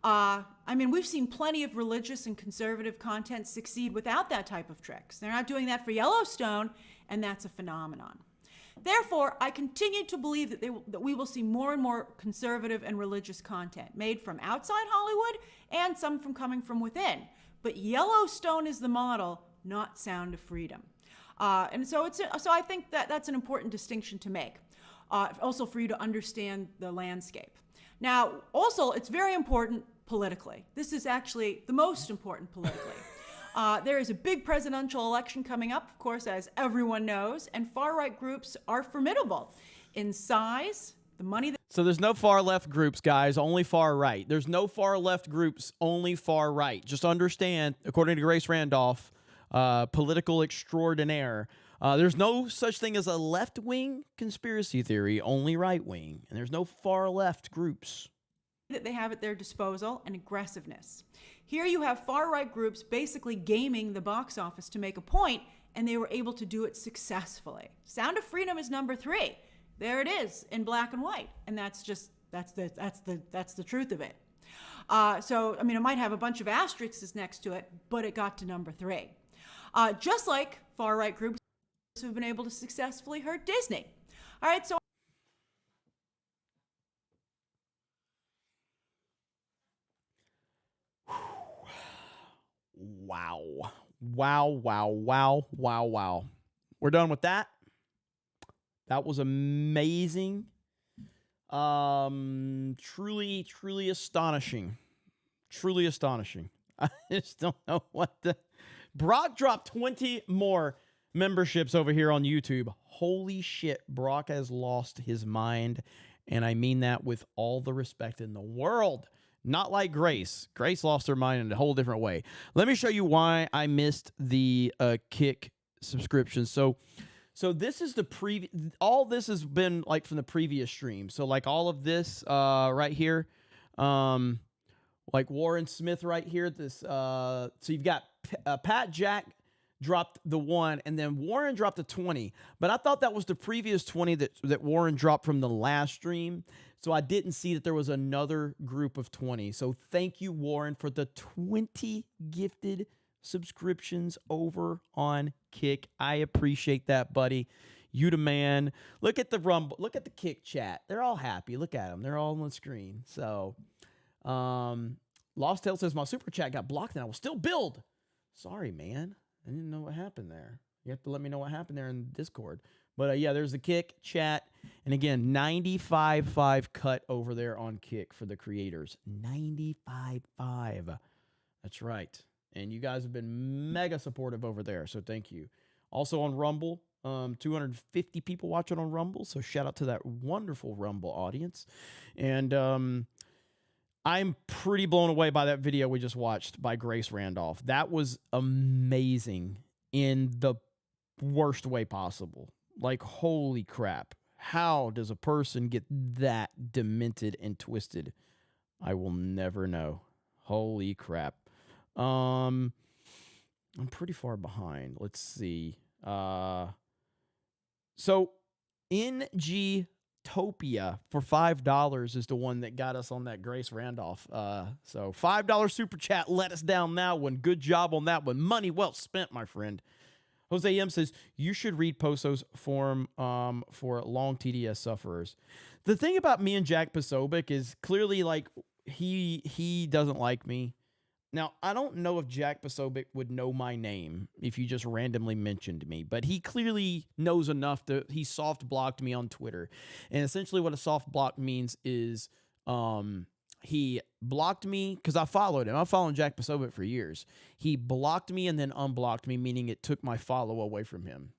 We've seen plenty of religious and conservative content succeed without that type of tricks. They're not doing that for Yellowstone, and that's a phenomenon. Therefore, I continue to believe that we will see more and more conservative and religious content made from outside Hollywood and some coming from within. But Yellowstone is the model, not Sound of Freedom. So I think that's an important distinction to make. Also for you to understand the landscape. Now, also, it's very important politically. This is actually the most important politically. There is a big presidential election coming up, of course, as everyone knows, and far-right groups are formidable in size, the money. So there's no far left groups, guys, only far right. There's no far left groups, only far right. Just understand, according to Grace Randolph, political extraordinaire, there's no such thing as a left-wing conspiracy theory, only right-wing. And there's no far left groups that they have at their disposal, and aggressiveness. Here you have far-right groups basically gaming the box office to make a point, and they were able to do it successfully. Sound of Freedom is number 3. There it is in black and white, and that's the truth of it. So I mean, it might have a bunch of asterisks next to it, but it got to number 3. Just like far-right groups who've been able to successfully hurt Disney. All right, so. Wow. Wow, wow, wow, wow, wow. We're done with that. That was amazing. Truly, truly astonishing. Truly astonishing. I just don't know what the... Brock dropped 20 more memberships over here on YouTube. Holy shit, Brock has lost his mind. And I mean that with all the respect in the world. Not like Grace. Grace lost her mind in a whole different way. Let me show you why I missed the Kick subscription. So this is the all this has been like from the previous stream. So like all of this right here, like Warren Smith right here. This so you've got Pat Jack dropped the 1, and then Warren dropped the 20. But I thought that was the previous 20 that Warren dropped from the last stream. So I didn't see that there was another group of 20. So thank you, Warren, for the 20 gifted subscriptions over on Kick. I appreciate that, buddy. You the man. Look at the Rumble. Look at the Kick chat. They're all happy. Look at them. They're all on the screen. So, Lost Tale says, my super chat got blocked and I will still build. Sorry, man. I didn't know what happened there. You have to let me know what happened there in Discord. But yeah, there's the Kick chat. And again, 95.5 cut over there on Kick for the creators. 95.5. That's right. And you guys have been mega supportive over there. So thank you. Also on Rumble, 250 people watching on Rumble. So shout out to that wonderful Rumble audience. And I'm pretty blown away by that video we just watched by Grace Randolph. That was amazing in the worst way possible. Like, holy crap. How does a person get that demented and twisted? I will never know. Holy crap. I'm pretty far behind. Let's see. So NGtopia for $5 is the one that got us on that Grace Randolph. So $5 super chat let us down that one. Good job on that one. Money well spent, my friend. Jose M says, you should read Poso's forum for long TDS sufferers. The thing about me and Jack Posobiec is clearly like he doesn't like me. Now, I don't know if Jack Posobiec would know my name if you just randomly mentioned me, but he clearly knows enough that he soft blocked me on Twitter. And essentially what a soft block means is he blocked me because I followed him. I've followed Jack Posobiec for years. He blocked me and then unblocked me, meaning it took my follow away from him.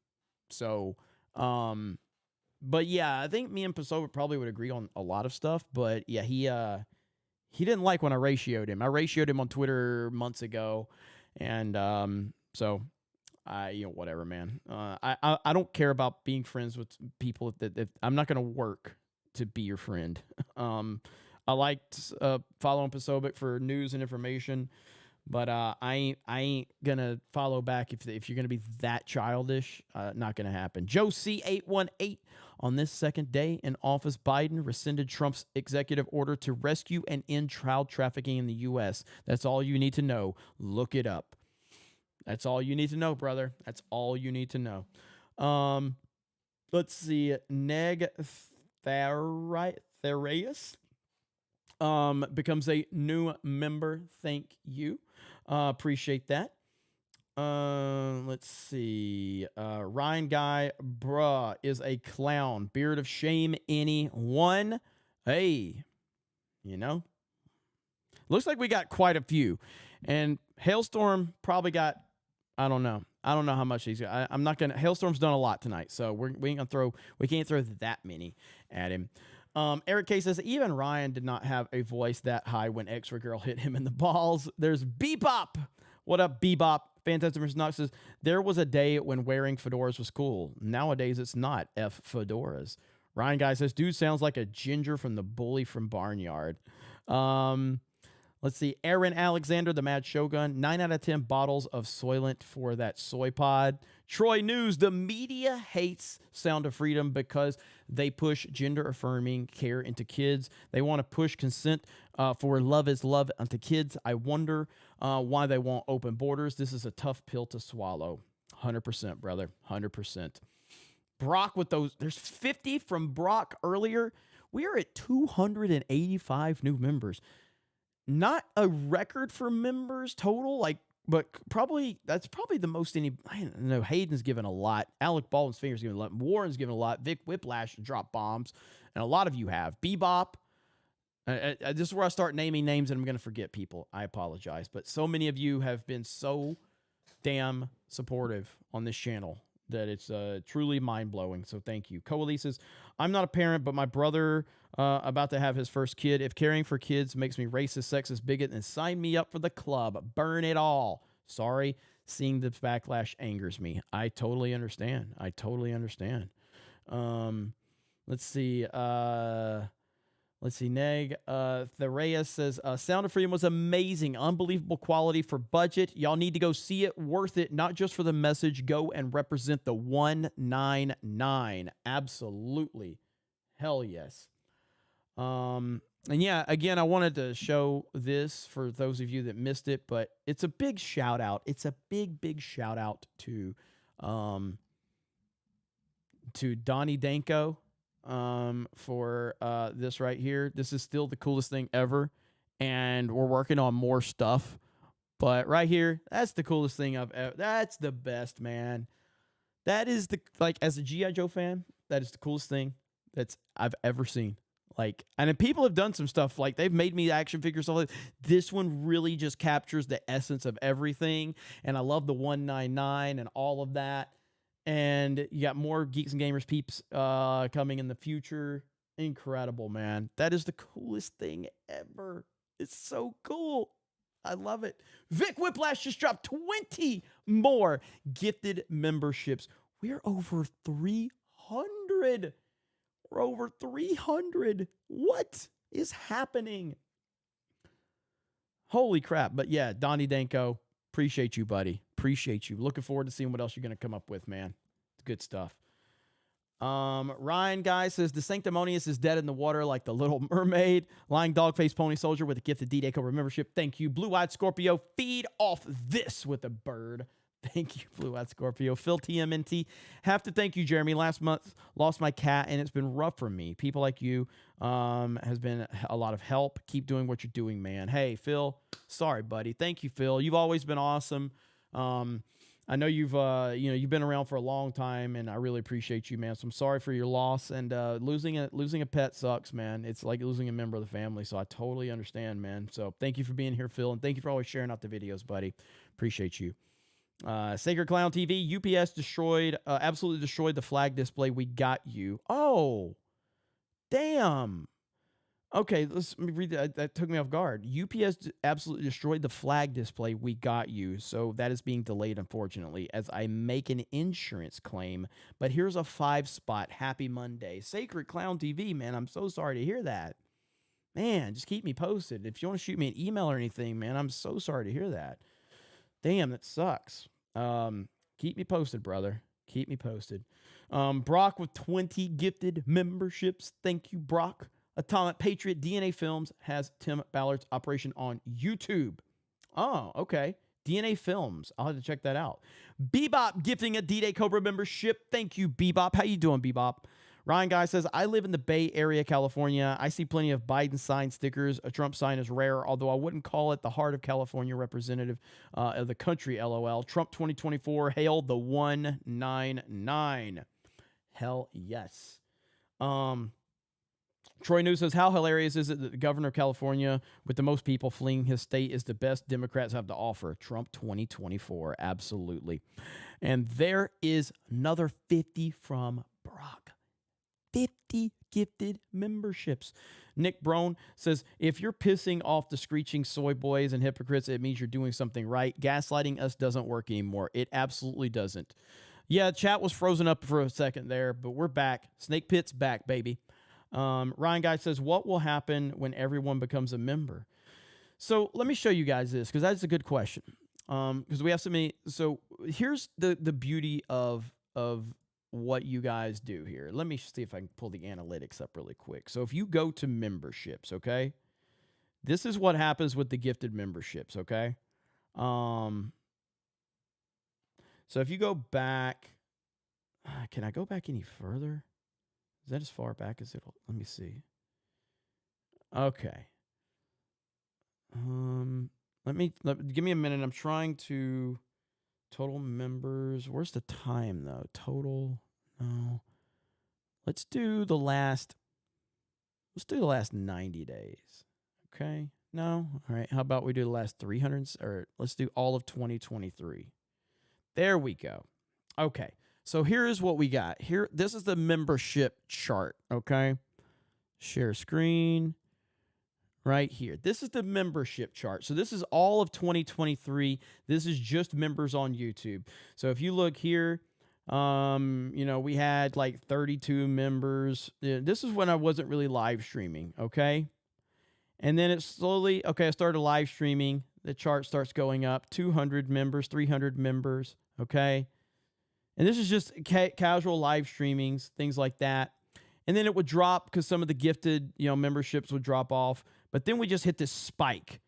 So, but yeah, I think me and Posobiec probably would agree on a lot of stuff, but yeah, he didn't like when I ratioed him. I ratioed him on Twitter months ago, and so whatever, man. I don't care about being friends with people that I'm not gonna work to be your friend. I liked following Posobiec for news and information, but I ain't gonna follow back if you're gonna be that childish. Not gonna happen. Joe C818. On this second day in office, Biden rescinded Trump's executive order to rescue and end child trafficking in the U.S. That's all you need to know. Look it up. That's all you need to know, brother. That's all you need to know. Let's see. Neg Theraeus becomes a new member. Thank you. Appreciate that. Let's see. Ryan Guy, bruh, is a clown. Beard of shame, anyone? Hey, Looks like we got quite a few. And Hailstorm probably got, I don't know how much he's got. I'm not going to, Hailstorm's done a lot tonight, so we can't throw that many at him. Eric K says, even Ryan did not have a voice that high when X-Ray Girl hit him in the balls. There's Bebop. What up, Bebop? Fantastic Mr. Knox says, there was a day when wearing fedoras was cool. Nowadays, it's not. F fedoras. Ryan Guy says, dude sounds like a ginger from the bully from Barnyard. Let's see. Aaron Alexander, the Mad Shogun. 9 out of 10 bottles of Soylent for that soy pod. Troy News, the media hates Sound of Freedom because they push gender-affirming care into kids. They want to push consent for love is love onto kids. I wonder why they want open borders. This is a tough pill to swallow. 100%, brother. 100%. Brock with those. There's 50 from Brock earlier. We are at 285 new members. Not a record for members total, but that's probably the most any. I don't know. Hayden's given a lot. Alec Baldwin's fingers given a lot. Warren's given a lot. Vic Whiplash dropped bombs, and a lot of you have. Bebop. This is where I start naming names, and I'm going to forget people. I apologize, but so many of you have been so damn supportive on this channel that it's truly mind-blowing. So thank you. Coalise says, I'm not a parent, but my brother about to have his first kid. If caring for kids makes me racist, sexist, bigot, then sign me up for the club. Burn it all. Sorry, seeing the backlash angers me. I totally understand. Let's see. Neg. Thereas says, Sound of Freedom was amazing. Unbelievable quality for budget. Y'all need to go see it. Worth it. Not just for the message. Go and represent the 199. Absolutely. Hell yes. And yeah, again, I wanted to show this for those of you that missed it, but it's a big shout out. It's a big shout out to Donnie Danko. For this right here. This is still the coolest thing ever, and we're working on more stuff, but right here, that's the coolest thing I've ever. That's the best, man. That is as a G.I. Joe fan, that is the coolest thing I've ever seen. And then people have done some stuff, they've made me action figures. This one really just captures the essence of everything, and I love the 199 and all of that. And you got more Geeks and Gamers peeps coming in the future. Incredible, man. That is the coolest thing ever. It's so cool. I love it. Vic Whiplash just dropped 20 more gifted memberships. We are over 300. We're over 300. What is happening? Holy crap. But yeah, Donnie Danko, appreciate you, buddy. Appreciate you. Looking forward to seeing what else you're going to come up with, man. It's good stuff. Ryan Guy says, the Sanctimonious is dead in the water like the Little Mermaid. Lying Dogface Pony Soldier with a gifted D-Day Cobra membership. Thank you. Blue-Eyed Scorpio, feed off this with a bird. Thank you, Blue-Eyed Scorpio. Phil TMNT, have to thank you, Jeremy. Last month, lost my cat, and it's been rough for me. People like you has been a lot of help. Keep doing what you're doing, man. Hey, Phil, sorry, buddy. Thank you, Phil. You've always been awesome. I know you've been around for a long time, and I really appreciate you, man. So I'm sorry for your loss, and losing a pet sucks, man. It's like losing a member of the family, so I totally understand, man. So thank you for being here, Phil, and thank you for always sharing out the videos, buddy. Appreciate you. Sacred Clown TV, UPS absolutely destroyed the flag display. We got you. Oh, damn. Okay, let me read that. That took me off guard. UPS absolutely destroyed the flag display. We got you. So that is being delayed, unfortunately, as I make an insurance claim. But here's a 5-spot. Happy Monday. Sacred Clown TV, man, I'm so sorry to hear that. Man, just keep me posted. If you want to shoot me an email or anything, man, I'm so sorry to hear that. Damn, that sucks. Keep me posted, brother. Keep me posted. Brock with 20 gifted memberships. Thank you, Brock. Atomic Patriot DNA Films has Tim Ballard's operation on YouTube. Oh, okay. DNA Films. I'll have to check that out. Bebop gifting a D-Day Cobra membership. Thank you, Bebop. How you doing, Bebop? Ryan Guy says, I live in the Bay Area, California. I see plenty of Biden sign stickers. A Trump sign is rare, although I wouldn't call it the heart of California representative of the country, LOL. Trump 2024, hail the 199. Hell yes. Troy News says, how hilarious is it that the governor of California with the most people fleeing his state is the best Democrats have to offer? Trump 2024. Absolutely. And there is another 50 from Barack. 50 gifted memberships. Nick Brown says, if you're pissing off the screeching soy boys and hypocrites, it means you're doing something right. Gaslighting us doesn't work anymore. It absolutely doesn't. Yeah, chat was frozen up for a second there, but we're back. Snake Pit's back, baby. Ryan Guy says, what will happen when everyone becomes a member? So let me show you guys this, because that's a good question. Because we have so many. So here's the beauty of what you guys do here. Let me see if I can pull the analytics up really quick. So if you go to memberships, okay, this is what happens with the gifted memberships, okay? So if you go back, can I go back any further? Is that as far back as it'll, let me see. Okay. Give me a minute. I'm trying to total members. Where's the time though? Total. No. Let's do the last 90 days. Okay. No. All right. How about we do the last 300 or let's do all of 2023. There we go. Okay. So here's what we got. Here, this is the membership chart, okay? Share screen right here. This is the membership chart. So this is all of 2023. This is just members on YouTube. So if you look here, we had like 32 members. This is when I wasn't really live streaming, okay? And then it slowly, okay, I started live streaming. The chart starts going up. 200 members, 300 members, okay? And this is just casual live streamings, things like that. And then it would drop because some of the gifted, memberships would drop off. But then we just hit this spike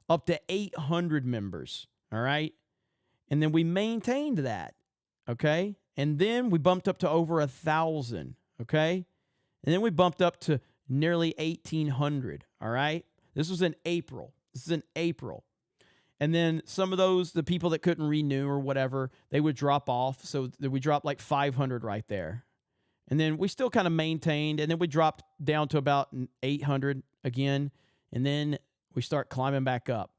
up to 800 members, all right? And then we maintained that, okay? And then we bumped up to over 1,000, okay? And then we bumped up to nearly 1,800, all right? This was in April. And then some of those, the people that couldn't renew or whatever, they would drop off. So we dropped like 500 right there. And then we still kind of maintained. And then we dropped down to about 800 again. And then we start climbing back up.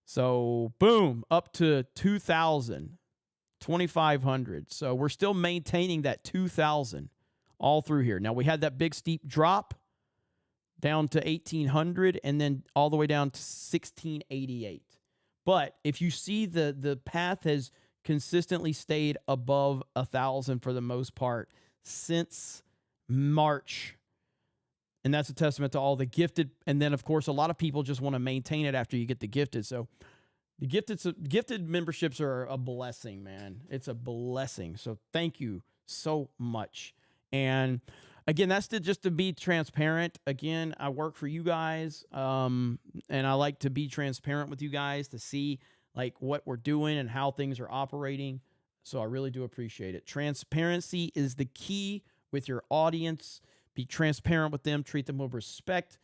So boom, up to 2,000, 2,500. So we're still maintaining that 2,000 all through here. Now we had that big steep drop down to 1,800 and then all the way down to 1,688. But if you see the path has consistently stayed above 1,000 for the most part since March. And that's a testament to all the gifted. And then, of course, a lot of people just want to maintain it after you get the gifted. So the gifted memberships are a blessing, man. It's a blessing. So thank you so much. And again, that's just to be transparent. Again, I work for you guys, and I like to be transparent with you guys to see like what we're doing and how things are operating. So I really do appreciate it. Transparency is the key with your audience. Be transparent with them. Treat them with respect.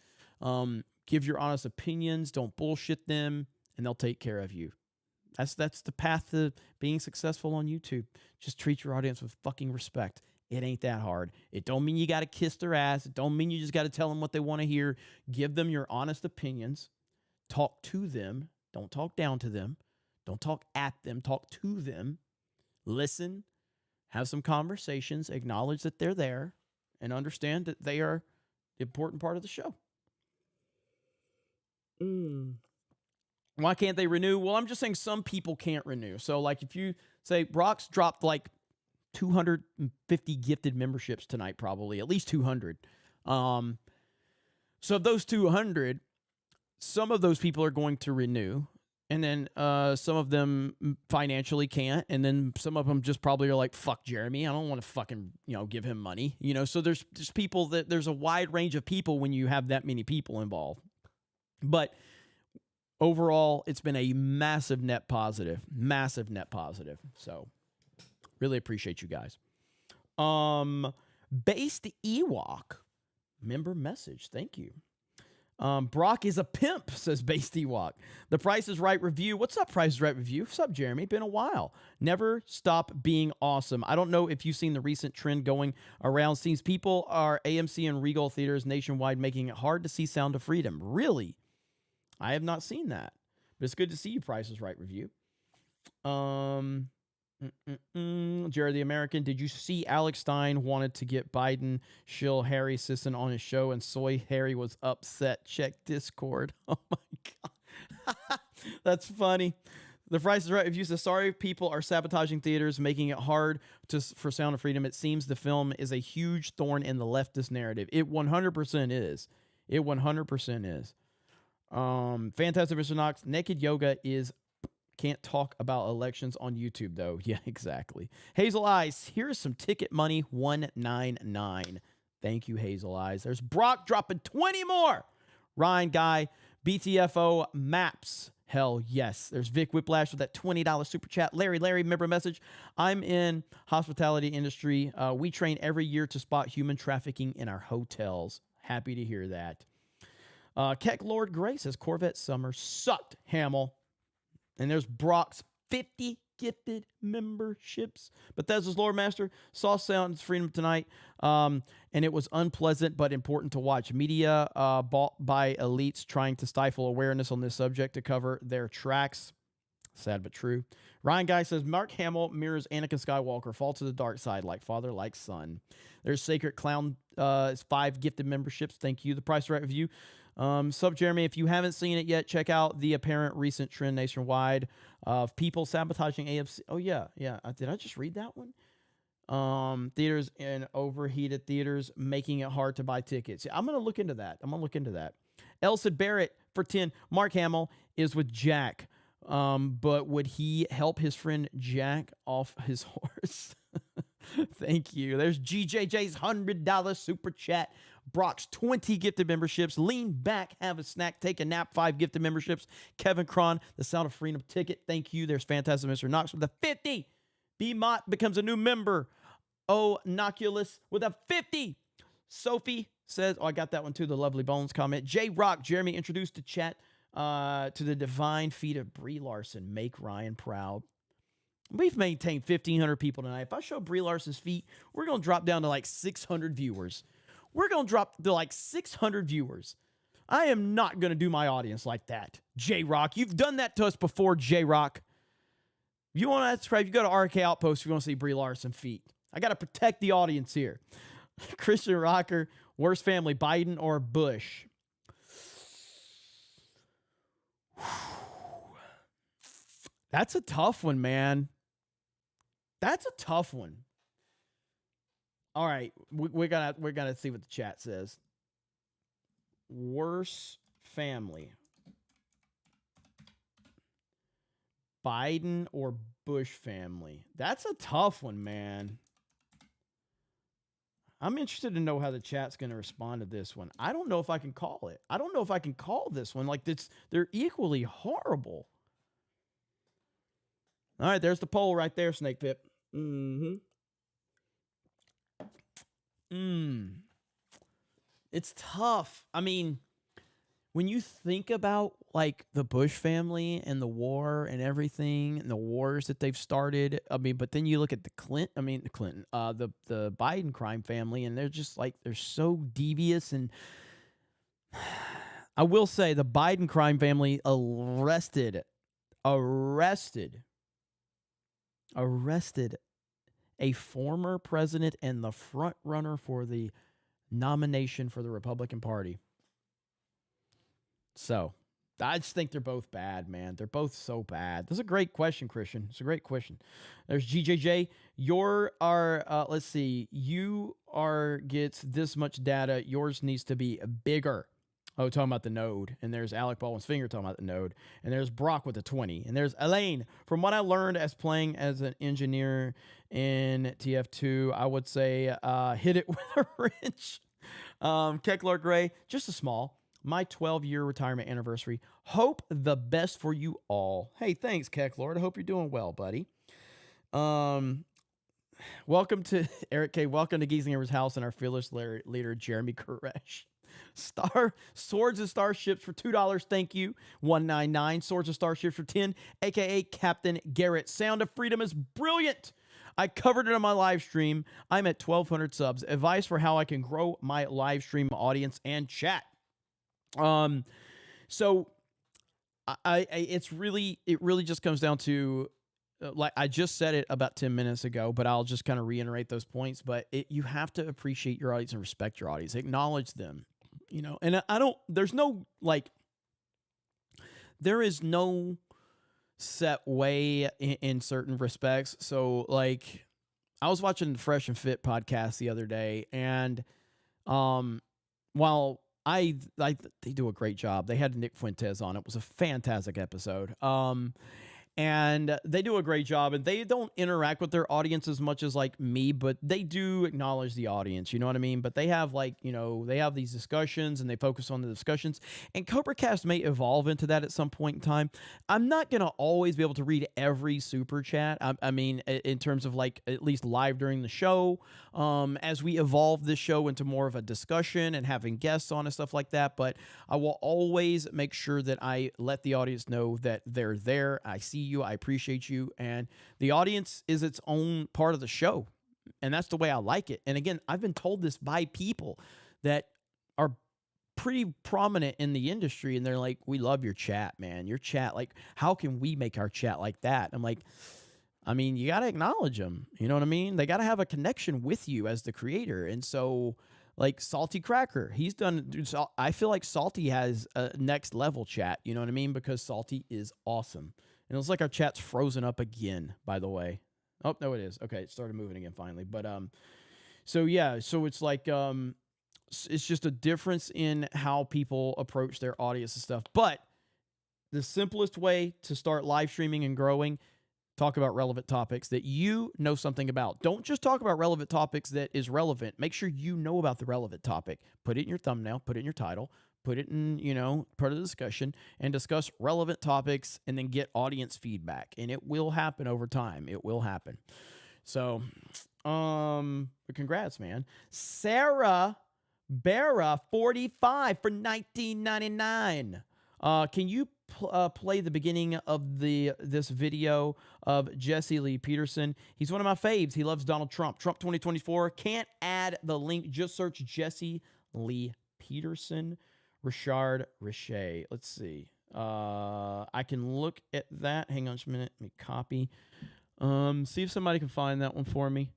Give your honest opinions. Don't bullshit them, and they'll take care of you. That's the path to being successful on YouTube. Just treat your audience with fucking respect. It ain't that hard. It don't mean you got to kiss their ass. It don't mean you just got to tell them what they want to hear. Give them your honest opinions. Talk to them. Don't talk down to them. Don't talk at them. Talk to them. Listen. Have some conversations. Acknowledge that they're there. And understand that they are the important part of the show. Why can't they renew? Well, I'm just saying some people can't renew. So like if you say Brock's dropped like 250 gifted memberships tonight, probably at least 200. So of those 200, some of those people are going to renew, and then some of them financially can't, and then some of them just probably are like, "Fuck Jeremy, I don't want to fucking give him money." So there's people there's a wide range of people when you have that many people involved, but overall, it's been a massive net positive. So. Really appreciate you guys. Based Ewok, member message. Thank you. Brock is a pimp, says Basty Walk. The Price is Right review. What's up, Price is Right review? What's up, Jeremy? Been a while. Never stop being awesome. I don't know if you've seen the recent trend going around. Seems people are AMC and Regal theaters nationwide making it hard to see Sound of Freedom. Really? I have not seen that. But it's good to see you, Price is Right review. Jared the American, did you see Alex Stein wanted to get Biden shill Harry Sisson on his show and Soy Harry was upset? Check Discord. Oh my God. That's funny. The Price is Right review says, sorry people are sabotaging theaters, making it hard for Sound of Freedom. It seems the film is a huge thorn in the leftist narrative. It 100% is. It 100% is. Fantastic Mr. Knox, naked yoga is can't talk about elections on YouTube, though. Yeah, exactly. Hazel Eyes, here's some ticket money, 199. Thank you, Hazel Eyes. There's Brock dropping 20 more. Ryan Guy, BTFO Maps. Hell yes. There's Vic Whiplash with that $20 super chat. Larry, member message. I'm in hospitality industry. We train every year to spot human trafficking in our hotels. Happy to hear that. Keck Lord Gray says Corvette Summer sucked, Hamill. And there's Brock's 50 gifted memberships. Bethesda's Lord Master saw Sound of Freedom tonight, and it was unpleasant but important to watch. Media bought by elites trying to stifle awareness on this subject to cover their tracks. Sad but true. Ryan Guy says Mark Hamill mirrors Anakin Skywalker, fall to the dark side like father, like son. There's Sacred Clown, 5 gifted memberships. Thank you. The Price Right review. Sub Jeremy, if you haven't seen it yet, check out the apparent recent trend nationwide of people sabotaging AFC. Oh yeah. Did I just read that one? Theaters and overheated theaters making it hard to buy tickets. I'm gonna look into that. Elsa Barrett for 10. Mark Hamill is with Jack. But would he help his friend Jack off his horse? Thank you. There's GJJ's $100 super chat. Brock's 20 gifted memberships. Lean back, have a snack, take a nap. 5 gifted memberships. Kevin Cron, the Sound of Freedom ticket. Thank you. There's Fantastic Mr. Knox with a 50. B Mott becomes a new member. Oh, Noculus with a 50. Sophie says, I got that one too. The Lovely Bones comment. J Rock, Jeremy introduced the chat to the divine feat of Brie Larson. Make Ryan proud. We've maintained 1,500 people tonight. If I show Brie Larson's feet, we're going to drop down to like 600 viewers. We're going to drop to like 600 viewers. I am not going to do my audience like that. J-Rock, you've done that to us before, J-Rock. You want to subscribe, you go to RK Outpost, you're going to see Brie Larson feet. I got to protect the audience here. Christian Rocker, worst family, Biden or Bush? That's a tough one, man. That's a tough one. All right, we're gonna see what the chat says. Worst family, Biden or Bush family? That's a tough one, man. I'm interested to know how the chat's going to respond to this one. I don't know if I can call it. I don't know if I can call this one. Like, they're equally horrible. All right, there's the poll right there, Snake Pip. It's tough. I mean, when you think about like the Bush family and the war and everything and the wars that they've started, I mean, but then you look at the Biden crime family, and they're just like, they're so devious. And I will say the Biden crime family arrested a former president and the front runner for the nomination for the Republican Party. So I just think they're both bad, man. They're both so bad. This is a great question, Christian. It's a great question. There's GJJ. Let's see. You gets this much data. Yours needs to be bigger. Oh, talking about the node. And there's Alec Baldwin's finger talking about the node. And there's Brock with the 20. And there's Elaine. From what I learned as playing as an engineer in TF2, I would say hit it with a wrench. Keckler Gray, just a small. My 12-year retirement anniversary. Hope the best for you all. Hey, thanks, Kecklord. I hope you're doing well, buddy. Welcome to Eric K. Welcome to Giesinger's house and our fearless leader, Jeremy Koresh. Swords and Starships for $2. Thank you. 199. Swords and Starships for 10, aka Captain Garrett. Sound of Freedom is brilliant. I covered it on my live stream. I'm at 1,200 subs. Advice for how I can grow my live stream audience and chat. So it really just comes down to, like I just said it about 10 minutes ago, but I'll just kind of reiterate those points. But you have to appreciate your audience and respect your audience, acknowledge them, and there is no set way in certain respects. So like I was watching the Fresh and Fit podcast the other day, and while they do a great job, they had Nick Fuentes on. It was a fantastic episode. And they do a great job, and they don't interact with their audience as much as like me, but they do acknowledge the audience, you know what I mean? But they have they have these discussions and they focus on the discussions, and CobraCast may evolve into that at some point in time. I'm not going to always be able to read every super chat. I mean, in terms of like at least live during the show, as we evolve this show into more of a discussion and having guests on and stuff like that. But I will always make sure that I let the audience know that they're there. I see you, I appreciate you, and the audience is its own part of the show, and that's the way I like it. And again, I've been told this by people that are pretty prominent in the industry, and they're like, we love your chat, man, your chat, like how can we make our chat like that? I'm like, I mean, you got to acknowledge them, you know what I mean? They got to have a connection with you as the creator. And so like Salty Cracker, he's done, I feel like Salty has a next level chat, you know what I mean? Because Salty is awesome. And it looks like our chat's frozen up again, by the way. Oh, no, it is. Okay, it started moving again finally. But so yeah, so it's like it's just a difference in how people approach their audience and stuff. But the simplest way to start live streaming and growing, talk about relevant topics that you know something about. Don't just talk about relevant topics that is relevant. Make sure you know about the relevant topic. Put it in your thumbnail, put it in your title, put it in, part of the discussion, and discuss relevant topics, and then get audience feedback. And it will happen over time. It will happen. So, but congrats, man. Sarah Barra 45 for $19.99. Can you play the beginning of this video of Jesse Lee Peterson? He's one of my faves. He loves Donald Trump. Trump 2024. Can't add the link. Just search Jesse Lee Peterson. Richard Richer. Let's see. I can look at that. Hang on just a minute. Let me copy. See if somebody can find that one for me.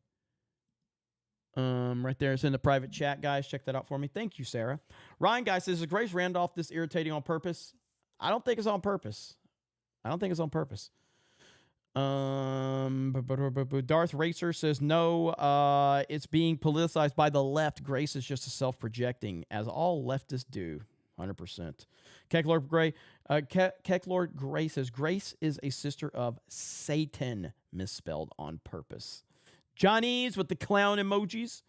Right there. It's in the private chat, guys. Check that out for me. Thank you, Sarah. Ryan, guys, says, is Grace Randolph this irritating on purpose? I don't think it's on purpose. Darth Racer says, no, it's being politicized by the left. Grace is just a self-projecting, as all leftists do. 100%. Kecklord Gray says, Grace is a sister of Satan, misspelled on purpose. Johnny's with the clown emojis.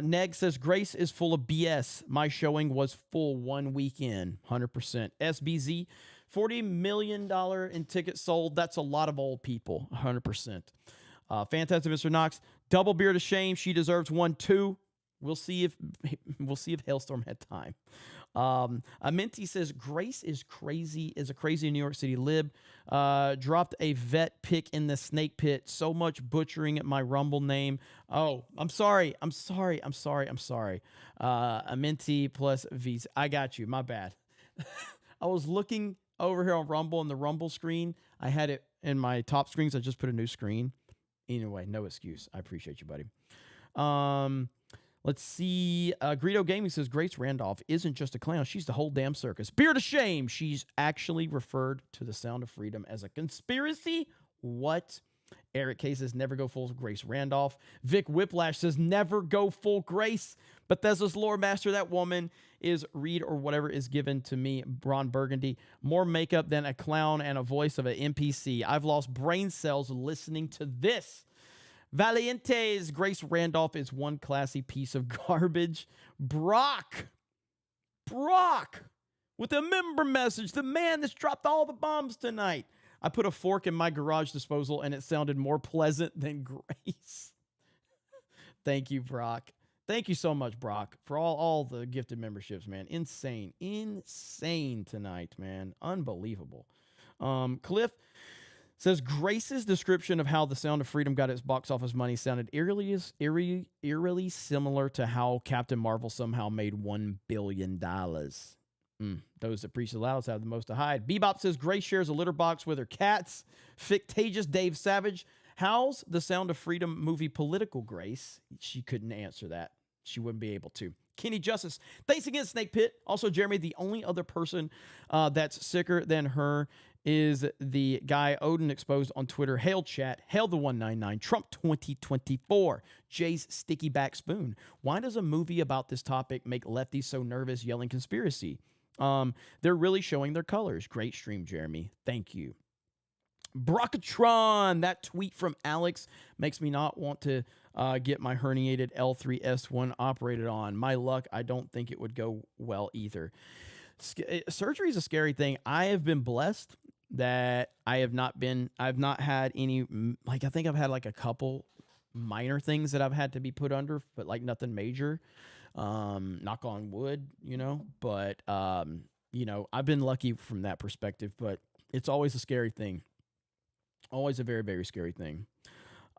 Neg says, Grace is full of BS. My showing was full one weekend. 100%. SBZ, $40 million in tickets sold. That's a lot of old people. 100%. Fantastic Mr. Knox, double beer to shame. She deserves one too. We'll see if Hailstorm had time. Minty says, Grace is a crazy New York City lib. Dropped a vet pick in the snake pit. So much butchering at my Rumble name. Oh, I'm sorry. Minty plus V's. I got you. My bad. I was looking over here on Rumble on the Rumble screen. I had it in my top screens. I just put a new screen. Anyway, no excuse. I appreciate you, buddy. Let's see. Greedo Gaming says, Grace Randolph isn't just a clown. She's the whole damn circus. Beer to shame. She's actually referred to the Sound of Freedom as a conspiracy. What? Eric K says, never go full Grace Randolph. Vic Whiplash says, never go full Grace. Bethesda's lore master, that woman is Reed or whatever is given to me. Ron Burgundy. More makeup than a clown and a voice of an NPC. I've lost brain cells listening to this. Valientes, Grace Randolph is one classy piece of garbage. Brock, with a member message, the man that's dropped all the bombs tonight. I put a fork in my garage disposal and it sounded more pleasant than Grace. Thank you, Brock. Thank you so much, Brock, for all the gifted memberships, man. Insane tonight, man. Unbelievable. Cliff says Grace's description of how The Sound of Freedom got its box office money sounded eerily similar to how Captain Marvel somehow made $1 billion. Those that preach the loudest have the most to hide. Bebop says Grace shares a litter box with her cats. Fictitious Dave Savage. How's The Sound of Freedom movie political, Grace? She couldn't answer that. She wouldn't be able to. Kenny Justice, thanks again, Snake Pit. Also, Jeremy, the only other person that's sicker than her is the guy Odin exposed on Twitter. Hail chat, hail the 199, Trump 2024, Jay's sticky back spoon. Why does a movie about this topic make lefties so nervous yelling conspiracy? They're really showing their colors. Great stream, Jeremy. Thank you. Brockatron, that tweet from Alex makes me not want to get my herniated L3S1 operated on. My luck, I don't think it would go well either. Surgery is a scary thing. I have been blessed that I've not had any, like, I think I've had like a couple minor things that I've had to be put under, but like nothing major. Knock on wood, but I've been lucky from that perspective, but it's always a scary thing. Always a very, very scary thing.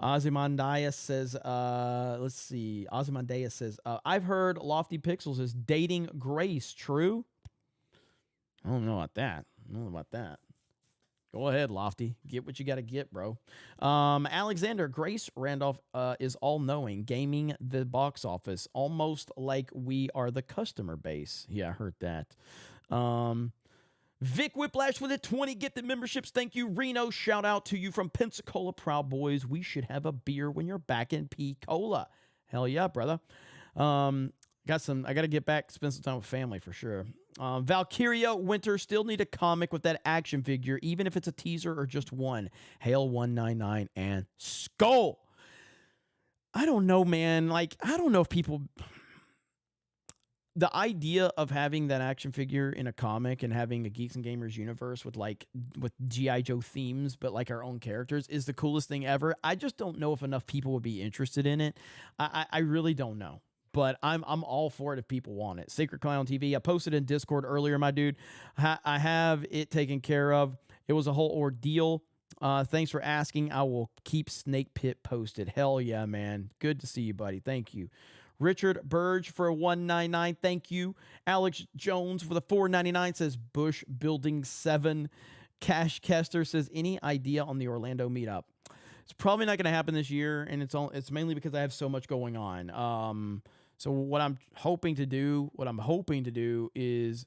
Ozymandias says, Ozymandias says, I've heard Lofty Pixels is dating Grace. True? I don't know about that. Go ahead, Lofty. Get what you got to get, bro. Alexander, Grace Randolph is all-knowing, gaming the box office, almost like we are the customer base. Yeah, I heard that. Vic Whiplash with the 20 gifted memberships. Thank you, Reno. Shout out to you from Pensacola, Proud Boys. We should have a beer when you're back in P-Cola. Hell yeah, brother. I got to get back, spend some time with family for sure. Valkyria Winter, still need a comic with that action figure, even if it's a teaser or just one. Hail 199 and Skull. I don't know, man. Like, I don't know if people... The idea of having that action figure in a comic and having a Geeks and Gamers universe with G.I. Joe themes, but like our own characters, is the coolest thing ever. I just don't know if enough people would be interested in it. I really don't know. But I'm all for it if people want it. Sacred Clown TV. I posted in Discord earlier, my dude. I have it taken care of. It was a whole ordeal. Thanks for asking. I will keep Snake Pit posted. Hell yeah, man. Good to see you, buddy. Thank you. Richard Burge for a 199. Thank you. Alex Jones for the 499 says Bush Building 7. Cash Kester says, any idea on the Orlando meetup? It's probably not going to happen this year, and it's mainly because I have so much going on. So what I'm hoping to do is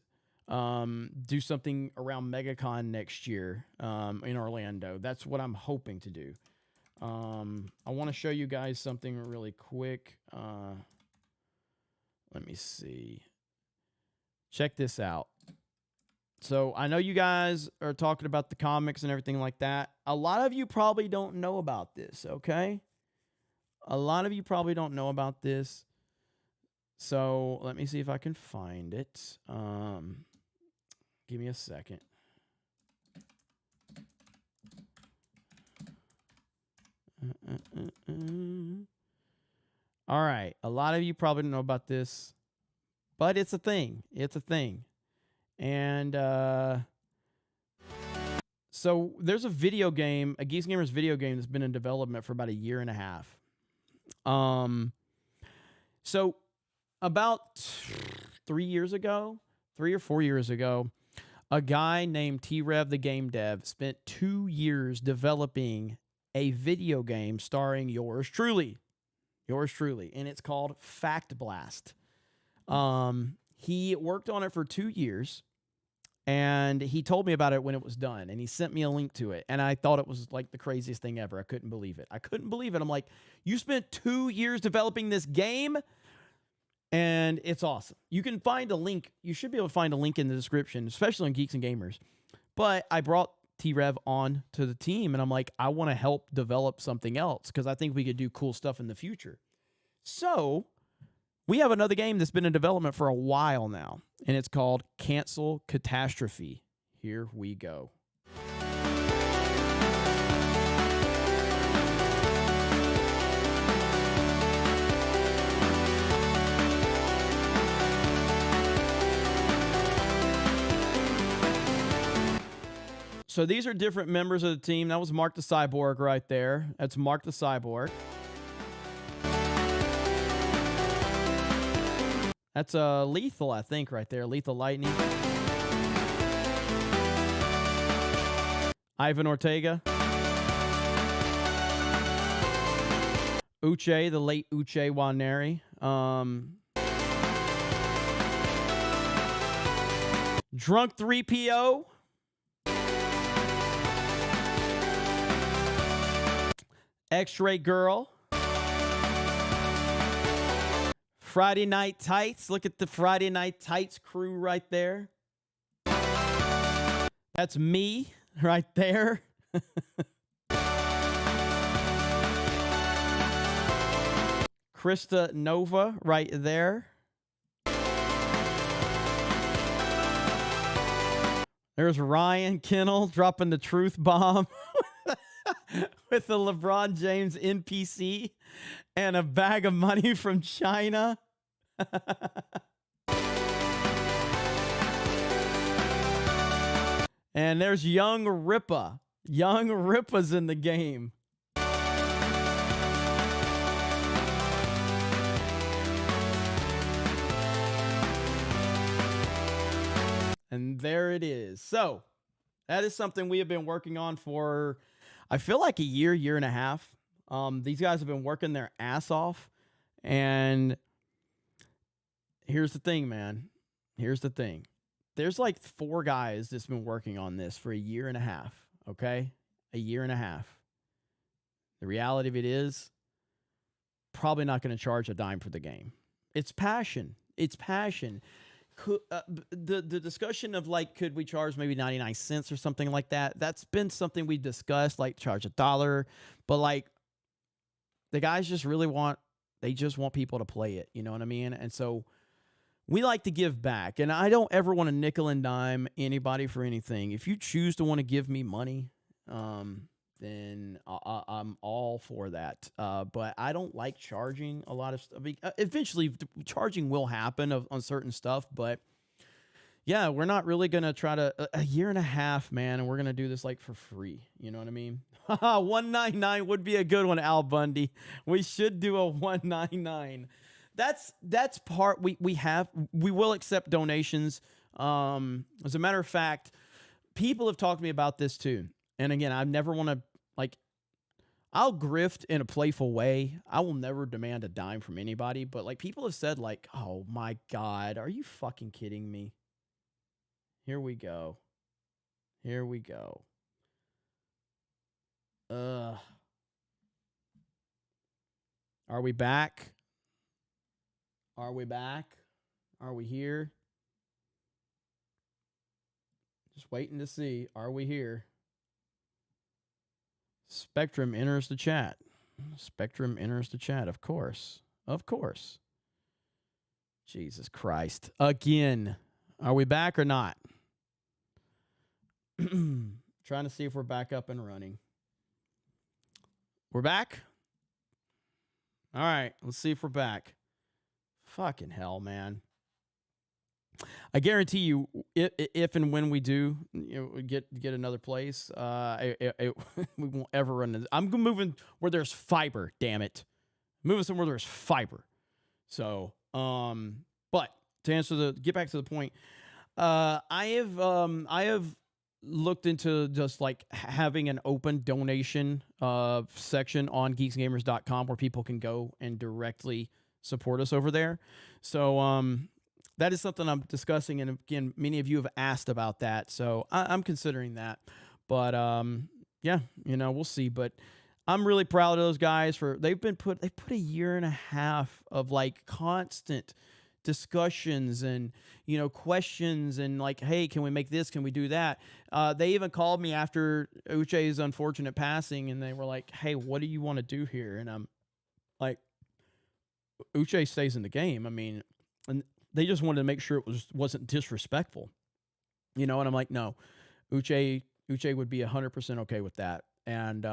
do something around MegaCon next year in Orlando. That's what I'm hoping to do. I want to show you guys something really quick. Let me see. Check this out. So I know you guys are talking about the comics and everything like that. A lot of you probably don't know about this, okay? A lot of you probably don't know about this. So let me see if I can find it. Give me a second. All right. A lot of you probably don't know about this, but it's a thing. It's a thing. And so there's a video game, a Geeks Gamers video game that's been in development for about a year and a half. So about 3 or 4 years ago, a guy named T-Rev, the game dev, spent 2 years developing a video game starring yours truly, and it's called Fact Blast. He worked on it for 2 years, and he told me about it when it was done, and he sent me a link to it, and I thought it was like the craziest thing ever. I couldn't believe it. I'm like, you spent 2 years developing this game? And it's awesome. You can find a link. You should be able to find a link in the description, especially on Geeks and Gamers. But I brought T-Rev on to the team, and I'm like, I want to help develop something else because I think we could do cool stuff in the future. So we have another game that's been in development for a while now, and it's called Cancel Catastrophe. Here we go. So these are different members of the team. That was Mark the Cyborg right there. That's Mark the Cyborg. That's Lethal, I think, right there. Lethal Lightning. Ivan Ortega. Uche, the late Uche Waneri. Drunk 3PO. X-Ray Girl. Friday Night Tights. Look at the Friday Night Tights crew right there. That's me right there. Krista Nova right there. There's Ryan Kennel dropping the truth bomb with the LeBron James NPC and a bag of money from China. And there's Young Rippa. Young Rippa's in the game. And there it is. So that is something we have been working on for, I feel like a year and a half. These guys have been working their ass off. And here's the thing, man. Here's the thing. There's like 4 guys that's been working on this for a year and a half. Okay? A year and a half. The reality of it is, probably not going to charge a dime for the game. It's passion. It's passion. The discussion of like, could we charge maybe 99 cents or something like that? That's been something we discussed, like charge $1. But like, the guys just really want people to play it. You know what I mean? And so we like to give back. And I don't ever want to nickel and dime anybody for anything. If you choose to want to give me money, then I'm all for that. But I don't like charging a lot of stuff. I mean, eventually, charging will happen on certain stuff. But yeah, we're not really going to try to... A year and a half, man, and we're going to do this like for free. You know what I mean? 199 would be a good one, Al Bundy. We should do a 199. That's part we will accept donations. As a matter of fact, people have talked to me about this too. And again, I never want to, like, I'll grift in a playful way. I will never demand a dime from anybody. But, like, people have said, like, oh, my God, are you fucking kidding me? Here we go. Here we go. Are we back? Are we back? Are we here? Just waiting to see. Are we here? Spectrum enters the chat. Spectrum enters the chat, of course. Of course. Jesus Christ. Again. Are we back or not? Trying to see if we're back up and running. We're back? All right. Let's see if we're back. Fucking hell, man. I guarantee you, if and when we do, get another place, we won't ever run into. I'm moving where there's fiber. Damn it, moving somewhere there's fiber. So, but to get back to the point, I have looked into just like having an open donation section on geeksgamers.com where people can go and directly support us over there. So, that is something I'm discussing, and again, many of you have asked about that, so I'm considering that. But yeah, we'll see. But I'm really proud of those guys for they put a year and a half of like constant discussions and questions and like, hey, can we make this? Can we do that? They even called me after Uche's unfortunate passing, and they were like, hey, what do you want to do here? And I'm like, Uche stays in the game. I mean, and they just wanted to make sure it wasn't disrespectful, and I'm like, no, Uche would be 100% okay with that. And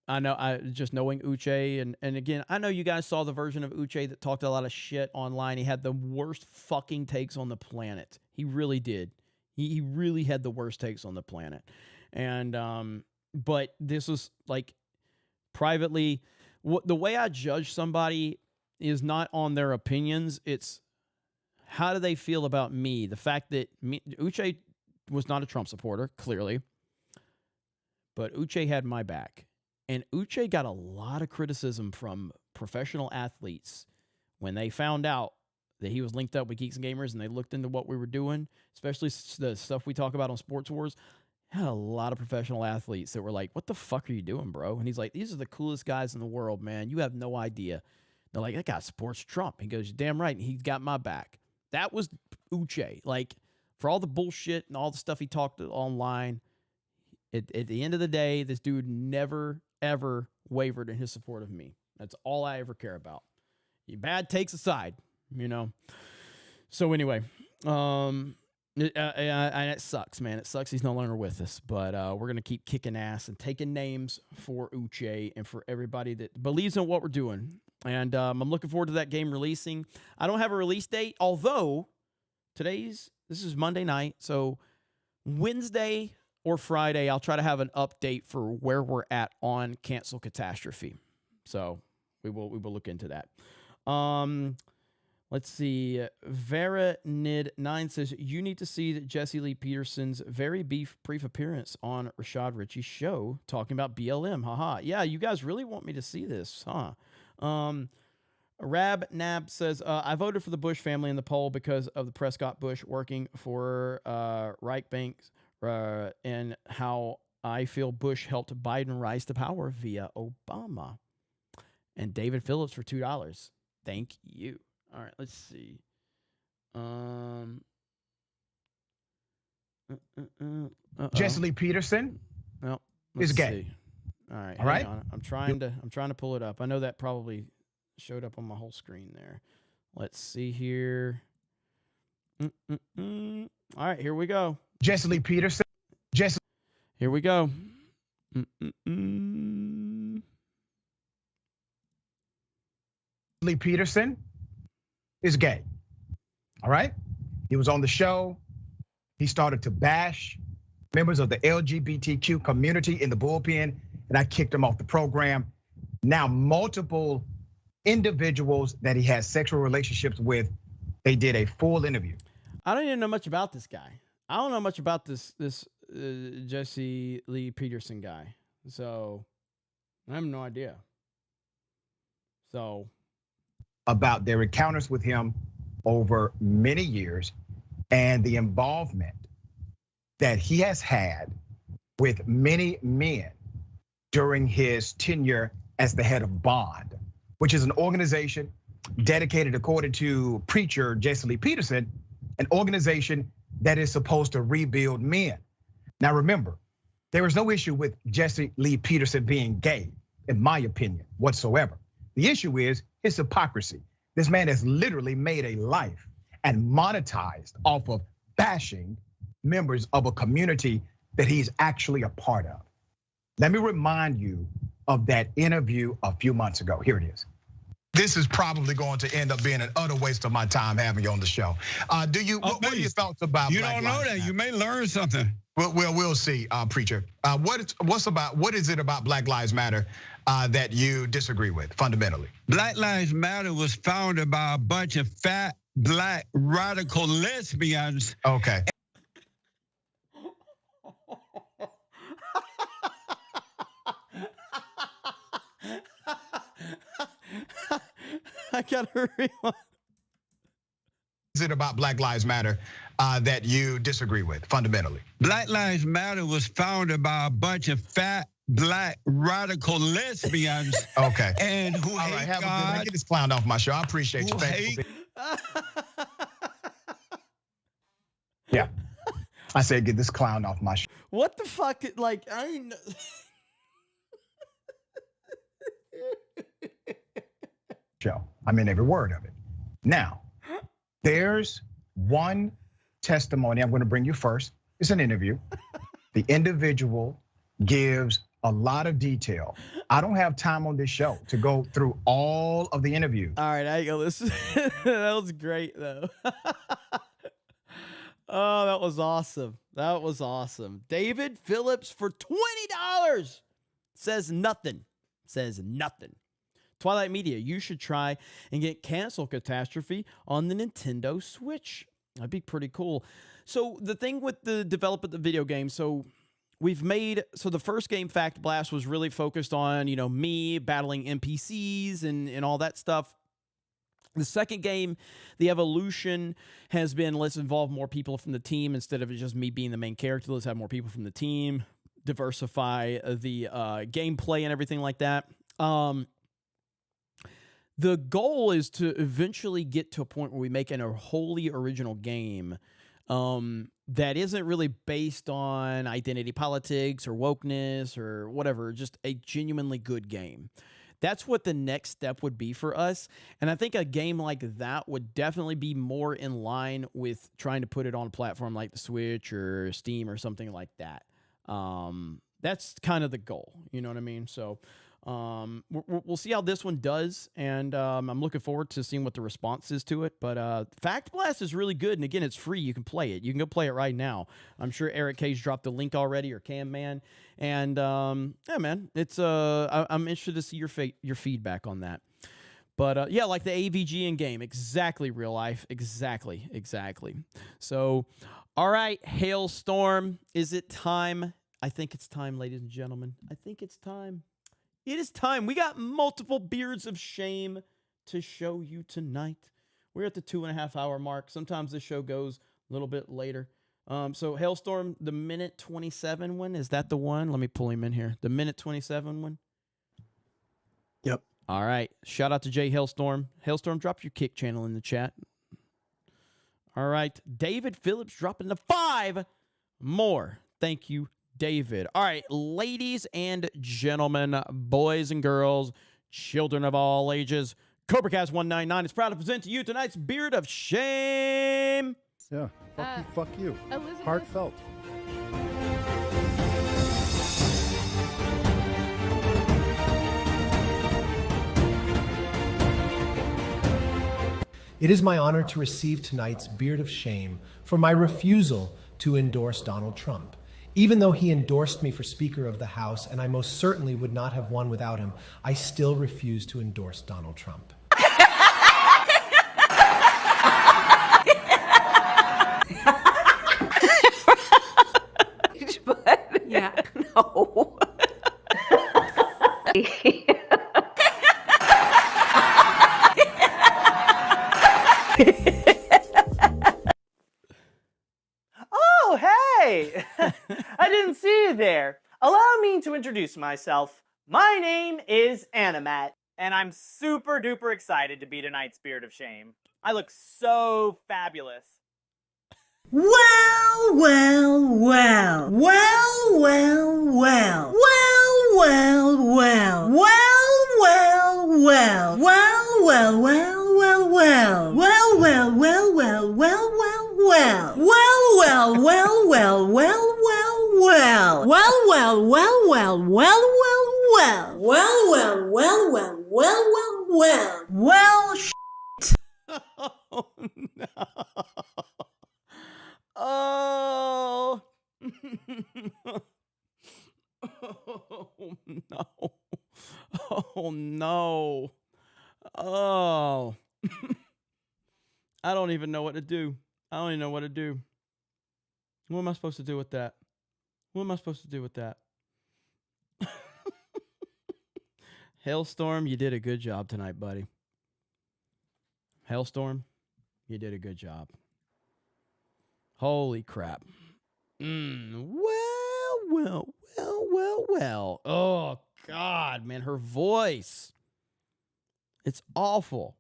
I know, just knowing Uche, and again, I know you guys saw the version of Uche that talked a lot of shit online. He had the worst fucking takes on the planet. He really did. He really had the worst takes on the planet. And but this was like privately, the way I judge somebody is not on their opinions. It's how do they feel about me? The fact that Uche was not a Trump supporter, clearly, but Uche had my back. And Uche got a lot of criticism from professional athletes when they found out that he was linked up with Geeks and Gamers and they looked into what we were doing, especially the stuff we talk about on Sports Wars. Had a lot of professional athletes that were like, what the fuck are you doing, bro? And he's like, these are the coolest guys in the world, man. You have no idea. They're like, that guy supports Trump. He goes, damn right. And he's got my back. That was Uche. Like, for all the bullshit and all the stuff he talked online, at the end of the day, this dude never, ever wavered in his support of me. That's all I ever care about. Bad takes aside, you know? So anyway, and it sucks, man. It sucks he's no longer with us, but we're going to keep kicking ass and taking names for Uche and for everybody that believes in what we're doing. And I'm looking forward to that game releasing. I don't have a release date, although this is Monday night, so Wednesday or Friday, I'll try to have an update for where we're at on Cancel Catastrophe. So we will look into that. Let's see. Veranid9 says, you need to see Jesse Lee Peterson's very brief appearance on Rashad Ritchie's show talking about BLM. Haha. Yeah, you guys really want me to see this, huh? Rab Nab says, I voted for the Bush family in the poll because of the Prescott Bush working for Reich Banks and how I feel Bush helped Biden rise to power via Obama. And David Phillips for $2. Thank you. All right, let's see. Jesse Lee Peterson is gay. See. All right. All right. I'm trying to pull it up. I know that probably showed up on my whole screen there. Let's see here. All right, here we go. Jesse Lee Peterson. Here we go. Lee Peterson is gay. All right. He was on the show. He started to bash members of the LGBTQ community in the bullpen, and I kicked him off the program. Now, multiple individuals that he has sexual relationships with, they did a full interview. I don't even know much about this guy. I don't know much about this Jesse Lee Peterson guy. So I have no idea. So about their encounters with him over many years and the involvement that he has had with many men during his tenure as the head of Bond, which is an organization dedicated, according to preacher Jesse Lee Peterson, an organization that is supposed to rebuild men. Now remember, there is no issue with Jesse Lee Peterson being gay, in my opinion, whatsoever. The issue is his hypocrisy. This man has literally made a life and monetized off of bashing members of a community that he's actually a part of. Let me remind you of that interview a few months ago. Here it is. This is probably going to end up being an utter waste of my time having you on the show. What are your thoughts about You Black don't know Lives that. Matter? You may learn something. Well, we'll see, preacher. What is it about Black Lives Matter that you disagree with fundamentally? Black Lives Matter was founded by a bunch of fat, black, radical lesbians. Okay. I gotta rewind. Is it about Black Lives Matter that you disagree with fundamentally? Black Lives Matter was founded by a bunch of fat, black, radical lesbians. Okay. And who All right, hate have a good God. night. Get this clown off my show. I appreciate you. Who Thank you. hate- Yeah. I said, get this clown off my show. What the fuck? Like, I ain't. Show. I mean every word of it. Now, there's one testimony I'm going to bring you first. It's an interview. The individual gives a lot of detail. I don't have time on this show to go through all of the interviews. All right, I go. Listen, that was great though. Oh, that was awesome. That was awesome. David Phillips for $20 says nothing. Says nothing. Twilight Media, you should try and get Cancel Catastrophe on the Nintendo Switch. That'd be pretty cool. So the thing with the development of the video game, so the first game, Fact Blast, was really focused on, me battling NPCs and all that stuff. The second game, the evolution has been, let's involve more people from the team instead of just me being the main character. Let's have more people from the team, diversify the gameplay and everything like that. The goal is to eventually get to a point where we make a wholly original game that isn't really based on identity politics or wokeness or whatever, just a genuinely good game. That's what the next step would be for us. And I think a game like that would definitely be more in line with trying to put it on a platform like the Switch or Steam or something like that. That's kind of the goal. You know what I mean? So we'll see how this one does, and I'm looking forward to seeing what the response is to it. But Fact Blast is really good, and again, it's free. You can play it. You can go play it right now. I'm sure Eric K's dropped the link already, or Cam Man, and yeah, man, it's I'm interested to see your feedback on that. But yeah, like the AVG in game, exactly real life, exactly. So, all right, Hailstorm, is it time? I think it's time, ladies and gentlemen. I think it's time. It is time. We got multiple beards of shame to show you tonight. We're at the 2.5 hour mark. Sometimes this show goes a little bit later. So Hailstorm, the minute 27 one, is that the one? Let me pull him in here. The minute 27 one. Yep. All right. Shout out to Jay Hailstorm. Hailstorm, drop your kick channel in the chat. All right. David Phillips dropping the 5 more. Thank you, David. All right, ladies and gentlemen, boys and girls, children of all ages, CobraCast 199 is proud to present to you tonight's Beard of Shame. Yeah, fuck you. Elizabeth. Heartfelt. It is my honor to receive tonight's Beard of Shame for my refusal to endorse Donald Trump. Even though he endorsed me for Speaker of the House, and I most certainly would not have won without him, I still refuse to endorse Donald Trump. Yeah. No. Oh, hey! I didn't see you there. Allow me to introduce myself. My name is Animat, and I'm super duper excited to be tonight's Beard of Shame. I look so fabulous. Well, well, well. Well, well, well. Well, well, well. Well, well, well. Well, well, well, well, well. Well, well, well, well, well, well, well. Well, well, well, well, well, well, well. Well, well, well, well, well, well, well. Well, well, well, well, well, well, well. Well, Oh, no. Oh. Oh, no. Oh, no. Oh. I don't even know what to do. I don't even know what to do. What am I supposed to do with that? What am I supposed to do with that? Hailstorm, you did a good job tonight, buddy. Hailstorm, you did a good job. Holy crap. Well. Oh, God, man, her voice. It's awful.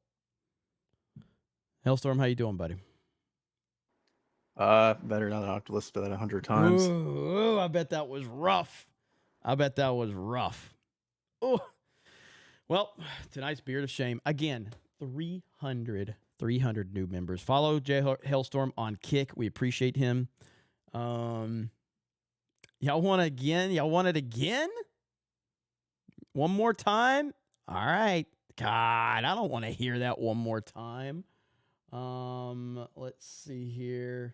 Hailstorm, how you doing, buddy? Better now that I have to listen to that 100 times. Ooh, I bet that was rough. Oh. Well, tonight's Beard of Shame. Again, 300 new members. Follow Jay Hailstorm on Kick. We appreciate him. Y'all want it again? Y'all want it again? One more time? All right. God, I don't want to hear that one more time. Let's see here.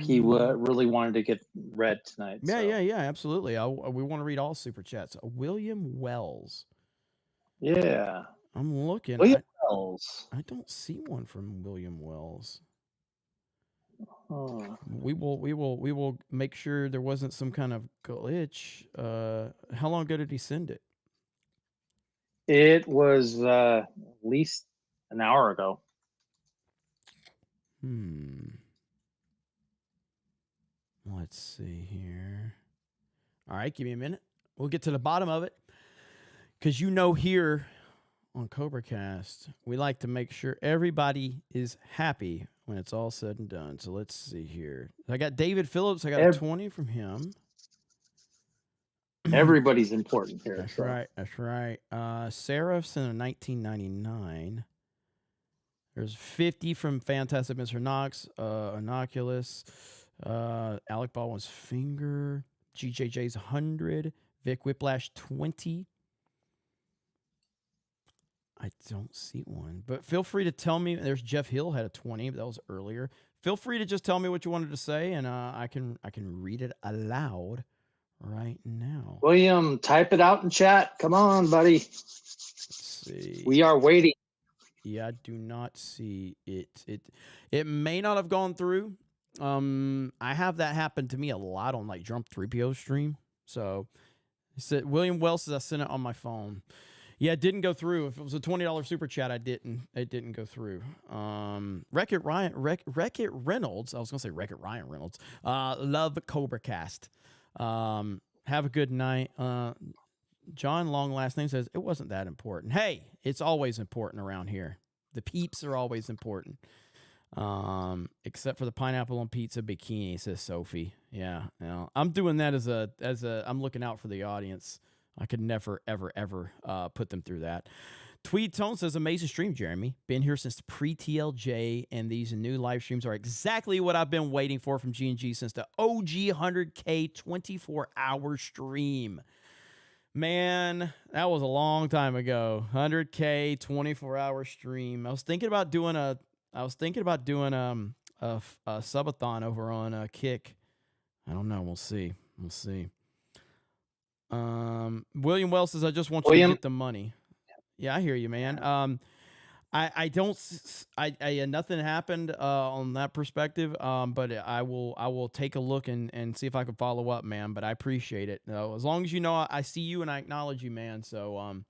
he really wanted to get read tonight. Yeah, so. yeah, absolutely. We want to read all super chats. William Wells. Yeah. I'm looking. William Wells. I don't see one from William Wells. Oh. We will make sure there wasn't some kind of glitch. How long ago did he send it? It was at least an hour ago. Let's see here. All right, give me a minute. We'll get to the bottom of it. Because here on CobraCast, we like to make sure everybody is happy when it's all said and done. So let's see here. I got David Phillips. I got a 20 from him. Everybody's important here. That's right. That's right. Sarah sent a 1999. There's 50 from Fantastic Mr. Knox, Innocuous, Alec Baldwin's Finger, GJJ's 100, Vic Whiplash 20. I don't see one, but feel free to tell me. There's Jeff Hill had a 20, but that was earlier. Feel free to just tell me what you wanted to say, and I can read it aloud right now. William, type it out in chat. Come on, buddy. Let's see. We are waiting. Yeah, I do not see it. It may not have gone through. I have that happen to me a lot on like Jump 3PO stream. So William Wells says I sent it on my phone. Yeah, it didn't go through. If it was a $20 super chat, it didn't go through. Wreck-It Reynolds. I was gonna say Wreck-It Ryan Reynolds. Love CobraCast. Have a good night. John Long last name says it wasn't that important. Hey, it's always important around here. The peeps are always important. Except for the pineapple on pizza bikini, says Sophie. Yeah, I'm doing that as a I'm looking out for the audience. I could never, ever, ever put them through that. Tweed Tone says, amazing stream, Jeremy. Been here since pre-TLJ, and these new live streams are exactly what I've been waiting for from G&G since the OG 100K 24-hour stream. Man, that was a long time ago. 100K 24-hour stream. I was thinking about doing a subathon over on Kick. I don't know. We'll see. William Wells says, I just want you to get the money. Yeah, I hear you, man. I nothing happened on that perspective. But I will take a look and see if I can follow up, man. But I appreciate it. As long as you know I see you and I acknowledge you, man. So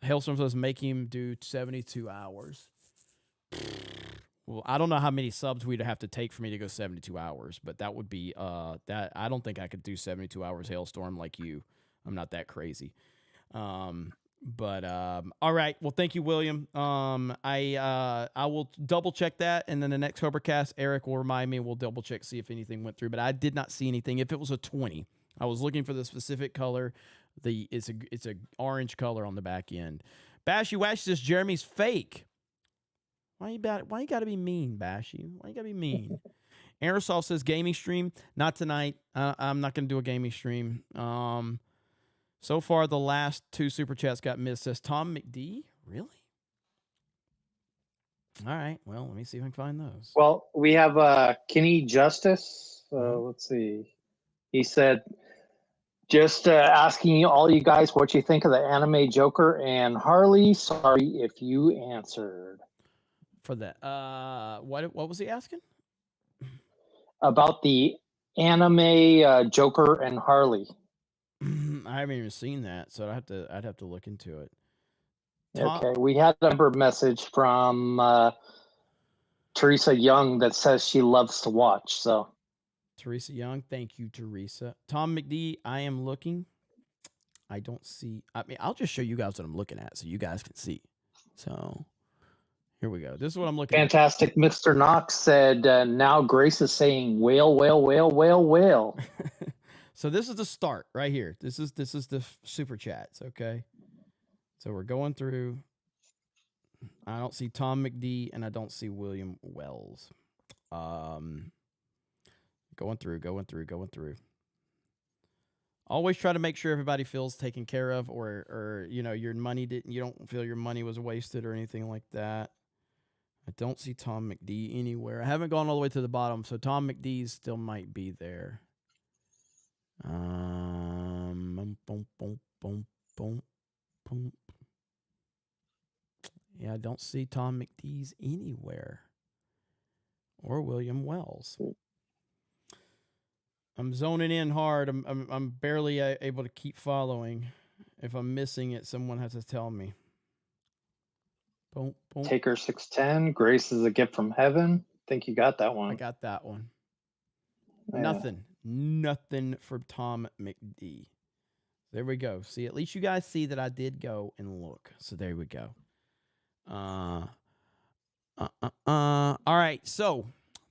Hailstorm says make him do 72 hours. Well, I don't know how many subs we'd have to take for me to go 72 hours, but that would be that. I don't think I could do 72 hours Hailstorm like you. I'm not that crazy. But all right. Well, thank you, William. I will double check that, and then the next CobraCast, Eric will remind me. We'll double check, see if anything went through. But I did not see anything. If it was a 20, I was looking for the specific color. It's a orange color on the back end. Bashy Wash says Jeremy's fake. Why you got to be mean, Bashy? Why you got to be mean? Aerosoft says gaming stream. Not tonight. I'm not going to do a gaming stream. So far, the last 2 super chats got missed. Says Tom McD. Really? All right. Well, let me see if I can find those. Well, we have Kenny Justice. Let's see. He said, just asking all you guys what you think of the anime Joker and Harley. Sorry if you answered. For that. What was he asking? About the anime Joker and Harley. I haven't even seen that, so I'd have to look into it. Okay, we had a number message from Teresa Young that says she loves to watch. So Teresa Young, thank you, Teresa. Tom McD, I am looking. I don't see. I mean, I'll just show you guys what I'm looking at so you guys can see. So here we go. This is what I'm looking Fantastic at. Mr. Knox said, now Grace is saying whale, whale, whale, whale, whale. So this is the start right here. This is the super chats, okay? So we're going through. I don't see Tom McD and I don't see William Wells. Going through. Always try to make sure everybody feels taken care of, or your money you don't feel your money was wasted or anything like that. I don't see Tom McD anywhere. I haven't gone all the way to the bottom, so Tom McD still might be there. Boom, boom, boom, boom, boom, boom. Yeah, I don't see Tom McDee's anywhere. Or William Wells. I'm zoning in hard. I'm barely able to keep following. If I'm missing it, someone has to tell me. Boom, boom. Taker 610. Grace is a gift from heaven. Think you got that one. I got that one. Yeah. Nothing for Tom McD. There we go. See, at least you guys see that I did go and look. So there we go. All right. So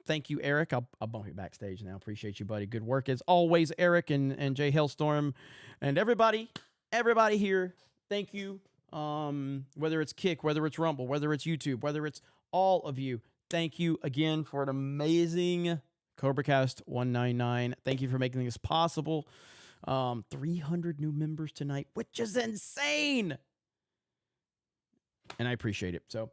thank you, Eric. I'll bump you backstage now. Appreciate you, buddy. Good work as always, Eric and Jay Hailstorm and everybody here. Thank you. Whether it's Kick, whether it's Rumble, whether it's YouTube, whether it's all of you, thank you again for an amazing CobraCast 199. Thank you for making this possible. 300 new members tonight, which is insane. And I appreciate it. So,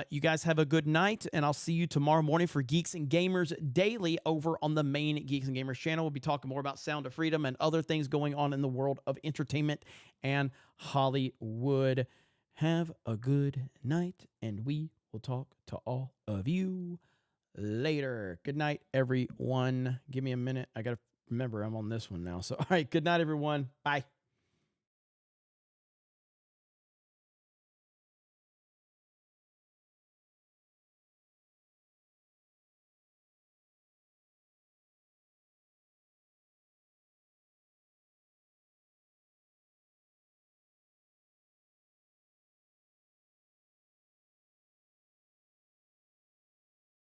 you guys have a good night, and I'll see you tomorrow morning for Geeks and Gamers Daily over on the main Geeks and Gamers channel. We'll be talking more about Sound of Freedom and other things going on in the world of entertainment and Hollywood. Have a good night, and we will talk to all of you later. Good night, everyone. Give me a minute. I got to remember I'm on this one now. So, all right, good night, everyone. Bye.